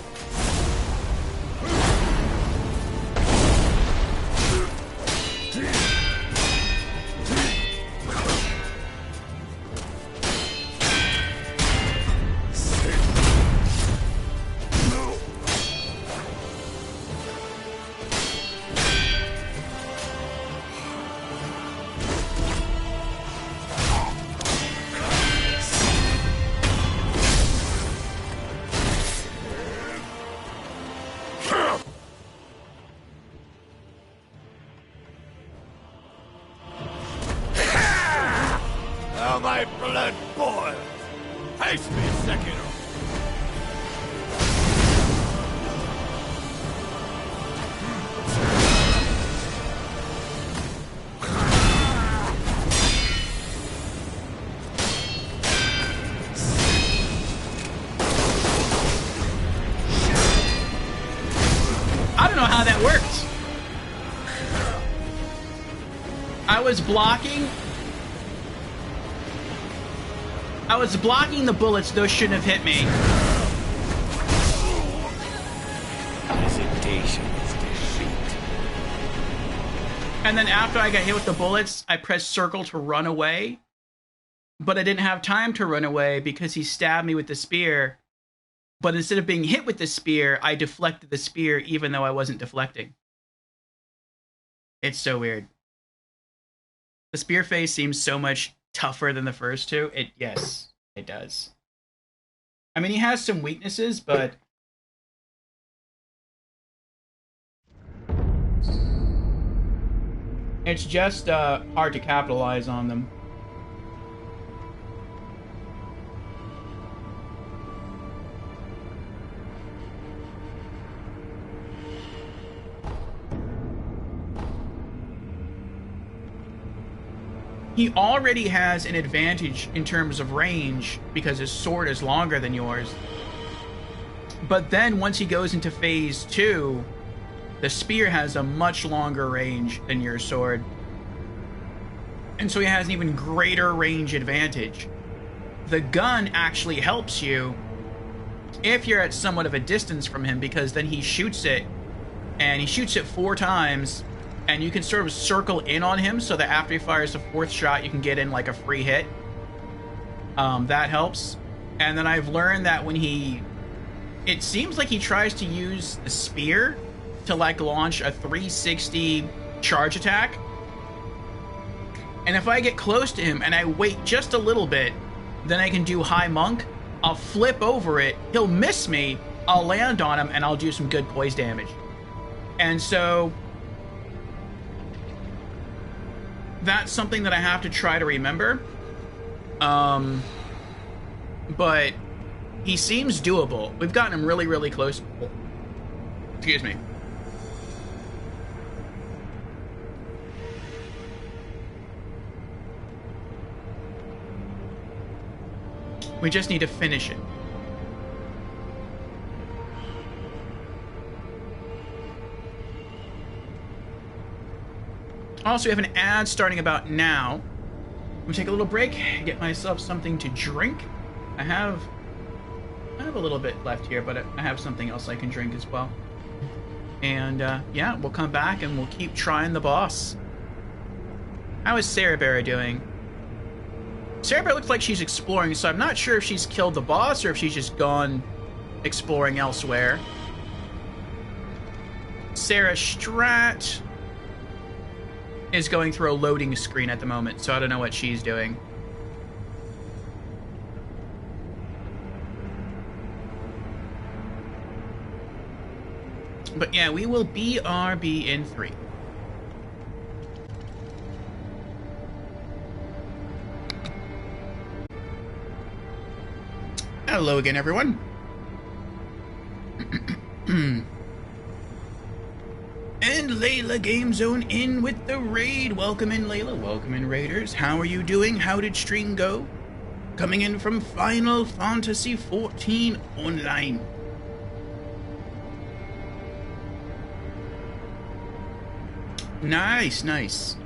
My blood boil. Face me, Sekiro. I don't know how that worked. was blocking the bullets. Those shouldn't have hit me. Hesitation is defeat. And then after I got hit with the bullets, I pressed circle to run away. But I didn't have time to run away because he stabbed me with the spear. But instead of being hit with the spear, I deflected the spear even though I wasn't deflecting. It's so weird. The spear phase seems so much tougher than the first two. Yes, it does. I mean, he has some weaknesses, but it's just hard to capitalize on them. He already has an advantage in terms of range because his sword is longer than yours. But then once he goes into phase 2, the spear has a much longer range than your sword. And so he has an even greater range advantage. The gun actually helps you if you're at somewhat of a distance from him, because then he shoots it, and he shoots it 4 times, and you can sort of circle in on him so that after he fires the 4th shot, you can get in like a free hit. That helps. And then I've learned that when it seems like he tries to use the spear to like launch a 360 charge attack. And if I get close to him and I wait just a little bit, then I can do High Monk. I'll flip over it, he'll miss me, I'll land on him, and I'll do some good poise damage. And so that's something that I have to try to remember. But he seems doable. We've gotten him really, really close. Excuse me. We just need to finish it. Also, we have an ad starting about now. I'm gonna take a little break, get myself something to drink. I have a little bit left here, but I have something else I can drink as well. And yeah, we'll come back and we'll keep trying the boss. How is Sarah Barra doing? Sarah Barra looks like she's exploring, so I'm not sure if she's killed the boss or if she's just gone exploring elsewhere. Sarah Strat is going through a loading screen at the moment, so I don't know what she's doing. But yeah, we will BRB in 3. Hello again, everyone. And Layla Game Zone in with the raid. Welcome in, Layla. Welcome in, Raiders. How are you doing? How did stream go? Coming in from Final Fantasy XIV Online. Nice, nice.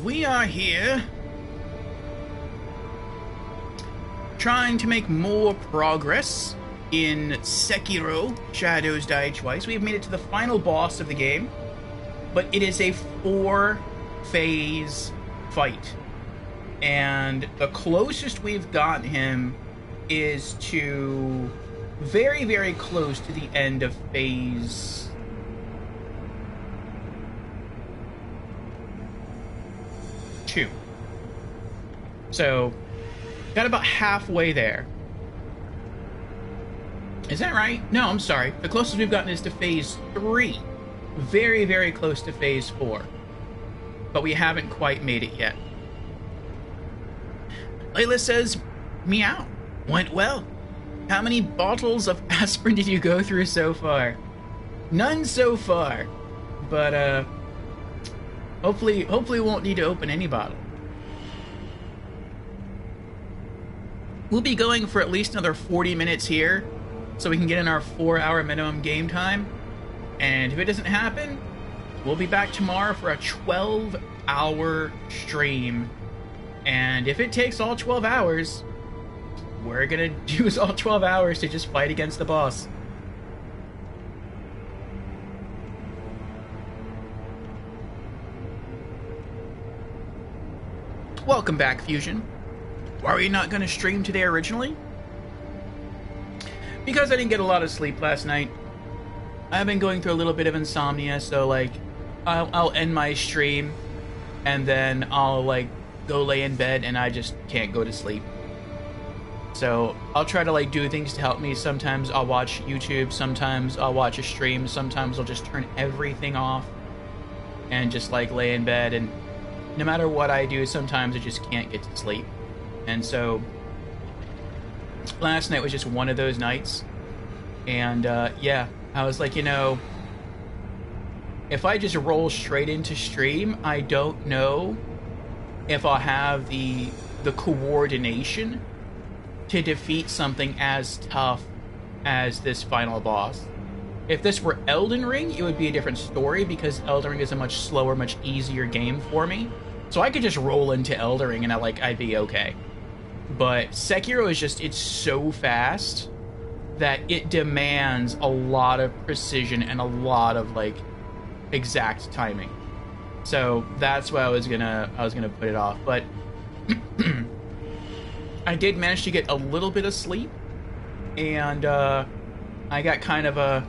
We are here trying to make more progress in Sekiro Shadows Die Twice. We have made it to the final boss of the game, but it is a 4-phase fight. And the closest we've gotten him is to very, very close to the end of phase 2. So, got about halfway there. Is that right? No, I'm sorry. The closest we've gotten is to phase 3. Very, very close to phase 4. But we haven't quite made it yet. Layla says, meow. Went well. How many bottles of aspirin did you go through so far? None so far. But, hopefully we won't need to open any bottle. We'll be going for at least another 40 minutes here, so we can get in our 4-hour minimum game time. And if it doesn't happen, we'll be back tomorrow for a 12-hour stream. And if it takes all 12 hours, we're gonna use all 12 hours to just fight against the boss. Welcome back, Fusion. Why are you not gonna stream today originally? Because I didn't get a lot of sleep last night. I've been going through a little bit of insomnia, so like, I'll end my stream, and then I'll like go lay in bed, and I just can't go to sleep. So I'll try to like do things to help me. Sometimes I'll watch YouTube, sometimes I'll watch a stream, sometimes I'll just turn everything off and just like lay in bed, and no matter what I do, sometimes I just can't get to sleep. And so last night was just one of those nights, and yeah, I was like, you know, if I just roll straight into stream, I don't know if I'll have the coordination to defeat something as tough as this final boss. If this were Elden Ring, it would be a different story, because Elden Ring is a much slower, much easier game for me. So I could just roll into Elden Ring and I'd be okay. But Sekiro is just, it's so fast that it demands a lot of precision and a lot of like exact timing. So that's why I was gonna put it off. But I did manage to get a little bit of sleep, and I got kind of a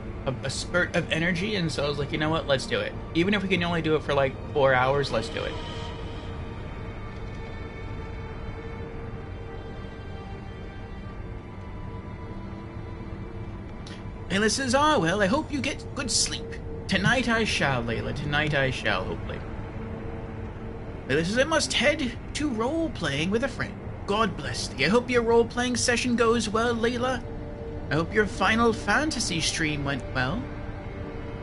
spurt of energy, and so I was like, you know what, let's do it. Even if we can only do it for like 4 hours, let's do it. Layla says, well, I hope you get good sleep. Tonight I shall, Layla. Tonight I shall, hopefully. Layla says, I must head to role-playing with a friend. God bless thee. I hope your role-playing session goes well, Layla. I hope your Final Fantasy stream went well.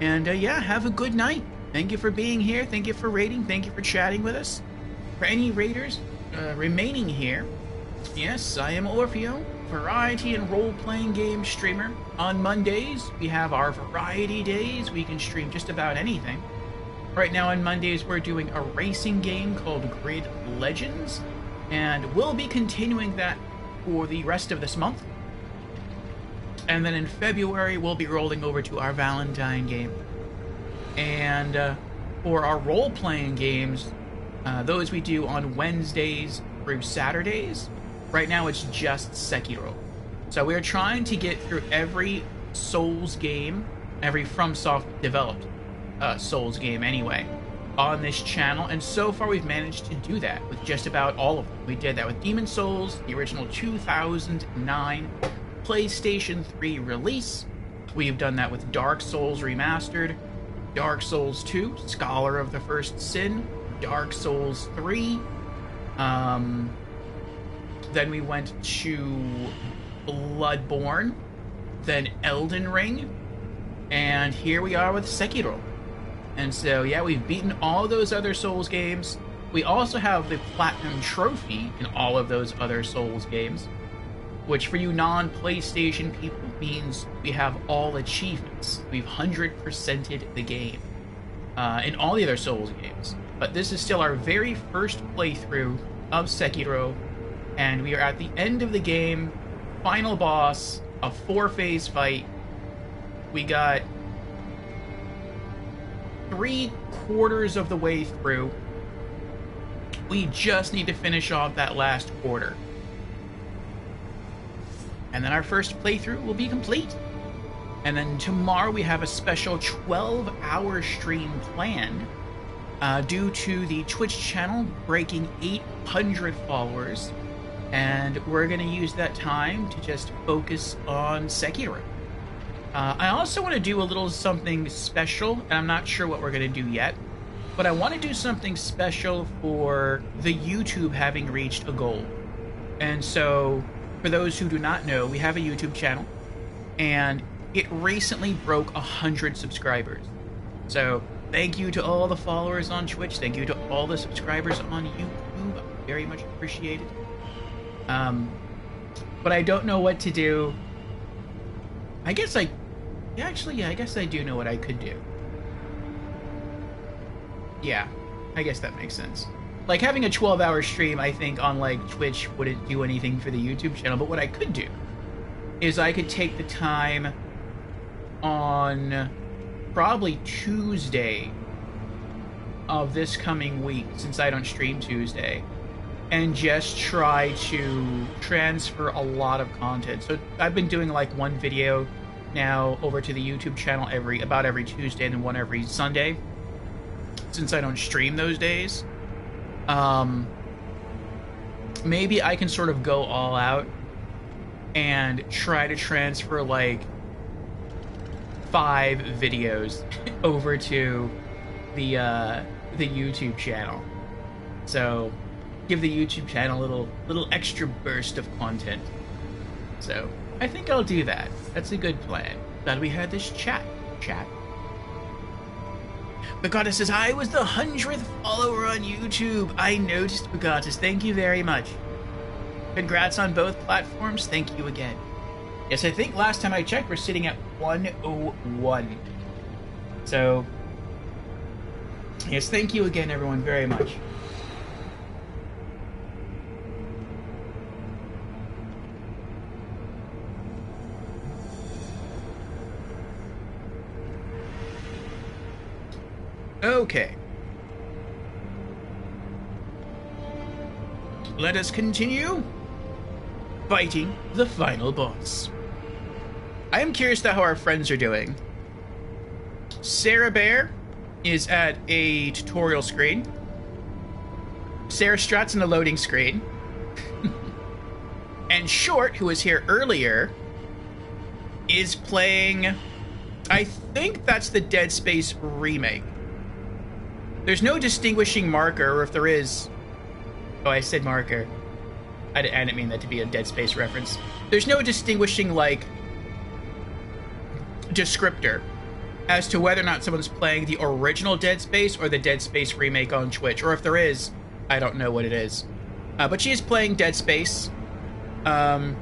And, yeah, have a good night. Thank you for being here. Thank you for raiding. Thank you for chatting with us. For any raiders remaining here, yes, I am Orfeo, variety and role-playing game streamer. On Mondays, we have our variety days. We can stream just about anything. Right now on Mondays, we're doing a racing game called Grid Legends, and we'll be continuing that for the rest of this month. And then in February, we'll be rolling over to our Valentine game. And for our role-playing games, those we do on Wednesdays through Saturdays. Right now, it's just Sekiro. So we're trying to get through every Souls game, every FromSoft developed Souls game anyway, on this channel, and so far we've managed to do that with just about all of them. We did that with Demon Souls, the original 2009 PlayStation 3 release. We've done that with Dark Souls Remastered, Dark Souls 2, Scholar of the First Sin, Dark Souls 3, then we went to Bloodborne, then Elden Ring, and here we are with Sekiro. And so, yeah, we've beaten all those other Souls games. We also have the Platinum Trophy in all of those other Souls games, which for you non-PlayStation people means we have all achievements. We've 100%ed the game in all the other Souls games. But this is still our very first playthrough of Sekiro, and we are at the end of the game, final boss, a 4-phase fight. We got 3/4 of the way through. We just need to finish off that last quarter. And then our first playthrough will be complete. And then tomorrow we have a special 12-hour stream planned due to the Twitch channel breaking 800 followers. And we're going to use that time to just focus on Sekiro. I also want to do a little something special, and I'm not sure what we're going to do yet, but I want to do something special for the YouTube having reached a goal. And so, for those who do not know, we have a YouTube channel, and it recently broke 100 subscribers. So, thank you to all the followers on Twitch, thank you to all the subscribers on YouTube, very much appreciated. But I don't know what to do. I guess, like, Yeah, actually, yeah, I guess I do know what I could do. Yeah, I guess that makes sense. Like, having a 12-hour stream, I think, on, like, Twitch wouldn't do anything for the YouTube channel, but what I could do is I could take the time on probably Tuesday of this coming week, since I don't stream Tuesday, and just try to transfer a lot of content. So I've been doing, like, one video now over to the YouTube channel about every Tuesday and then one every Sunday, since I don't stream those days. Maybe I can sort of go all out and try to transfer like 5 videos over to the YouTube channel. So give the YouTube channel a little extra burst of content. So I think I'll do that. That's a good plan. Glad we had this chat. Bagata says, I was the 100th follower on YouTube. I noticed, Bagata. Thank you very much. Congrats on both platforms. Thank you again. Yes, I think last time I checked, we're sitting at 101. So, yes, thank you again, everyone, very much. Okay. Let us continue fighting the final boss. I am curious to how our friends are doing. Sarah Bear is at a tutorial screen. Sarah Strat's in a loading screen. And Short, who was here earlier, is playing... I think that's the Dead Space remake. There's no distinguishing marker, or if there is... Oh, I said marker. I didn't mean that to be a Dead Space reference. There's no distinguishing, like, descriptor as to whether or not someone's playing the original Dead Space or the Dead Space remake on Twitch. Or if there is, I don't know what it is. But she is playing Dead Space.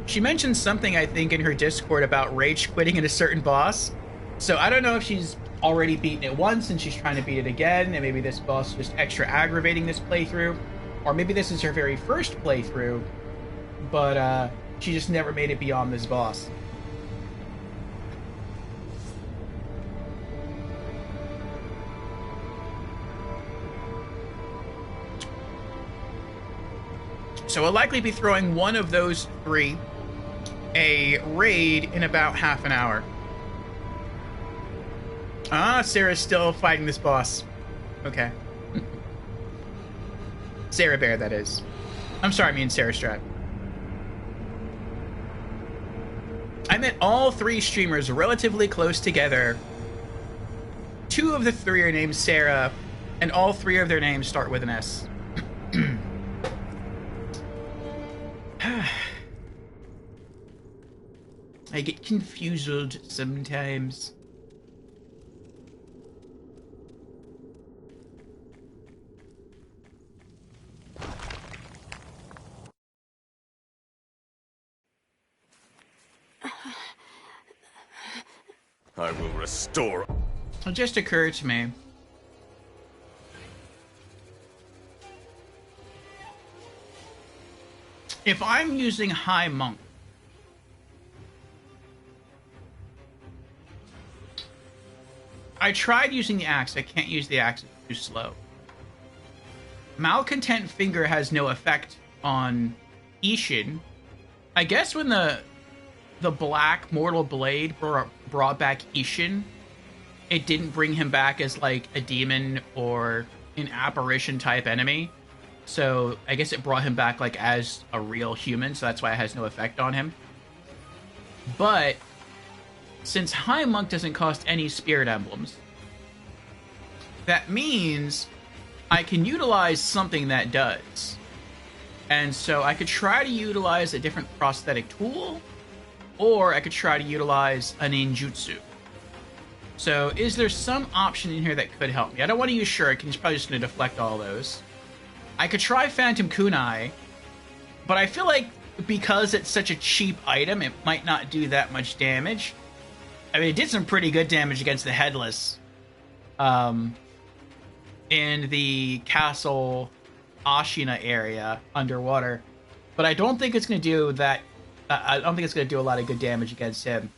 She mentioned something, I think, in her Discord about rage quitting at a certain boss. So I don't know if she's already beaten it once and she's trying to beat it again, and maybe this boss is just extra aggravating this playthrough. Or maybe this is her very first playthrough, but she just never made it beyond this boss. So I'll likely be throwing one of those 3 a raid in about half an hour. Ah, Sarah's still fighting this boss. Okay. Sarah Bear, that is. I'm sorry, I mean Sarah Strat. I met all 3 streamers relatively close together. 2 of the 3 are named Sarah, and all 3 of their names start with an S. I get confused sometimes. I will restore. It just occurred to me. If I'm using High Monk, I tried using the axe. I can't use the axe. It's too slow. Malcontent Finger has no effect on Ishin. I guess when the Black Mortal Blade brought back Ishin, it didn't bring him back as like a demon or an apparition type enemy. So I guess it brought him back like as a real human, so that's why it has no effect on him. But since High Monk doesn't cost any spirit emblems, that means I can utilize something that does. And so I could try to utilize a different prosthetic tool, or I could try to utilize a ninjutsu. So is there some option in here that could help me? I don't want to use Shuriken, he's probably just going to deflect all those. I could try Phantom Kunai, but I feel like because it's such a cheap item, it might not do that much damage. I mean, it did some pretty good damage against the Headless. In the Castle Ashina area underwater. But I don't think it's going to do that. I don't think it's going to do a lot of good damage against him.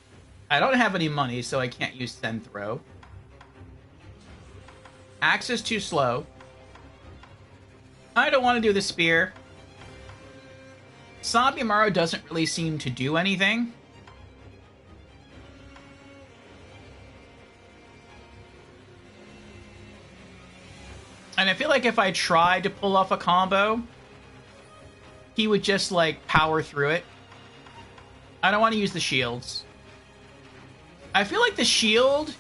I don't have any money, so I can't use Send Throw. Axe is too slow. I don't want to do the Spear. Sabimaru doesn't really seem to do anything. And I feel like if I tried to pull off a combo, he would just, like, power through it. I don't want to use the shields. I feel like the shield...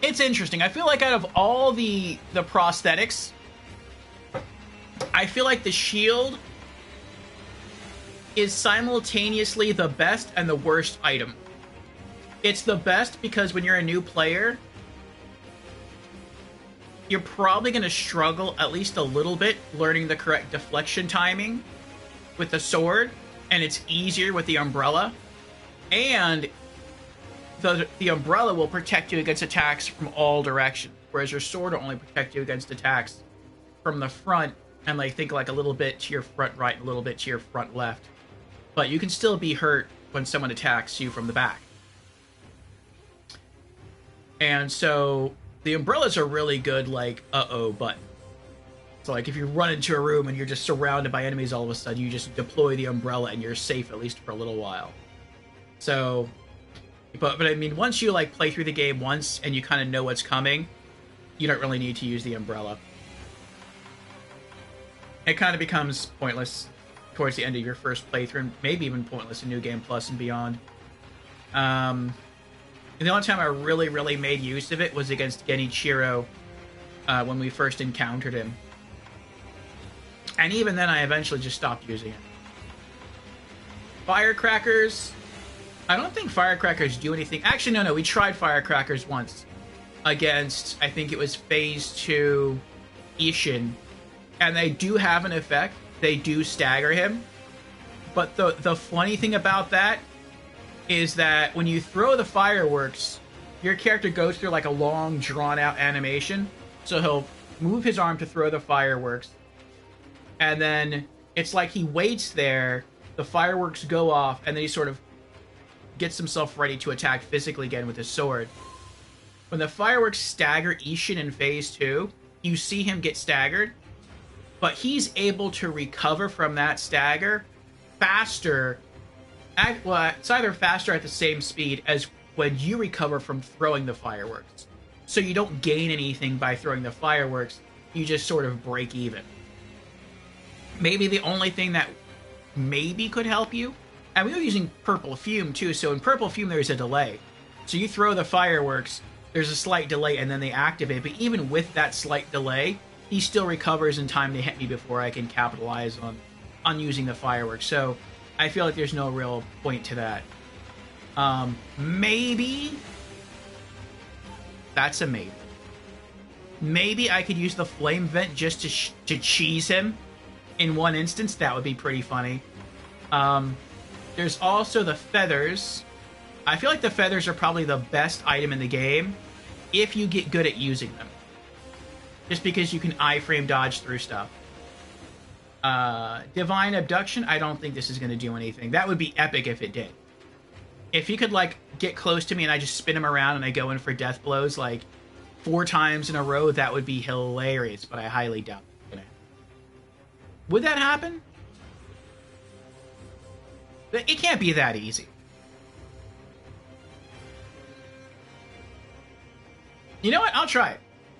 It's interesting. I feel like out of all the prosthetics, I feel like the shield is simultaneously the best and the worst item. It's the best because when you're a new player, you're probably going to struggle at least a little bit learning the correct deflection timing with the sword, and it's easier with the umbrella. And the umbrella will protect you against attacks from all directions, whereas your sword will only protect you against attacks from the front, and like think like a little bit to your front right and a little bit to your front left. But you can still be hurt when someone attacks you from the back. And so the umbrellas are really good, like, uh-oh button. So, like, if you run into a room and you're just surrounded by enemies all of a sudden, you just deploy the umbrella and you're safe, at least for a little while. So, but I mean, once you, like, play through the game once and you kind of know what's coming, you don't really need to use the umbrella. It kind of becomes pointless towards the end of your first playthrough, and maybe even pointless in New Game Plus and beyond. The only time I really made use of it was against Genichiro when we first encountered him. And even then, I eventually just stopped using it. Firecrackers. I don't think firecrackers do anything. Actually, no, we tried firecrackers once against, I think it was Phase 2 Ishin. And they do have an effect. They do stagger him. But the funny thing about that is that when you throw the fireworks, your character goes through like a long, drawn-out animation. So he'll move his arm to throw the fireworks, and then it's like he waits there, the fireworks go off, and then he sort of gets himself ready to attack physically again with his sword. When the fireworks stagger Ishin in Phase 2, you see him get staggered, but he's able to recover from that stagger faster. Well, it's either faster at the same speed as when you recover from throwing the fireworks. So you don't gain anything by throwing the fireworks, you just sort of break even. Maybe the only thing that maybe could help you, and we were using Purple Fume too, so in Purple Fume there's a delay. So you throw the fireworks, there's a slight delay, and then they activate, but even with that slight delay, he still recovers in time to hit me before I can capitalize on using the fireworks. So I feel like there's no real point to that. Maybe... That's a maybe. Maybe I could use the Flame Vent just to cheese him in one instance. That would be pretty funny. There's also the Feathers. I feel like the Feathers are probably the best item in the game if you get good at using them. Just because you can iframe dodge through stuff. Divine Abduction, I don't think this is going to do anything. That would be epic if it did. If he could, like, get close to me and I just spin him around and I go in for death blows, like, 4 times in a row, that would be hilarious, but I highly doubt it. Would that happen? It can't be that easy. You know what? I'll try it.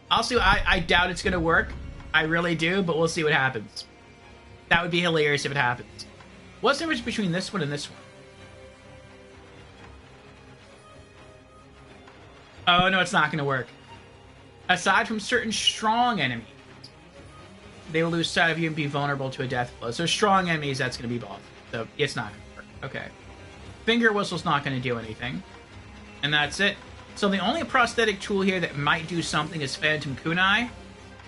I'll see. I doubt it's going to work. I really do, but we'll see what happens. That would be hilarious if it happens. What's the difference between this one and this one? Oh, no, it's not going to work. Aside from certain strong enemies, they will lose sight of you and be vulnerable to a death blow. So strong enemies, that's going to be boss. So it's not going to work. Okay. Finger Whistle's not going to do anything. And that's it. So the only prosthetic tool here that might do something is Phantom Kunai.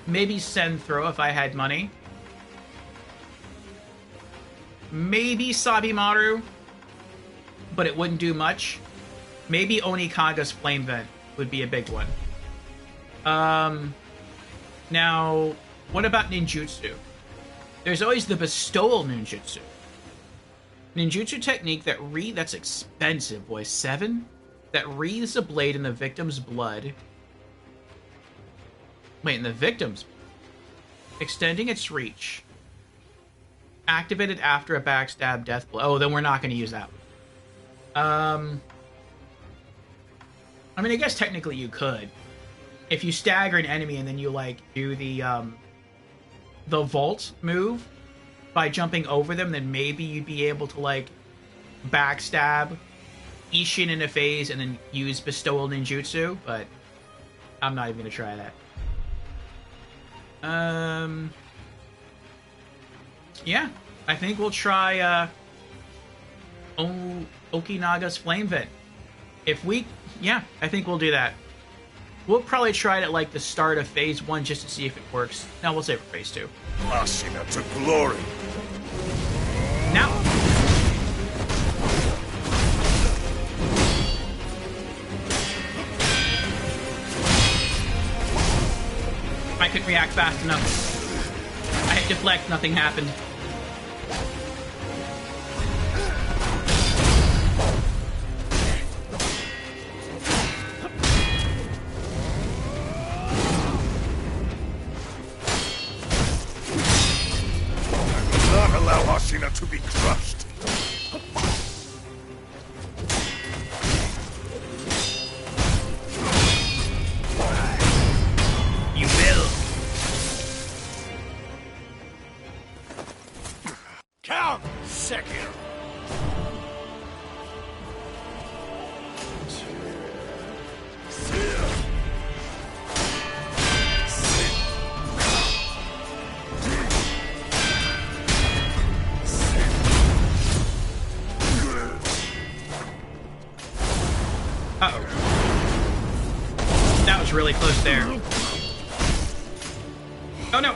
Maybe Send Throw if I had money. Maybe Sabimaru. but it wouldn't do much. Maybe Onikaga's Flame Vent would be a big one. Now, what about ninjutsu? There's always the bestowal ninjutsu. Ninjutsu technique that's expensive, boy. 7? That wreathes a blade in the victim's blood. Wait, in the victim's blood. Extending its reach. Activated after a backstab death blow. Oh, then we're not going to use that one. I mean, I guess technically you could. If you stagger an enemy and then you, like, do the vault move by jumping over them, then maybe you'd be able to, like, backstab Ishin in a phase and then use bestowal ninjutsu, but I'm not even going to try that. Yeah, I think we'll try Okinaga's Flame Vent. Yeah, I think we'll do that. We'll probably try it at like the start of phase 1 just to see if it works. No, we'll save it for phase 2. Ashina to glory. Now. I couldn't react fast enough. I hit deflect, nothing happened. Not allow Ashina to be crushed. You will. Count Sekiro. Uh-oh. That was really close there. Oh no!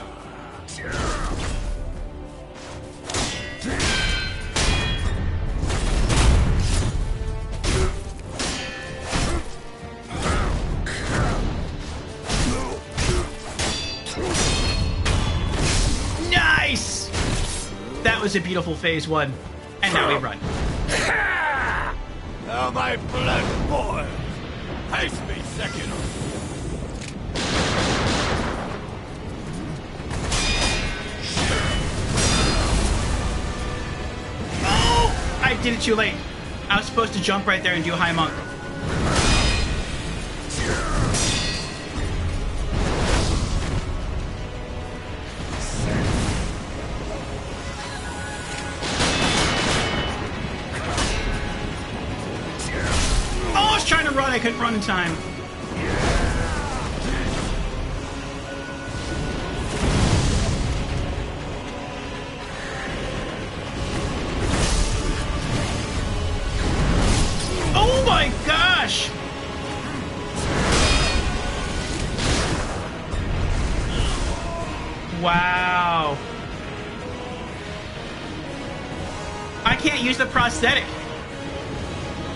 Nice! That was a beautiful phase 1. And now we run. Now my blood boils. Haste me, Sekiro. Oh! I did it too late. I was supposed to jump right there and do High Monk. I couldn't run in time. Oh my gosh! Wow. I can't use the prosthetic.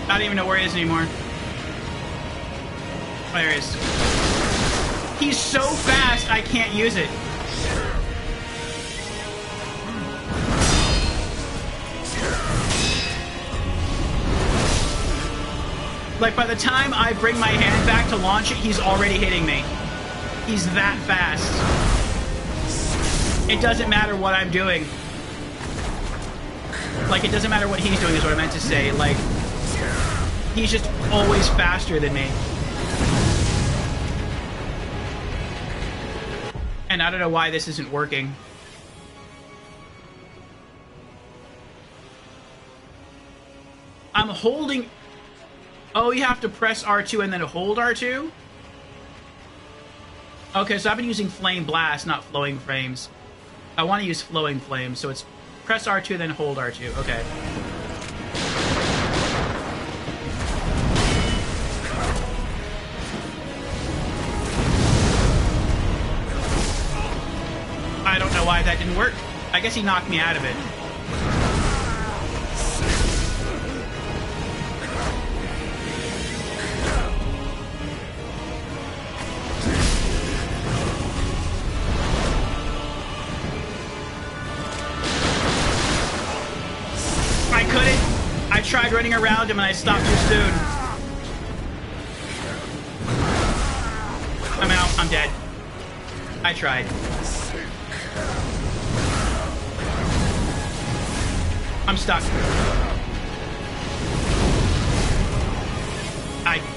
I don't even know where he is anymore. There he is. He's so fast, I can't use it. Like, by the time I bring my hand back to launch it, he's already hitting me. He's that fast. It doesn't matter what I'm doing. Like, it doesn't matter what he's doing is what I meant to say. Like, he's just always faster than me. And I don't know why this isn't working. I'm holding... Oh, you have to press R2 and then hold R2? Okay, so I've been using Flame Blast, not Flowing Flames. I want to use Flowing Flames, so it's press R2 then hold R2. Okay. I don't know why that didn't work. I guess he knocked me out of it. I tried running around him and I stopped too soon. I'm out. I'm dead. I tried. I'm stuck.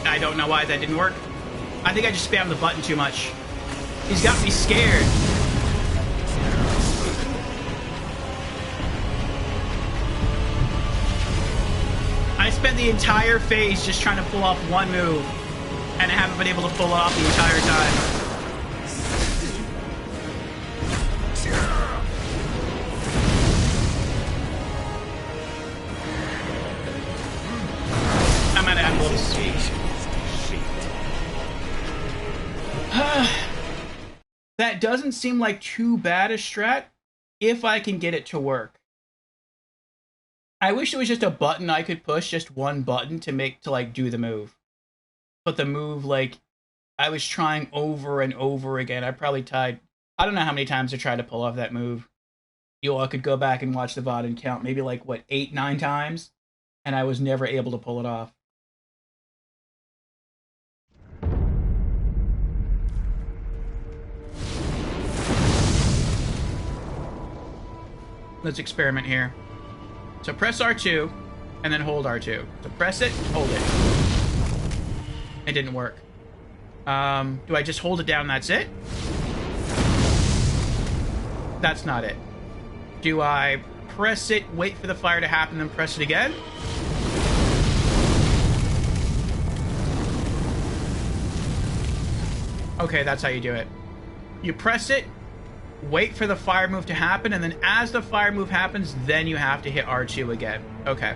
I don't know why that didn't work. I think I just spammed the button too much. He's got me scared. I spent the entire phase just trying to pull off one move, and I haven't been able to pull it off the entire time. I'm at ambulance. That doesn't seem like too bad a strat if I can get it to work. I wish it was just a button I could push, just one button to like do the move. But the move, like, I was trying over and over again. I probably I don't know how many times I tried to pull off that move. You all could go back and watch the VOD and count maybe like, what, 8, 9 times? And I was never able to pull it off. Let's experiment here. So press R2, and then hold R2. So press it, hold it. It didn't work. Do I just hold it down and that's it? That's not it. Do I press it, wait for the fire to happen, then press it again? Okay, that's how you do it. You press it, wait for the fire move to happen, and then as the fire move happens, then you have to hit R2 again. Okay.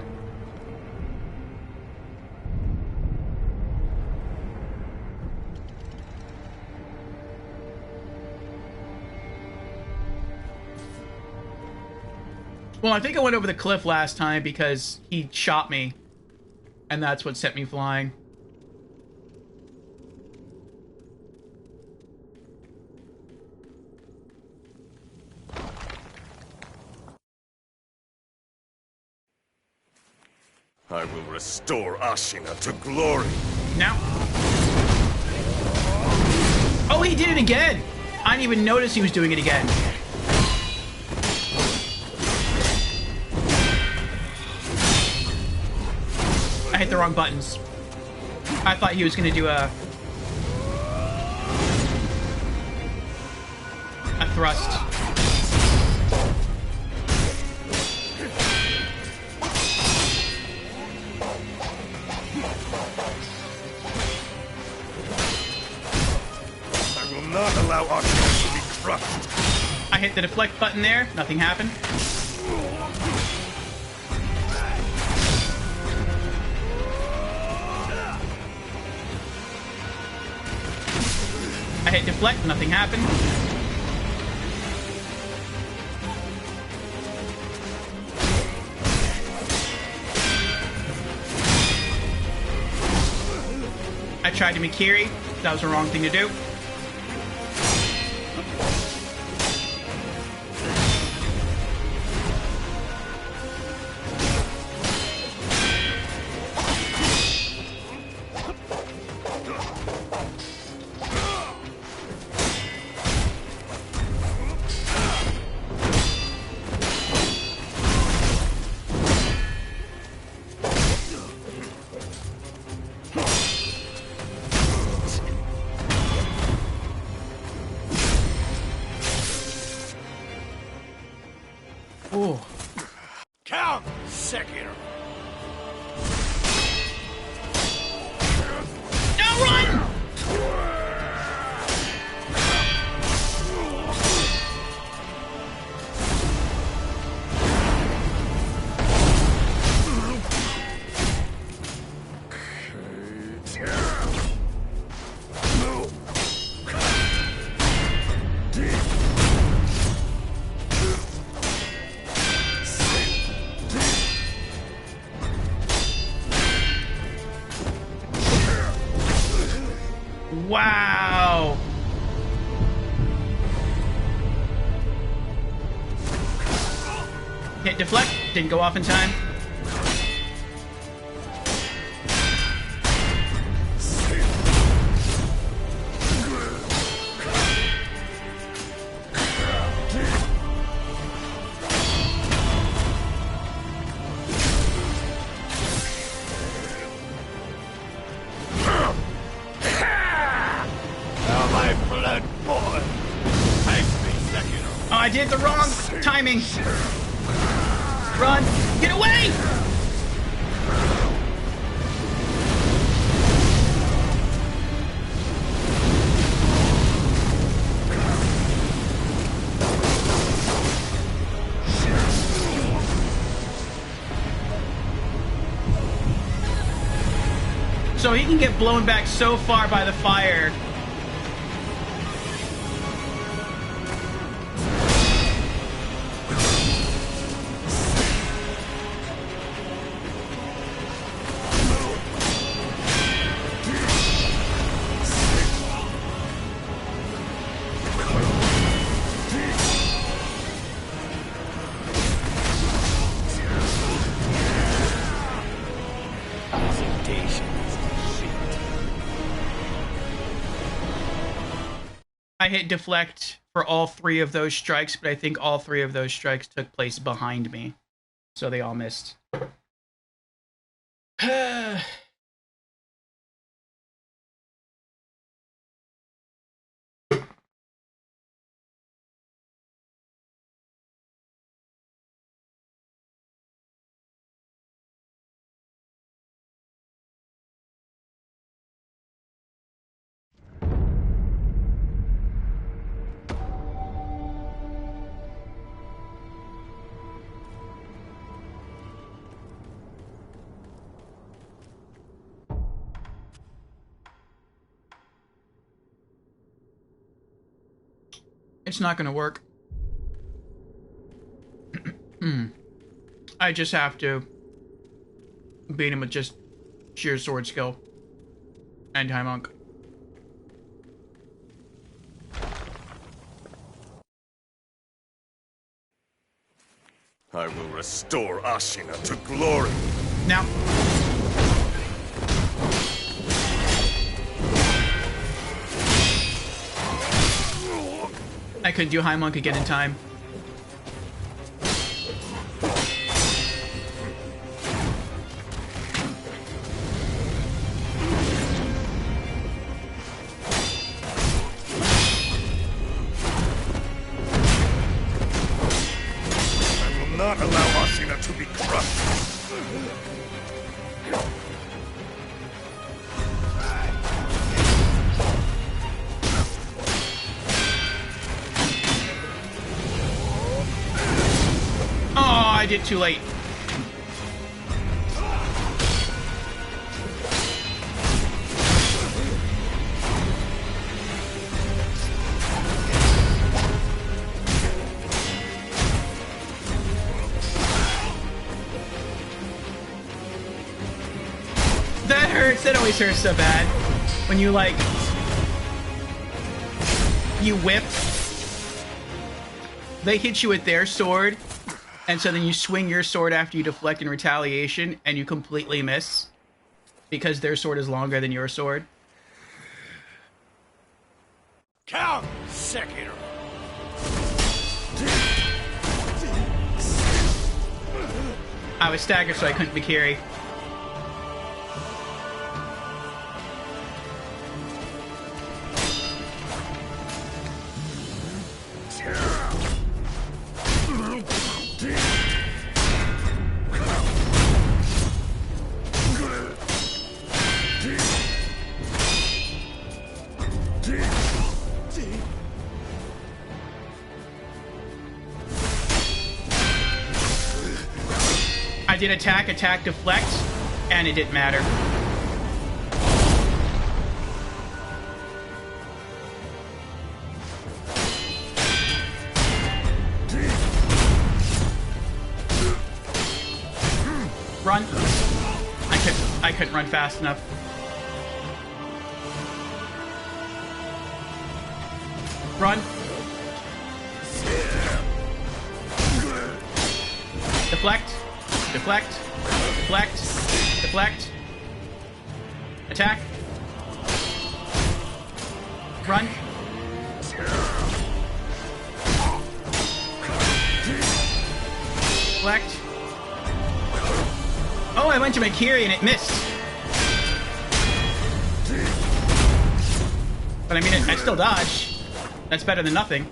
Well, I think I went over the cliff last time because he shot me, and that's what sent me flying. I will restore Ashina to glory. Now. Oh, he did it again! I didn't even notice he was doing it again. I hit the wrong buttons. I thought he was gonna do a thrust. I will not allow Ashina to be crushed. I hit the deflect button there. Nothing happened. I hit deflect, nothing happened. I tried to Mikiri. That was the wrong thing to do. Oh. Count Sekiro. No, run! Wow. Hit deflect. Didn't go off in time. hit the wrong timing. Run. Get away! So he can get blown back so far by the fire. I hit deflect for all 3 of those strikes, but I think all 3 of those strikes took place behind me. So they all missed. It's not gonna work. I just have to beat him with just sheer sword skill and High Monk. I will restore Ashina to glory. Now. I couldn't do High Monk again in time. I will not allow Ashina to be crushed. I did too late. That hurts. That always hurts so bad. When you, like, you whip. They hit you with their sword. And so then you swing your sword after you deflect in retaliation, and you completely miss. Because their sword is longer than your sword. Count, Sekiro! I was staggered, so I couldn't be carry. I did attack, deflect, and it didn't matter. Run. I couldn't run fast enough. Run. Deflect. Deflect. Deflect. Deflect. Attack. Run. Deflect. Oh, I went to Makiri and it missed. But I mean, I still dodge. That's better than nothing.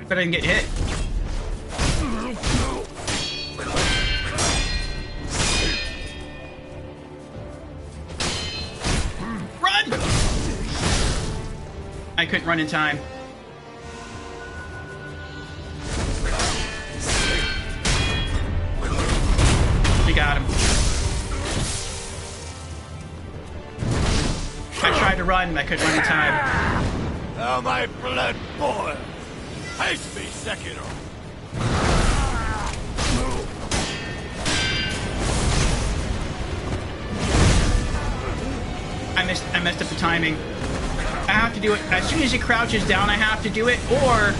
But I didn't get hit. Run! I couldn't run in time. We got him. I tried to run, but I couldn't run in time. Now my blood boils. Haste me, Sekiro. I messed up the timing. I have to do it as soon as he crouches down. I have to do it, or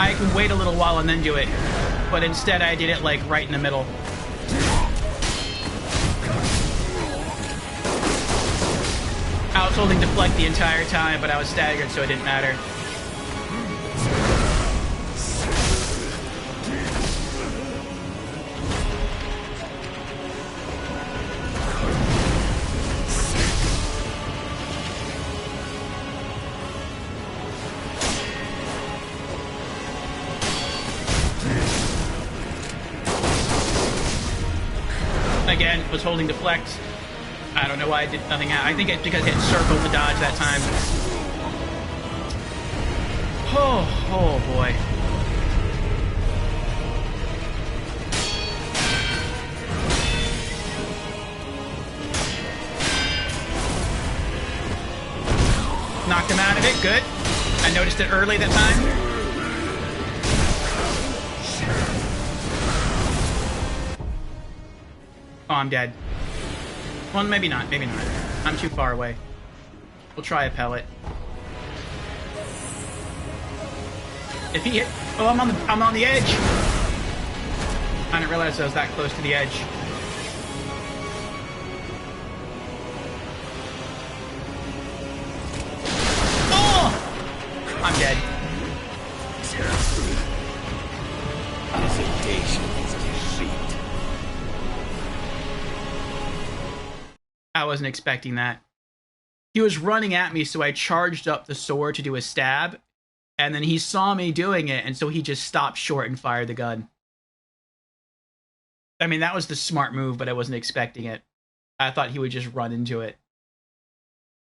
I can wait a little while and then do it. But instead, I did it like right in the middle. I was holding deflect the entire time, but I was staggered, so it didn't matter. Again, was holding deflect. I don't know why I did nothing. I think it's because I hit circle to dodge that time. Oh boy. Knocked him out of it. Good. I noticed it early that time. Oh, I'm dead. Well, maybe not. Maybe not. I'm too far away. We'll try a pellet. If he hit... Oh, I'm on the edge! I didn't realize I was that close to the edge. Oh! I'm dead. I wasn't expecting that. He was running at me, so I charged up the sword to do a stab, and then he saw me doing it, and so he just stopped short and fired the gun. I mean, that was the smart move, but I wasn't expecting it. I thought he would just run into it.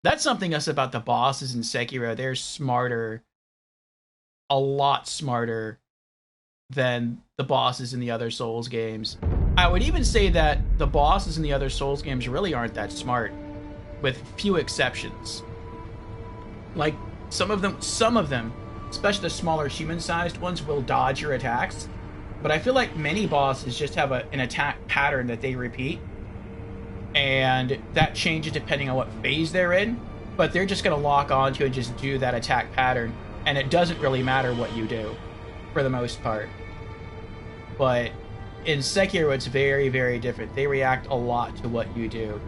That's something else about the bosses in Sekiro. They're smarter, a lot smarter than the bosses in the other Souls games. I would even say that the bosses in the other Souls games really aren't that smart, with few exceptions. Like, some of them, especially the smaller human-sized ones, will dodge your attacks, but I feel like many bosses just have an attack pattern that they repeat, and that changes depending on what phase they're in, but they're just going to lock onto and just do that attack pattern, and it doesn't really matter what you do, for the most part. But in Sekiro, it's very, very different. They react a lot to what you do.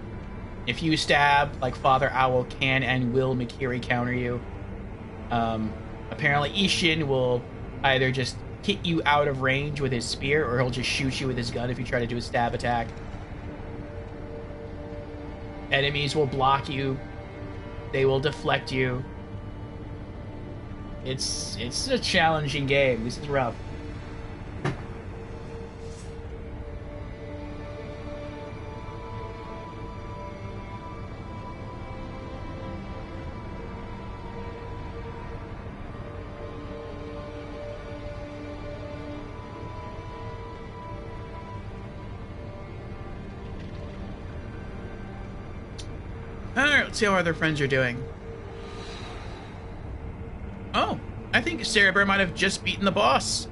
If you stab, like Father Owl can and will Mikiri counter you. Apparently Ishin will either just hit you out of range with his spear, or he'll just shoot you with his gun if you try to do a stab attack. Enemies will block you. They will deflect you. It's a challenging game. This is rough. Alright, let's see how our other friends are doing. Oh, I think Cerebear might have just beaten the boss.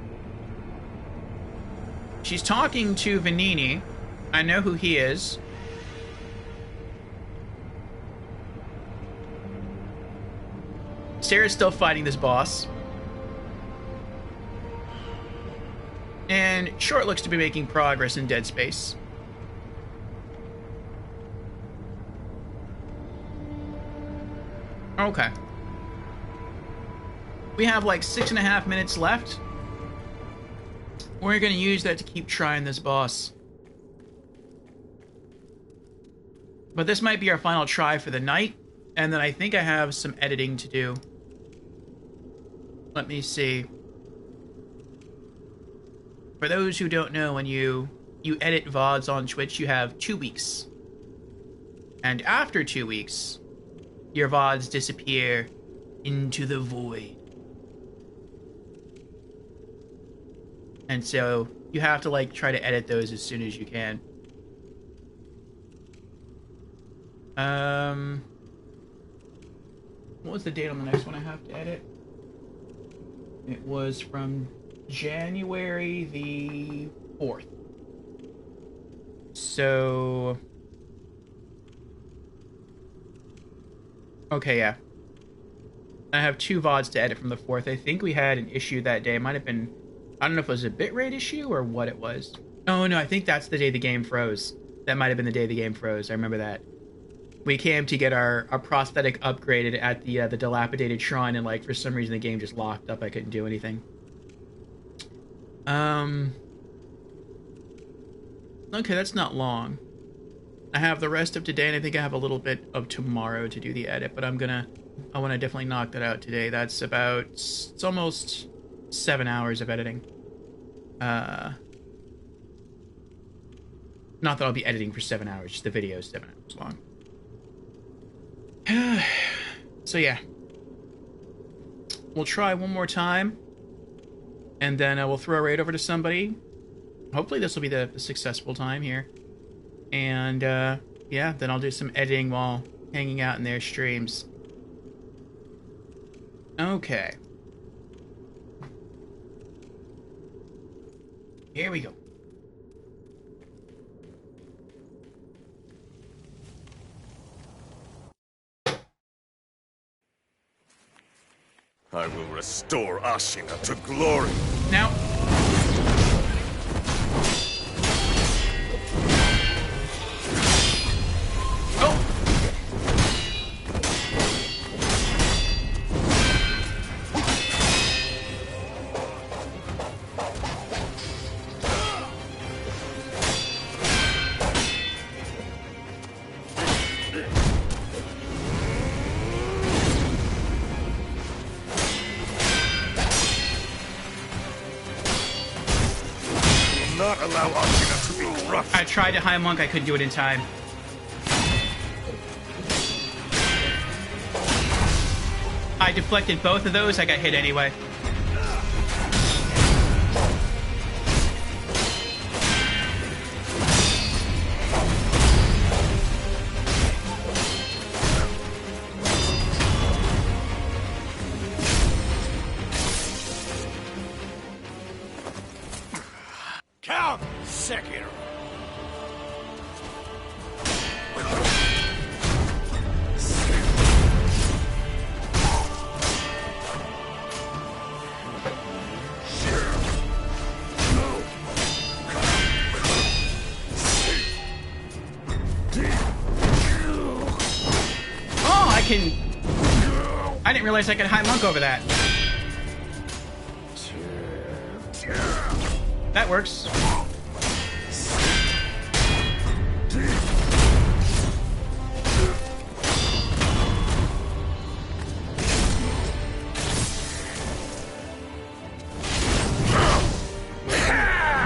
She's talking to Venigni. I know who he is. Sarah's still fighting this boss. And Short looks to be making progress in Dead Space. Okay. We have like 6.5 minutes left. We're gonna use that to keep trying this boss. But this might be our final try for the night, and then I think I have some editing to do. Let me see. For those who don't know, when you edit VODs on Twitch, you have 2 weeks. And after 2 weeks, your VODs disappear into the void. And so you have to like try to edit those as soon as you can. What was the date on the next one I have to edit? It was from January the 4th. So... okay, yeah. I have 2 VODs to edit from the 4th. I think we had an issue that day. It might have been... I don't know if it was a bitrate issue or what it was. Oh, no, I think that's the day the game froze. That might have been the day the game froze. I remember that. We came to get our prosthetic upgraded at the dilapidated shrine, and, like, for some reason the game just locked up. I couldn't do anything. Okay, that's not long. I have the rest of today, and I think I have a little bit of tomorrow to do the edit, but I want to definitely knock that out today. That's about... it's almost 7 hours of editing. Not that I'll be editing for 7 hours, just the video is 7 hours long. So yeah. We'll try one more time. And then we'll throw a raid over to somebody. Hopefully this will be the successful time here. And yeah, then I'll do some editing while hanging out in their streams. Okay. Here we go. I will restore Ashina to glory. Now. Oh. Not allow Ashina to be crushed. I tried to high monk, I couldn't do it in time. I deflected both of those, I got hit anyway. Count Sekiro. Oh, I can... I didn't realize I could high monk over that. That works.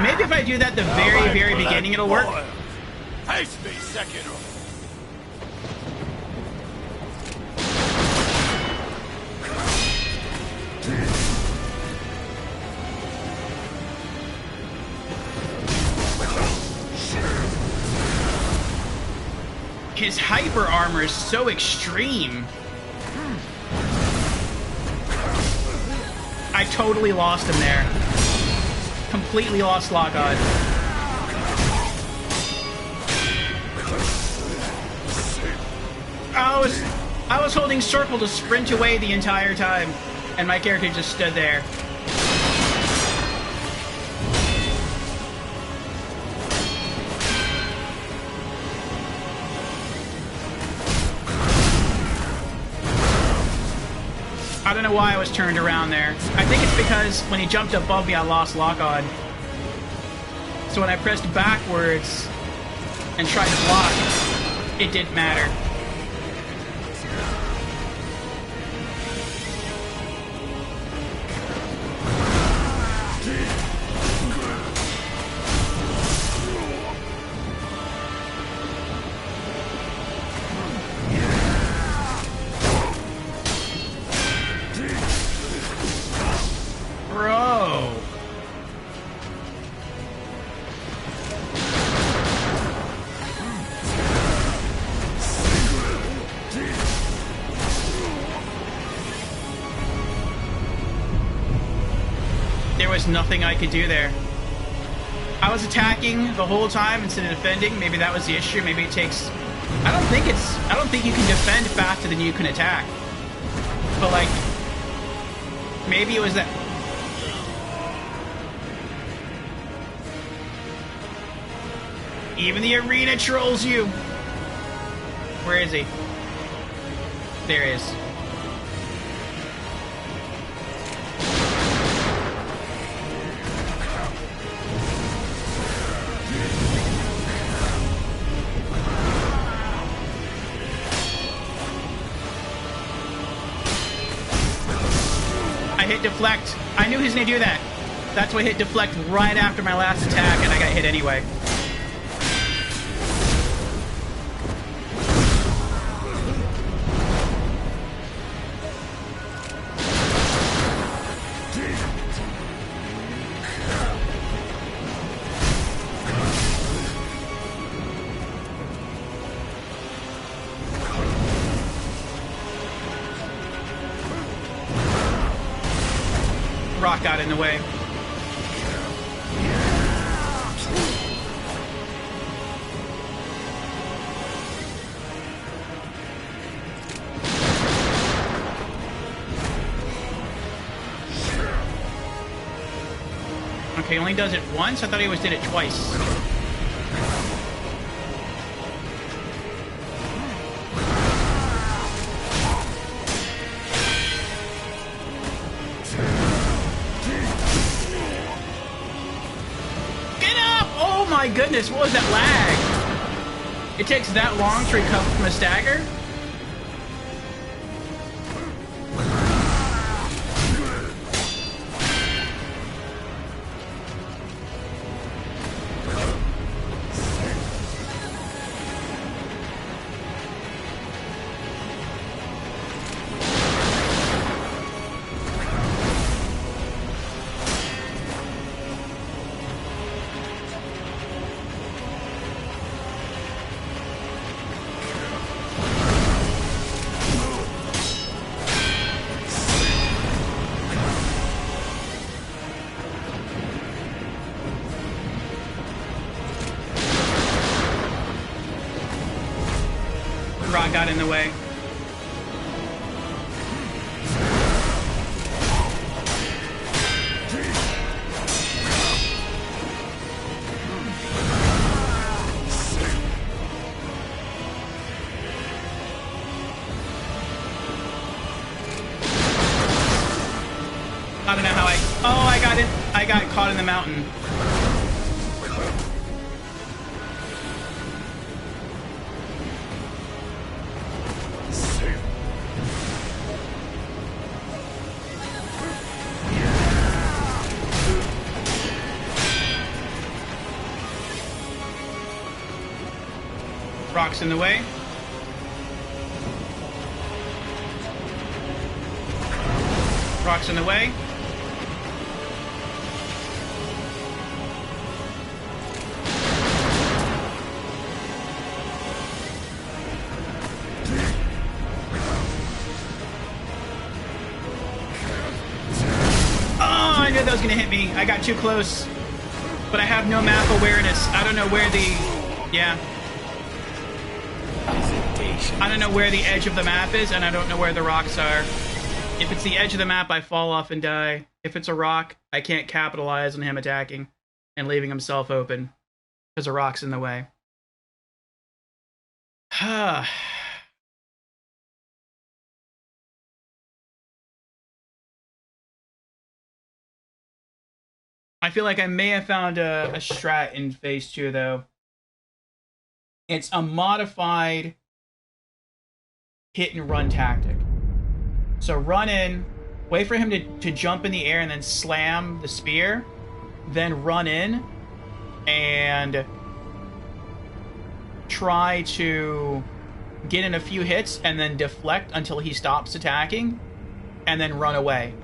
Maybe if I do that at the very beginning, it'll work. Face me, Sekiro. His hyper armor is so extreme. I totally lost him there. Completely lost lock on. I was holding circle to sprint away the entire time, and my character just stood there. I don't know why I was turned around there. I think it's because when he jumped above me, I lost lock on. So when I pressed backwards and tried to block, it didn't matter. was nothing I could do there. I was attacking the whole time instead of defending. Maybe that was the issue. Maybe it takes... I don't think you can defend faster than you can attack. But, like, maybe it was that... Even the arena trolls you. Where is he? There he is. I hit deflect. I knew he was gonna do that. That's why I hit deflect right after my last attack, and I got hit anyway. Rock got in the way. Okay, he only does it once? I thought he always did it twice. My goodness, what was that lag? It takes that long to recover from a stagger? Rock got in the way. I don't know how I got it. I got caught in the mountain. Rock's in the way. Rock's in the way. Oh, I knew that was gonna hit me. I got too close. But I have no map awareness. I don't know where the... Yeah. I don't know where the edge of the map is, and I don't know where the rocks are. If it's the edge of the map, I fall off and die. If it's a rock, I can't capitalize on him attacking and leaving himself open because a rock's in the way. I feel like I may have found a strat in Phase 2, though. It's a modified hit and run tactic. So run in, wait for him to jump in the air and then slam the spear, then run in and try to get in a few hits and then deflect until he stops attacking and then run away.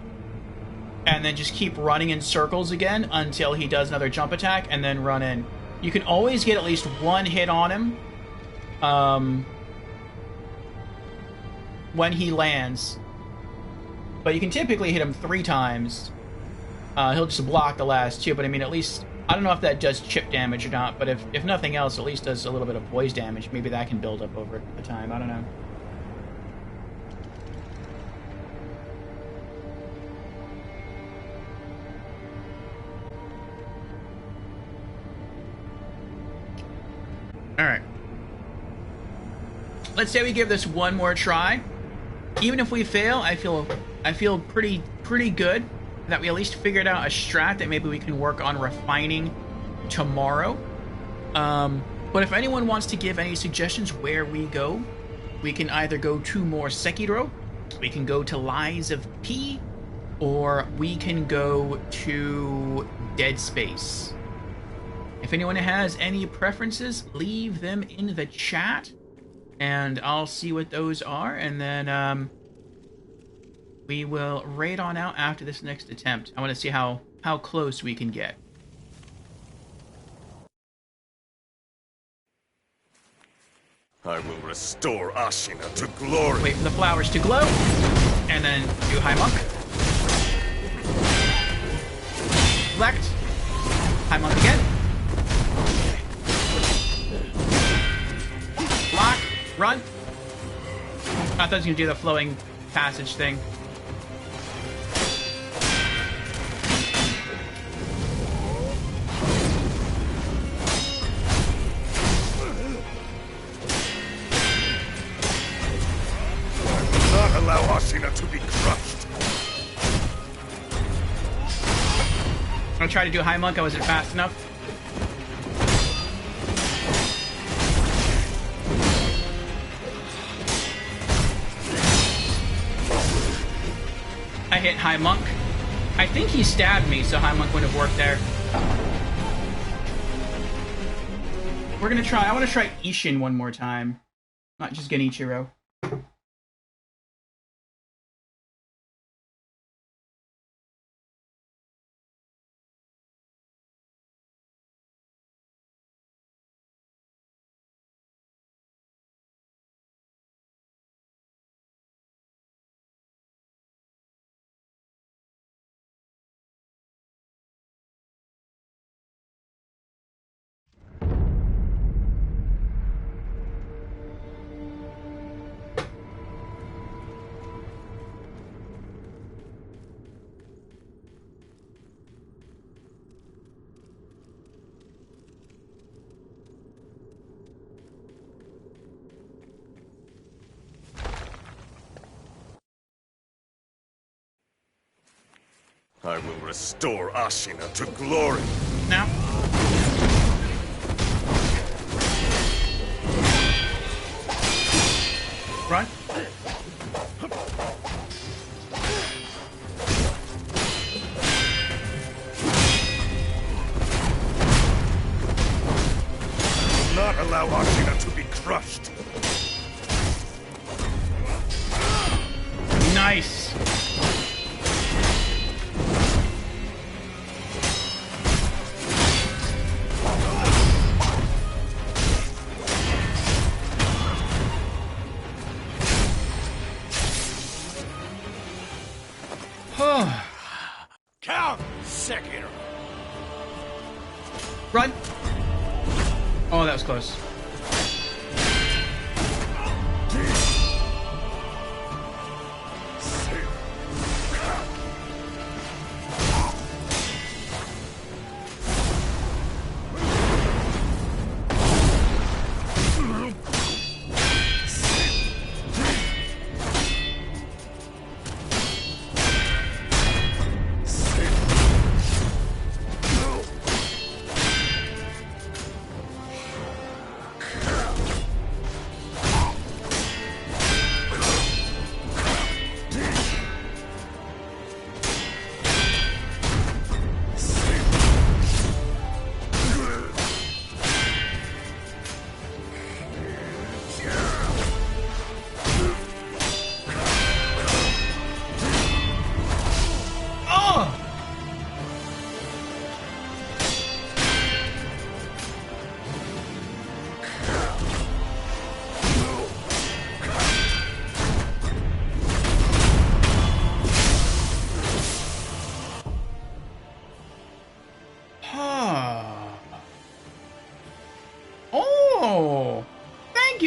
And then just keep running in circles again until he does another jump attack and then run in. You can always get at least one hit on him when he lands. But you can typically hit him 3 times He'll just block the last two, but I mean, at least, I don't know if that does chip damage or not, but if nothing else, at least does a little bit of poise damage. Maybe that can build up over the time, I don't know. Alright. Let's say we give this one more try. Even if we fail, I feel pretty good that we at least figured out a strat that maybe we can work on refining tomorrow. But if anyone wants to give any suggestions where we go, we can either go to more Sekiro, we can go to Lies of P, or we can go to Dead Space. If anyone has any preferences, leave them in the chat, and I'll see what those are, and then we will raid on out after this next attempt. I want to see how close we can get. I will restore Ashina to glory. Wait for the flowers to glow, and then do High Monk. Select. High Monk again. Block. Run. I thought I was going to do the flowing passage thing. Not allow Ashina to be crushed. I'm going to try to do High Monk. I wasn't fast enough. I hit High Monk. I think he stabbed me, so High Monk wouldn't have worked there. We're gonna try. I want to try Ishin one more time, not just Genichiro. I will restore Ashina to glory. Now. Run. Not allow Ashina to be crushed. Nice. Count Sekiro. Run. Oh, that was close.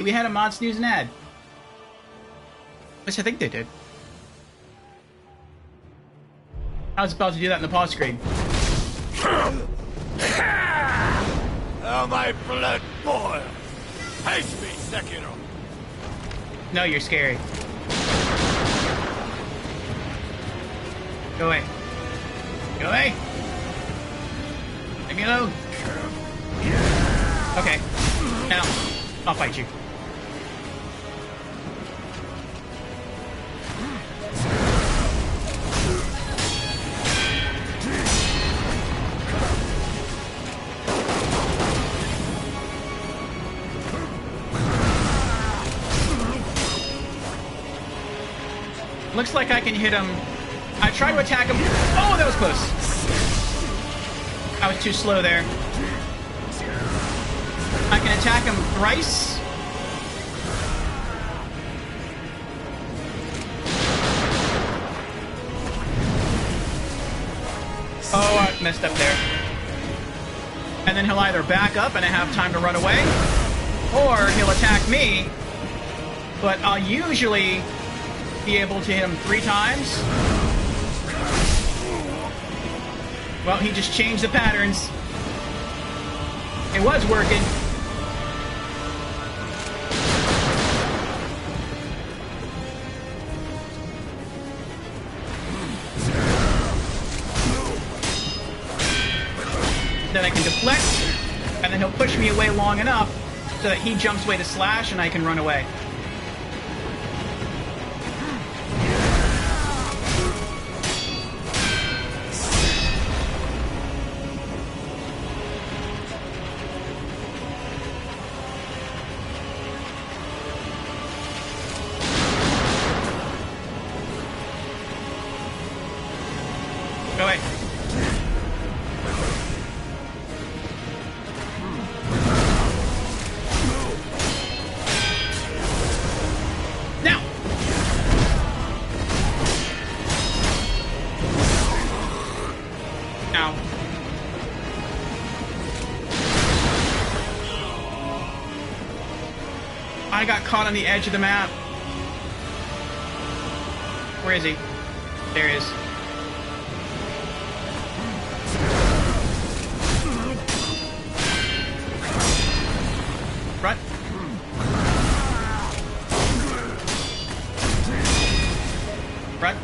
Hey, we had a mod snooze and ad. At least I think they did. I was about to do that in the pause screen. Oh, my blood boils. Haste me, Sekiro. No, you're scary. Go away. Go away. Leave me alone. Okay. Now, I'll fight you. Looks like I can hit him. I tried to attack him. Oh, that was close. I was too slow there. I can attack him thrice. Oh, I messed up there. And then he'll either back up and I have time to run away, or he'll attack me, but I'll usually be able to hit him 3 times. Well, he just changed the patterns. It was working. Then I can deflect, and then he'll push me away long enough so that he jumps away to slash and I can run away. Go away. Now! Now. I got caught on the edge of the map. Where is he? There he is. Run. Run.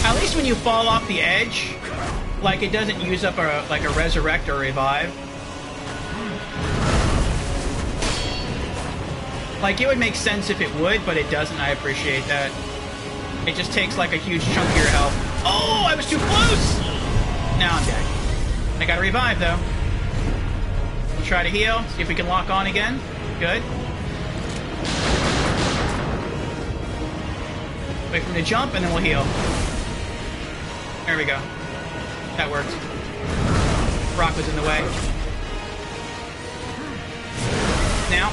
At least when you fall off the edge, like it doesn't use up a resurrect or revive. Like, it would make sense if it would, but it doesn't. I appreciate that. It just takes like a huge chunk of your health. Oh, I was too close! Now I'm dead. I gotta revive, though. We'll try to heal, see if we can lock on again. Good. Wait for him to jump, and then we'll heal. There we go. That worked. Rock was in the way. Now.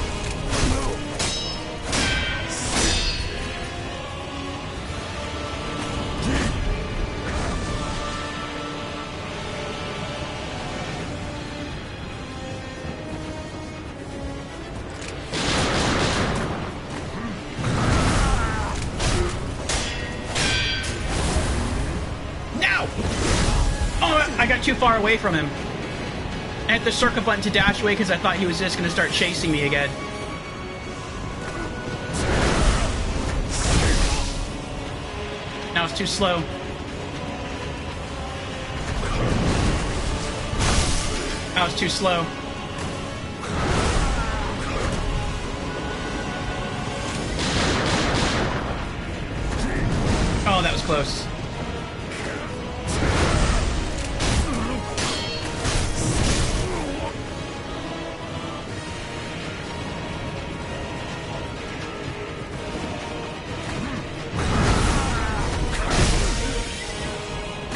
I got too far away from him. I hit the circle button to dash away because I thought he was just going to start chasing me again. Now it's too slow. Now it's too slow. Oh, that was close.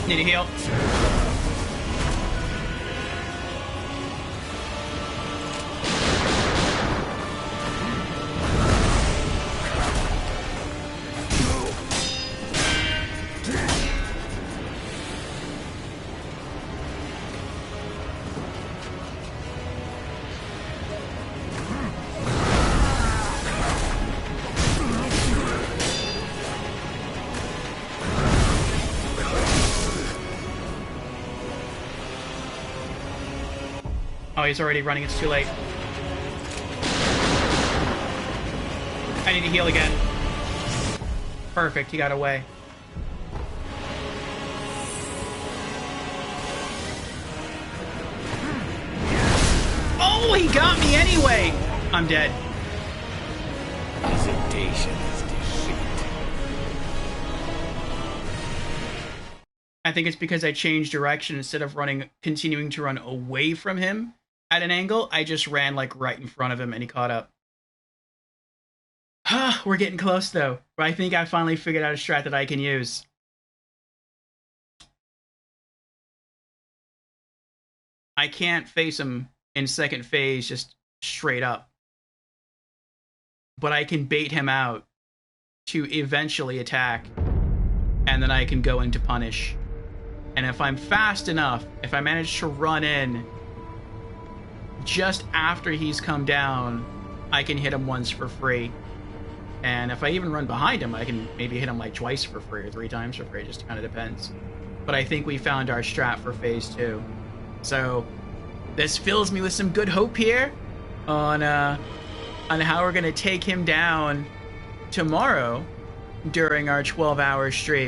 Need a heal. Oh, he's already running. It's too late. I need to heal again. Perfect. He got away. Oh, he got me anyway! I'm dead. Hesitation is defeat. I think it's because I changed direction. Instead of continuing to run away from him at an angle, I just ran like right in front of him and he caught up. We're getting close though. But I think I finally figured out a strat that I can use. I can't face him in second phase just straight up. But I can bait him out to eventually attack. And then I can go into punish. And if I'm fast enough, if I manage to run in just after he's come down, I can hit him once for free. And if I even run behind him, I can maybe hit him like twice for free or 3 times for free. It just kind of depends. But I think we found our strat for phase 2. So this fills me with some good hope here on how we're going to take him down tomorrow during our 12-hour stream.